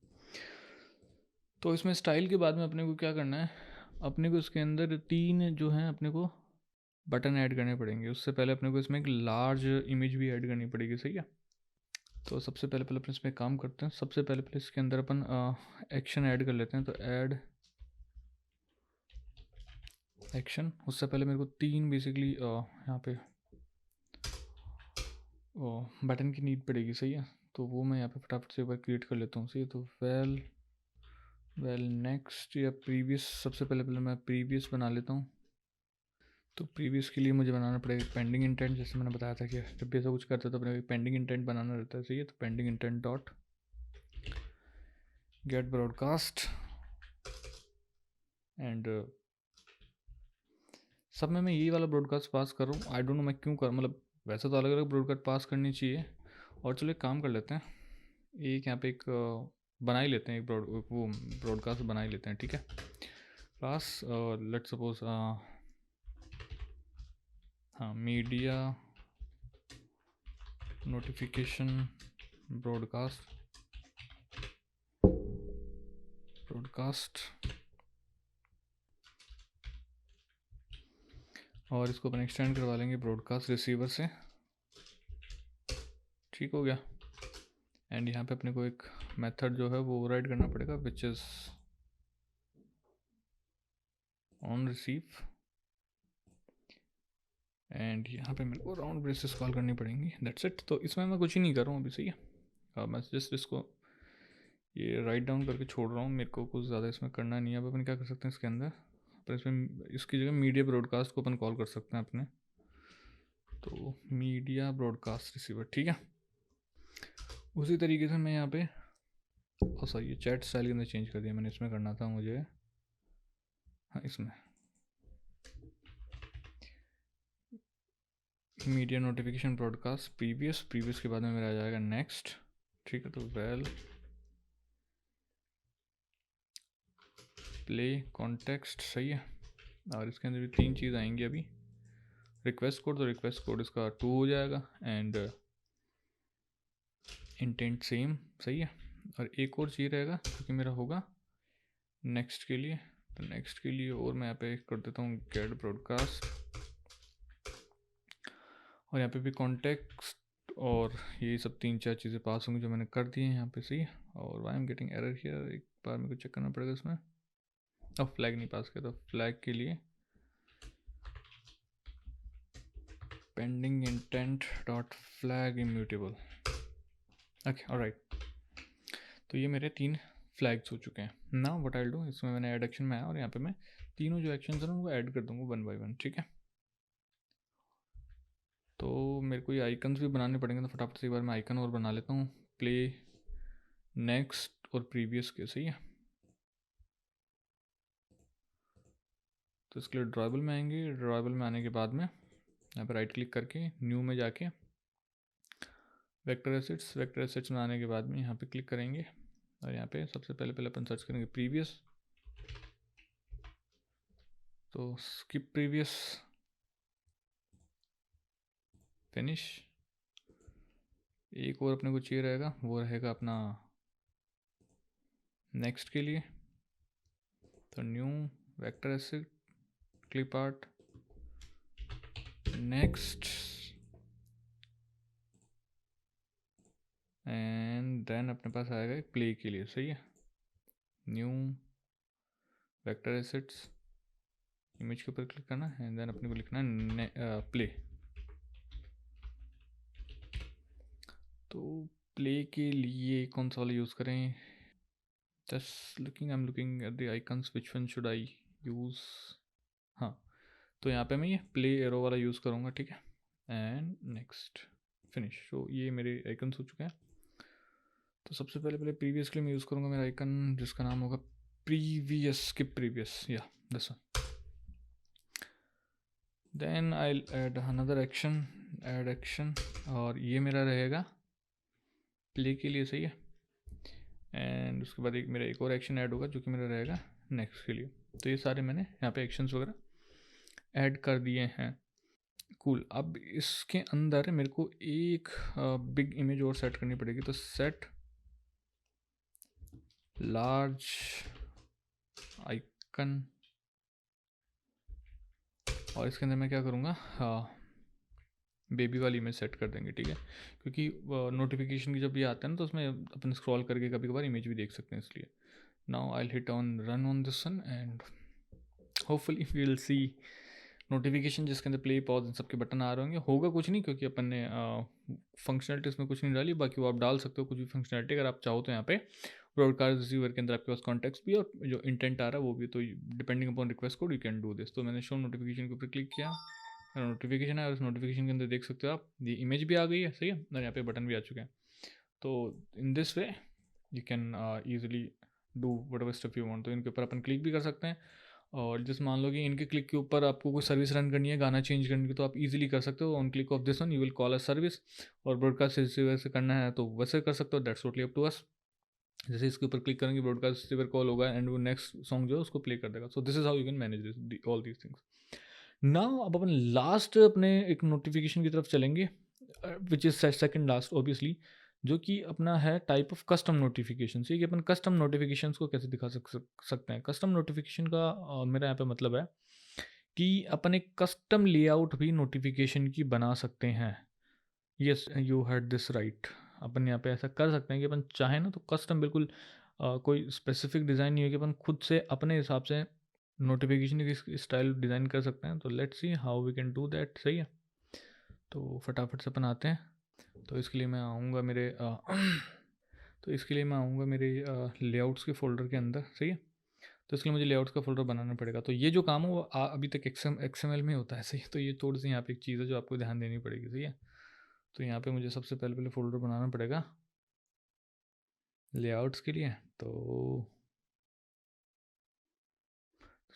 तो इसमें स्टाइल के बाद में अपने को क्या करना है, अपने को इसके अंदर 3 जो हैं अपने को बटन ऐड करने पड़ेंगे। उससे पहले अपने को इसमें एक लार्ज इमेज भी ऐड करनी पड़ेगी, सही है। तो सबसे पहले पहले अपन इसमें काम करते हैं। सबसे पहले पहले इसके अंदर अपन एक्शन ऐड कर लेते हैं। तो ऐड एक्शन, उससे पहले मेरे को 3 बेसिकली यहाँ पे बटन की नीड पड़ेगी, सही है। तो वो मैं यहाँ पे फटाफट से एक बार क्रिएट कर लेता हूँ, सही है। तो वेल नेक्स्ट या प्रीवियस, सबसे पहले पहले मैं प्रीवियस बना लेता हूँ। तो प्रीवियस के लिए मुझे बनाना पड़ेगा पेंडिंग इंटेंट, जैसे मैंने बताया था कि जब भी ऐसा कुछ करते हैं तो अपने पेंडिंग इंटेंट बनाना रहता है, सही है। तो pending intent dot gate broadcast and सब में मैं यही वाला ब्रॉडकास्ट पास कर रहा हूँ। आई डोंट नो मैं क्यों कर, मतलब वैसे तो अलग अलग ब्रॉडकास्ट पास करनी चाहिए। और चलो एक काम कर लेते हैं, एक यहाँ पे एक बना ही लेते हैं, एक वो ब्रॉडकास्ट बना ही लेते हैं, ठीक है। क्लास लेट्स सपोज हाँ, मीडिया नोटिफिकेशन ब्रॉडकास्ट और इसको अपन एक्सटेंड करवा लेंगे ब्रॉडकास्ट रिसीवर से, ठीक हो गया। एंड यहाँ पे अपने को एक मेथड जो है वो ओवरराइड करना पड़ेगा, which is on receive. And यहाँ पे मेरे को राउंड ब्रेसेस कॉल करनी पड़ेंगी, दैट्स इट। तो इसमें मैं कुछ ही नहीं कर रहा हूँ अभी, सही है। मैं जस्ट इसको ये राइट डाउन करके छोड़ रहा हूँ, मेरे को कुछ ज़्यादा इसमें करना नहीं है। अब अपन क्या कर सकते हैं इसके अंदर, पर इसमें इसकी जगह मीडिया ब्रॉडकास्ट को अपन कॉल कर सकते हैं अपने। तो मीडिया ब्रॉडकास्ट रिसीवर, ठीक है। उसी तरीके से मैं यहाँ पे सॉरी ये चैट स्टाइल के अंदर चेंज कर दिया मैंने, इसमें करना था मुझे, हाँ इसमें मीडिया नोटिफिकेशन ब्रॉडकास्ट प्रीवियस के बाद में मेरा आ जाएगा नेक्स्ट, ठीक है। तो वेल प्ले कॉन्टेक्स्ट, सही है। और इसके अंदर भी 3 चीज़ आएंगी अभी। रिक्वेस्ट कोड, तो रिक्वेस्ट कोड इसका 2 हो जाएगा एंड इंटेंट सेम, सही है। और एक और चीज़ रहेगा क्योंकि मेरा होगा नेक्स्ट के लिए। तो नेक्स्ट के लिए और मैं यहाँ पे कर देता हूँ गेट ब्रॉडकास्ट, और यहाँ पे भी कॉन्टेक्स्ट, और ये सब 3-4 चीज़ें पास होंगी जो मैंने कर दी हैं यहाँ पे, सही है। और why am getting error here, एक बार मेरे को चेक करना पड़ेगा इसमें। अब फ्लैग नहीं पास किया, तो फ्लैग के लिए pending intent dot flag immutable, okay alright. तो ये मेरे 3 फ्लैग्स हो चुके हैं ना। व्हाट आई विल डू, इसमें मैंने ऐड एक्शन में आया और यहाँ पे मैं तीनों जो एक्शन हैं उनको ऐड कर दूँगा 1 बाय 1, ठीक है। तो मेरे को ये आइकन्स भी बनाने पड़ेंगे, तो फटाफट से एक बार मैं आइकन और बना लेता हूँ, प्ले नेक्स्ट और प्रीवियस के, सही है। तो इसके लिए ड्राइबल में आएंगे, ड्राइबल में आने के बाद में यहाँ पर राइट क्लिक करके न्यू में जाके वेक्टर एसेट्स में आने के बाद में यहाँ पे क्लिक करेंगे और यहाँ पे सबसे पहले पहले अपन सर्च करेंगे प्रीवियस। तो स्किप प्रीवियस, फिनिश। एक और अपने को चाहिए रहेगा, वो रहेगा अपना नेक्स्ट के लिए। तो new vector asset clip art, next, and then अपने पास आएगा एक प्ले के लिए, सही है। न्यू वेक्टर एसेट्स, इमेज के ऊपर क्लिक करना है एंड देन अपने को लिखना है प्ले। तो प्ले के लिए कौन सा वाला यूज़ करें? Just looking, I am looking at the icons, which one should I use. हाँ, तो यहाँ पे मैं ये प्ले एरो वाला यूज़ करूँगा, ठीक है। And next, finish. तो ये मेरे आइकन्स हो चुके हैं। तो सबसे पहले प्रीवियस के लिए मैं यूज़ करूँगा मेरा आइकन जिसका नाम होगा प्रीवियस, स्किप प्रीवियस, या this one. Then I add another action, add action, और ये मेरा रहेगा प्ले के लिए, सही है। एंड उसके बाद मेरा एक और एक्शन ऐड होगा जो कि मेरा रहेगा नेक्स्ट के लिए। तो ये सारे मैंने यहाँ पे एक्शंस वगैरह ऐड कर दिए हैं। कूल। अब इसके अंदर मेरे को एक बिग इमेज और सेट करनी पड़ेगी। तो सेट लार्ज आइकन, और इसके अंदर मैं क्या करूँगा, बेबी वाली इमेज सेट कर देंगे, ठीक है। क्योंकि नोटिफिकेशन की जब ये आता है ना तो उसमें अपन स्क्रॉल करके कभी कभार इमेज भी देख सकते हैं, इसलिए। Now I hit on run on this one and hopefully we will see notification जिसके अंदर प्ले पॉज इन सबके बटन आ रहे होंगे। होगा कुछ नहीं क्योंकि अपन ने फंक्शनलिटी इसमें कुछ नहीं डाली, बाकी वो आप डाल सकते हो कुछ भी फंक्शनलिटी अगर आप चाहो तो। यहाँ पे ब्रॉडकास्ट रिसीवर के अंदर आपके पास कॉन्टेक्स्ट भी और जो इंटेंट आ रहा है वो भी, तो depending upon request code you can do this. तो मैंने शो नोटिफिकेशन के ऊपर क्लिक किया, नोटिफिकेशन है और उस नोटिफिकेशन के अंदर देख सकते हो आप ये इमेज भी आ गई है, सही है, और यहाँ पे बटन भी आ चुके हैं। तो in this way you can easily do what ever stuff you want. तो इनके ऊपर अपन क्लिक भी कर सकते हैं, और जैसे मान लो कि इनके क्लिक के ऊपर आपको कोई सर्विस रन करनी है, गाना चेंज करनी है, तो आप इजीली कर सकते हो। On click of this one you will call a service, और ब्रॉडकास्ट रिसीवर से करना है तो वैसे कर सकते हो, that's totally up to us. जैसे इसके ऊपर क्लिक करेंगे ब्रॉडकास्ट रिसीवर कॉल होगा एंड वो नेक्स्ट सॉन्ग जो है उसको प्ले कर देगा। So this is how you can manage this all these things. Now अब अपन लास्ट अपने एक नोटिफिकेशन की तरफ चलेंगे, which is second last obviously, जो कि अपना है टाइप ऑफ कस्टम नोटिफिकेशन। कि अपन कस्टम नोटिफिकेशंस को कैसे दिखा सकते हैं। कस्टम नोटिफिकेशन का मेरा यहाँ पे मतलब है कि अपन एक कस्टम लेआउट भी नोटिफिकेशन की बना सकते हैं। Yes, you heard this right. अपन यहाँ पे ऐसा कर सकते हैं कि अपन चाहें ना तो कस्टम बिल्कुल कोई स्पेसिफिक डिज़ाइन नहीं है कि अपन खुद से अपने हिसाब से नोटिफिकेशन की स्टाइल डिज़ाइन कर सकते हैं। तो let's see how we can do that, सही है। तो फटाफट से अपन आते हैं। तो इसके लिए मैं आऊँगा मेरे तो इसके लिए मैं आऊँगा मेरे लेआउट्स के फ़ोल्डर के अंदर, सही है। तो इसके लिए मुझे लेआउट्स का फ़ोल्डर बनाना पड़ेगा। तो ये जो काम है वो अभी तक XML में होता है, सही है। तो ये थोड़ी सी यहाँ पे एक चीज़ है जो आपको ध्यान देनी पड़ेगी, सही है। तो यहाँ पे मुझे सबसे पहले फ़ोल्डर बनाना पड़ेगा लेआउट्स के लिए। तो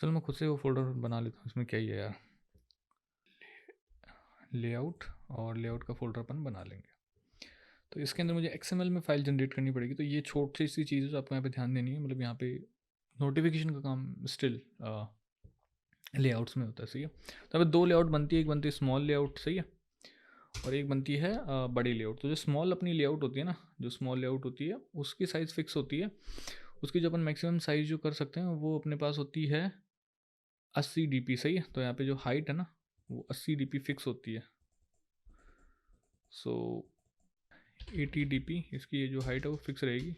चलो मैं खुद से वो फ़ोल्डर बना लेता हूँ, इसमें क्या ही है यार। लेआउट, और लेआउट का फ़ोल्डर अपन बना लेंगे। तो इसके अंदर मुझे XML में फ़ाइल जनरेट करनी पड़ेगी। तो ये छोटी सी चीज़ है जो आपको यहाँ पे ध्यान देनी है। मतलब यहाँ पे नोटिफिकेशन का काम स्टिल लेआउट्स में होता है, सही है। तो अब दो लेआउट बनती है, एक बनती है स्मॉल लेआउट, सही है, और एक बनती है बड़ी लेआउट। तो जो स्मॉल अपनी लेआउट होती है ना, जो स्मॉल लेआउट होती है उसकी साइज़ फिक्स होती है। उसकी जो अपन मैक्सिमम साइज़ जो कर सकते हैं वो अपने पास होती है 80 dp, सही है। तो यहाँ पे जो हाइट है ना वो 80 dp फिक्स होती है। सो 80 dp इसकी ये जो हाइट है वो फिक्स रहेगी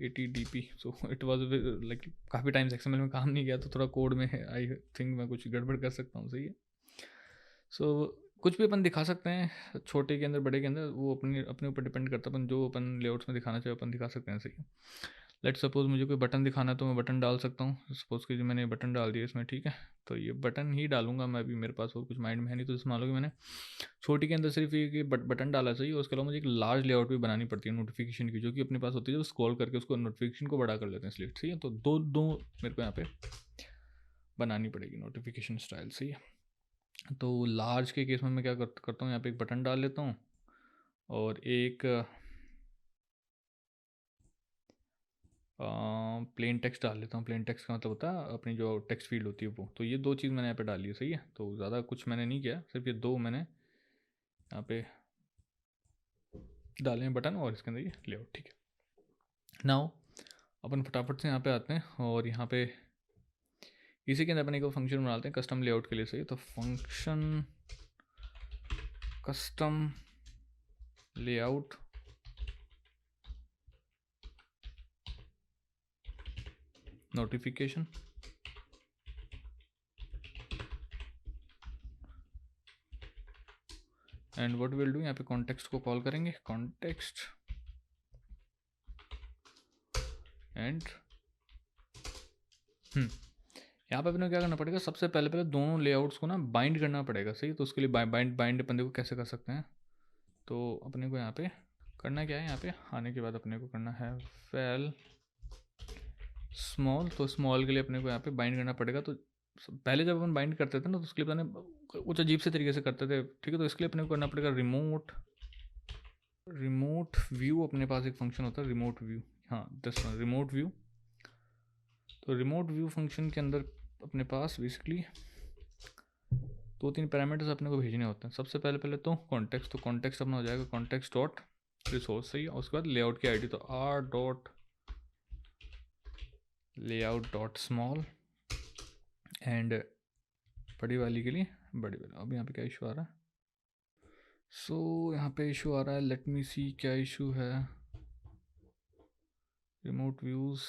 80 dp। So it was like काफ़ी टाइम्स XML में काम नहीं किया तो थोड़ा कोड में आई थिंक मैं कुछ गड़बड़ कर सकता हूँ, सही है। सो कुछ भी अपन दिखा सकते हैं, छोटे के अंदर बड़े के अंदर, वो अपने ऊपर डिपेंड करता है। अपन जो अपन लेआउट्स में दिखाना चाहिए अपन दिखा सकते हैं, सही है। लेट सपोज मुझे कोई बटन दिखाना है तो मैं बटन डाल सकता हूँ। सपोज कि मैंने बटन डाल दिया इसमें, ठीक है। तो ये बटन ही डालूंगा मैं, अभी मेरे पास और कुछ माइंड में है नहीं। तो मान लो कि मैंने छोटी के अंदर सिर्फ ये बटन डाला चाहिए, उसके अलावा मुझे एक लार्ज लेआउट भी बनानी पड़ती है नोटिफिकेशन की, जो कि अपने पास होती है। जब स्क्रॉल करके उसको नोटिफिकेशन को बड़ा कर लेते हैं स्लिट, सही है। तो दो दो मेरे को यहाँ पे बनानी पड़ेगी नोटिफिकेशन स्टाइल, सही है। तो लार्ज के केस में मैं क्या करता हूँ, यहाँ पे एक बटन डाल लेता हूँ और एक प्लेन टेक्स्ट डाल लेता हूँ। प्लेन टेक्स्ट का मतलब होता है अपनी जो टेक्स्ट फील्ड होती है वो। तो ये दो चीज़ मैंने यहाँ पे डाली है, सही है। तो ज़्यादा कुछ मैंने नहीं किया, सिर्फ ये दो मैंने यहाँ पे डाले हैं बटन, और इसके अंदर ये लेआउट, ठीक है। नाउ अपन फटाफट से यहाँ पे आते हैं और यहाँ पे इसी के अंदर अपने को फंक्शन बनाते हैं कस्टम लेआउट के लिए। सही, तो function custom layout notification, and what will do, यहाँ पे कॉन्टेक्स्ट को कॉल करेंगे, कॉन्टेक्स्ट एंड यहाँ पे अपने को क्या करना पड़ेगा, सबसे पहले दोनों लेआउट्स को ना बाइंड करना पड़ेगा। सही, तो उसके लिए बाइंड अपन देखो कैसे कर सकते हैं। तो अपने को यहाँ पे करना क्या है, यहाँ पे आने के बाद अपने को करना है फैल स्मॉल। तो स्मॉल के लिए अपने को यहाँ पे बाइंड करना पड़ेगा। तो पहले जब अपन बाइंड करते थे ना, तो उसके लिए अपने कुछ अजीब से तरीके से करते थे। ठीक है, तो इसके लिए अपने को करना पड़ेगा रिमोट व्यू। अपने पास एक फंक्शन होता है रिमोट व्यू, हाँ दिस वन रिमोट व्यू। तो रिमोट व्यू फंक्शन के अंदर अपने पास बेसिकली 2-3 पैरामीटर्स अपने को भेजने होते हैं। सबसे पहले तो कॉन्टेक्स्ट, तो कॉन्टेक्स्ट अपना हो जाएगा कॉन्टेक्स्ट डॉट रिसोर्स। सही है, उसके बाद लेआउट की आईडी, तो R dot layout dot small, and बड़ी वाली के लिए बड़ी वाली। अब यहाँ पे क्या इशू आ रहा है, सो यहाँ पे इशू आ रहा है, लेट मी सी क्या इशू है। रिमोट व्यूज़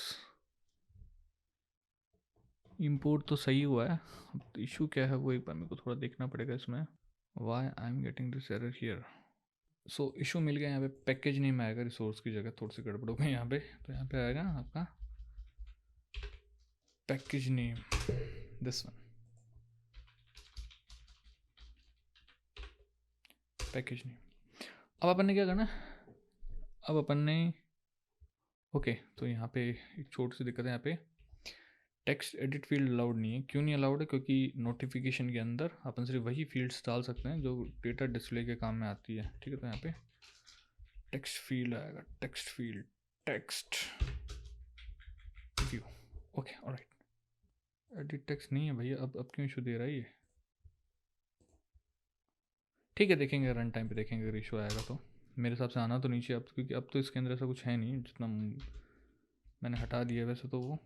इंपोर्ट तो सही हुआ है, अब इशू क्या है वो एक बार मेरे को थोड़ा देखना पड़ेगा इसमें। Why I am getting this error here. So issue मिल गया, यहाँ पे पैकेज नेम आएगा रिसोर्स की जगह, थोड़ी सी गड़बड़ हो गई यहाँ पे। तो यहाँ पे आएगा आपका package name, this one package name. अब अपन ने क्या करना, अब अपन ने ओके तो यहाँ पे एक छोटी सी दिक्कत है, यहाँ पे टेक्स्ट एडिट फील्ड अलाउड नहीं है। क्यों नहीं अलाउड है, क्योंकि नोटिफिकेशन के अंदर अपन सिर्फ वही फील्ड्स डाल सकते हैं जो डेटा डिस्प्ले के काम में आती है। ठीक है, तो यहाँ पे टेक्स्ट फील्ड आएगा, text field text view. Okay alright, edit text नहीं है भैया, अब क्यों इशू दे रहा है ये। ठीक है, देखेंगे रन टाइम पे देखेंगे अगर इशू आएगा तो। मेरे हिसाब से आना तो नीचे अब, क्योंकि अब तो इसके अंदर ऐसा कुछ है नहीं, जितना मैंने हटा दिया वैसे तो वो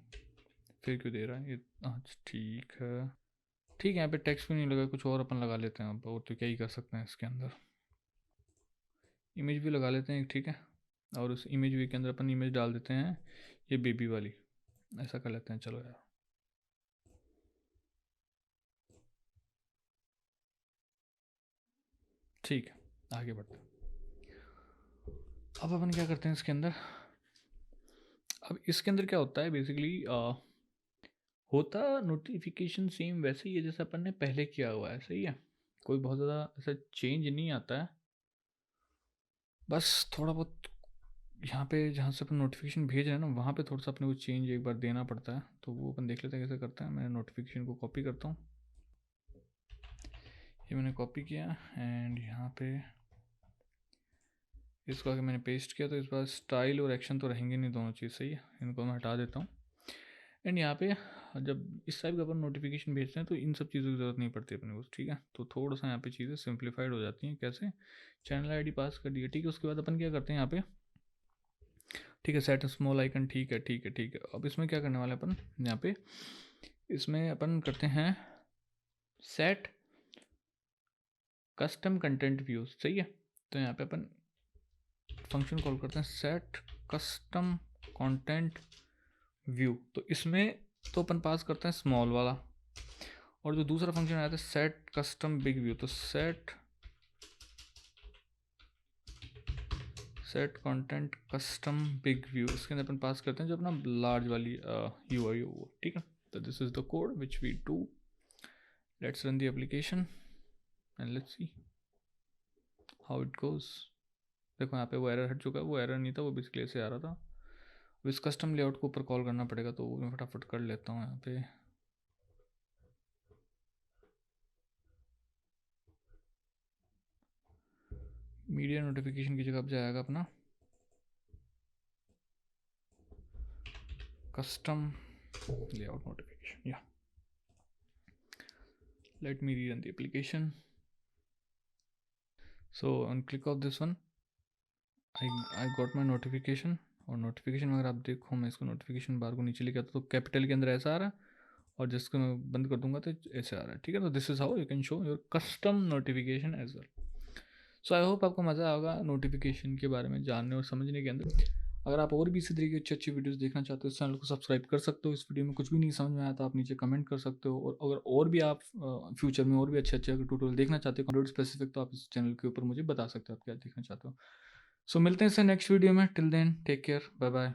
फिर क्यों दे रहा है ये। अच्छा ठीक है, ठीक है, यहाँ पे टेक्स्ट भी नहीं लगा, कुछ और अपन लगा लेते हैं अब, और तो क्या ही कर सकते हैं इसके अंदर। इमेज भी लगा लेते हैं, ठीक है, और उस इमेज भी के अंदर अपन इमेज डाल देते हैं ये बेबी वाली, ऐसा कर लेते हैं। चलो यार, ठीक है आगे बढ़ते हैं। अब अपन क्या करते हैं इसके अंदर, अब इसके अंदर क्या होता है बेसिकली, होता नोटिफिकेशन सेम वैसे ही है जैसे अपन ने पहले किया हुआ है। सही है, कोई बहुत ज़्यादा ऐसा चेंज नहीं आता है, बस थोड़ा बहुत यहाँ पे जहाँ से अपन नोटिफिकेशन भेज रहे हैं ना, वहाँ पे थोड़ा सा अपने को चेंज एक बार देना पड़ता है। तो वो अपन देख लेते हैं कैसे करते हैं। मैं नोटिफिकेशन को कॉपी करता हूँ, ये मैंने कॉपी किया, एंड यहाँ पे इसको अगर मैंने पेस्ट किया, तो इस बार स्टाइल और एक्शन तो रहेंगे नहीं दोनों चीज़। सही है, इनको मैं हटा देता हूँ। एंड यहाँ पे जब इस टाइप का अपन नोटिफिकेशन भेजते हैं तो इन सब चीज़ों की ज़रूरत नहीं पड़ती अपने को। ठीक है, तो थोड़ा सा यहाँ पे चीज़ें सिंप्लीफाइड हो जाती हैं। कैसे, चैनल आईडी पास कर दिया, ठीक है, उसके बाद अपन क्या करते हैं यहाँ पे, ठीक है, सेट स्मॉल आइकन, ठीक है ठीक है ठीक है। अब इसमें क्या करने वाले अपन, यहाँ पे इसमें अपन करते हैं सेट कस्टम कंटेंट व्यूज। सही है, तो यहाँ पे अपन फंक्शन कॉल करते हैं सेट कस्टम कंटेंट व्यू। तो इसमें तो अपन पास करते हैं स्मॉल वाला, और जो दूसरा फंक्शन आया था सेट कस्टम बिग व्यू, तो set content custom big view, इसके अंदर अपन पास करते हैं जो अपना लार्ज वाली यू आई हो। ठीक है, तो this is the code which we do. Let's run the application and let's see how it goes. देखो यहाँ पे वो एरर हट चुका है, वो एरर नहीं था, वो बेसिकली ऐसे आ रहा था। अब इस कस्टम लेआउट को ऊपर कॉल करना पड़ेगा, तो वो मैं फटाफट कर लेता हूँ यहाँ पे। मीडिया नोटिफिकेशन की जगह अब जाएगा अपना custom layout notification. Yeah, let me rerun the application. So on click of this one, I got my notification। और नोटिफिकेशन अगर आप देखो, मैं इसको नोटिफिकेशन बार को नीचे लेके आता तो कैपिटल के अंदर ऐसा आ रहा है, और जिसको मैं बंद कर दूंगा तो ऐसे आ रहा है, ठीक है। तो this is how you can show your custom notification as well. So I hope आपको मज़ा आएगा नोटिफिकेशन के बारे में जानने और समझने के अंदर। अगर आप और भी इसी तरीके की अच्छी अच्छी वीडियोस देखना चाहते हो, इस चैनल को सब्सक्राइब कर सकते हो। इस वीडियो में कुछ भी नहीं समझ में आया तो आप नीचे कमेंट कर सकते हो, और अगर और भी आप फ्यूचर में और भी अच्छे अच्छे अगर ट्यूटोरियल देखना चाहते हो कंप्यूटर स्पेसिफिक, तो आप इस चैनल के ऊपर मुझे बता सकते हो आप क्या देखना चाहते हो। सो मिलते हैं इससे नेक्स्ट वीडियो में। Till then take care, bye bye.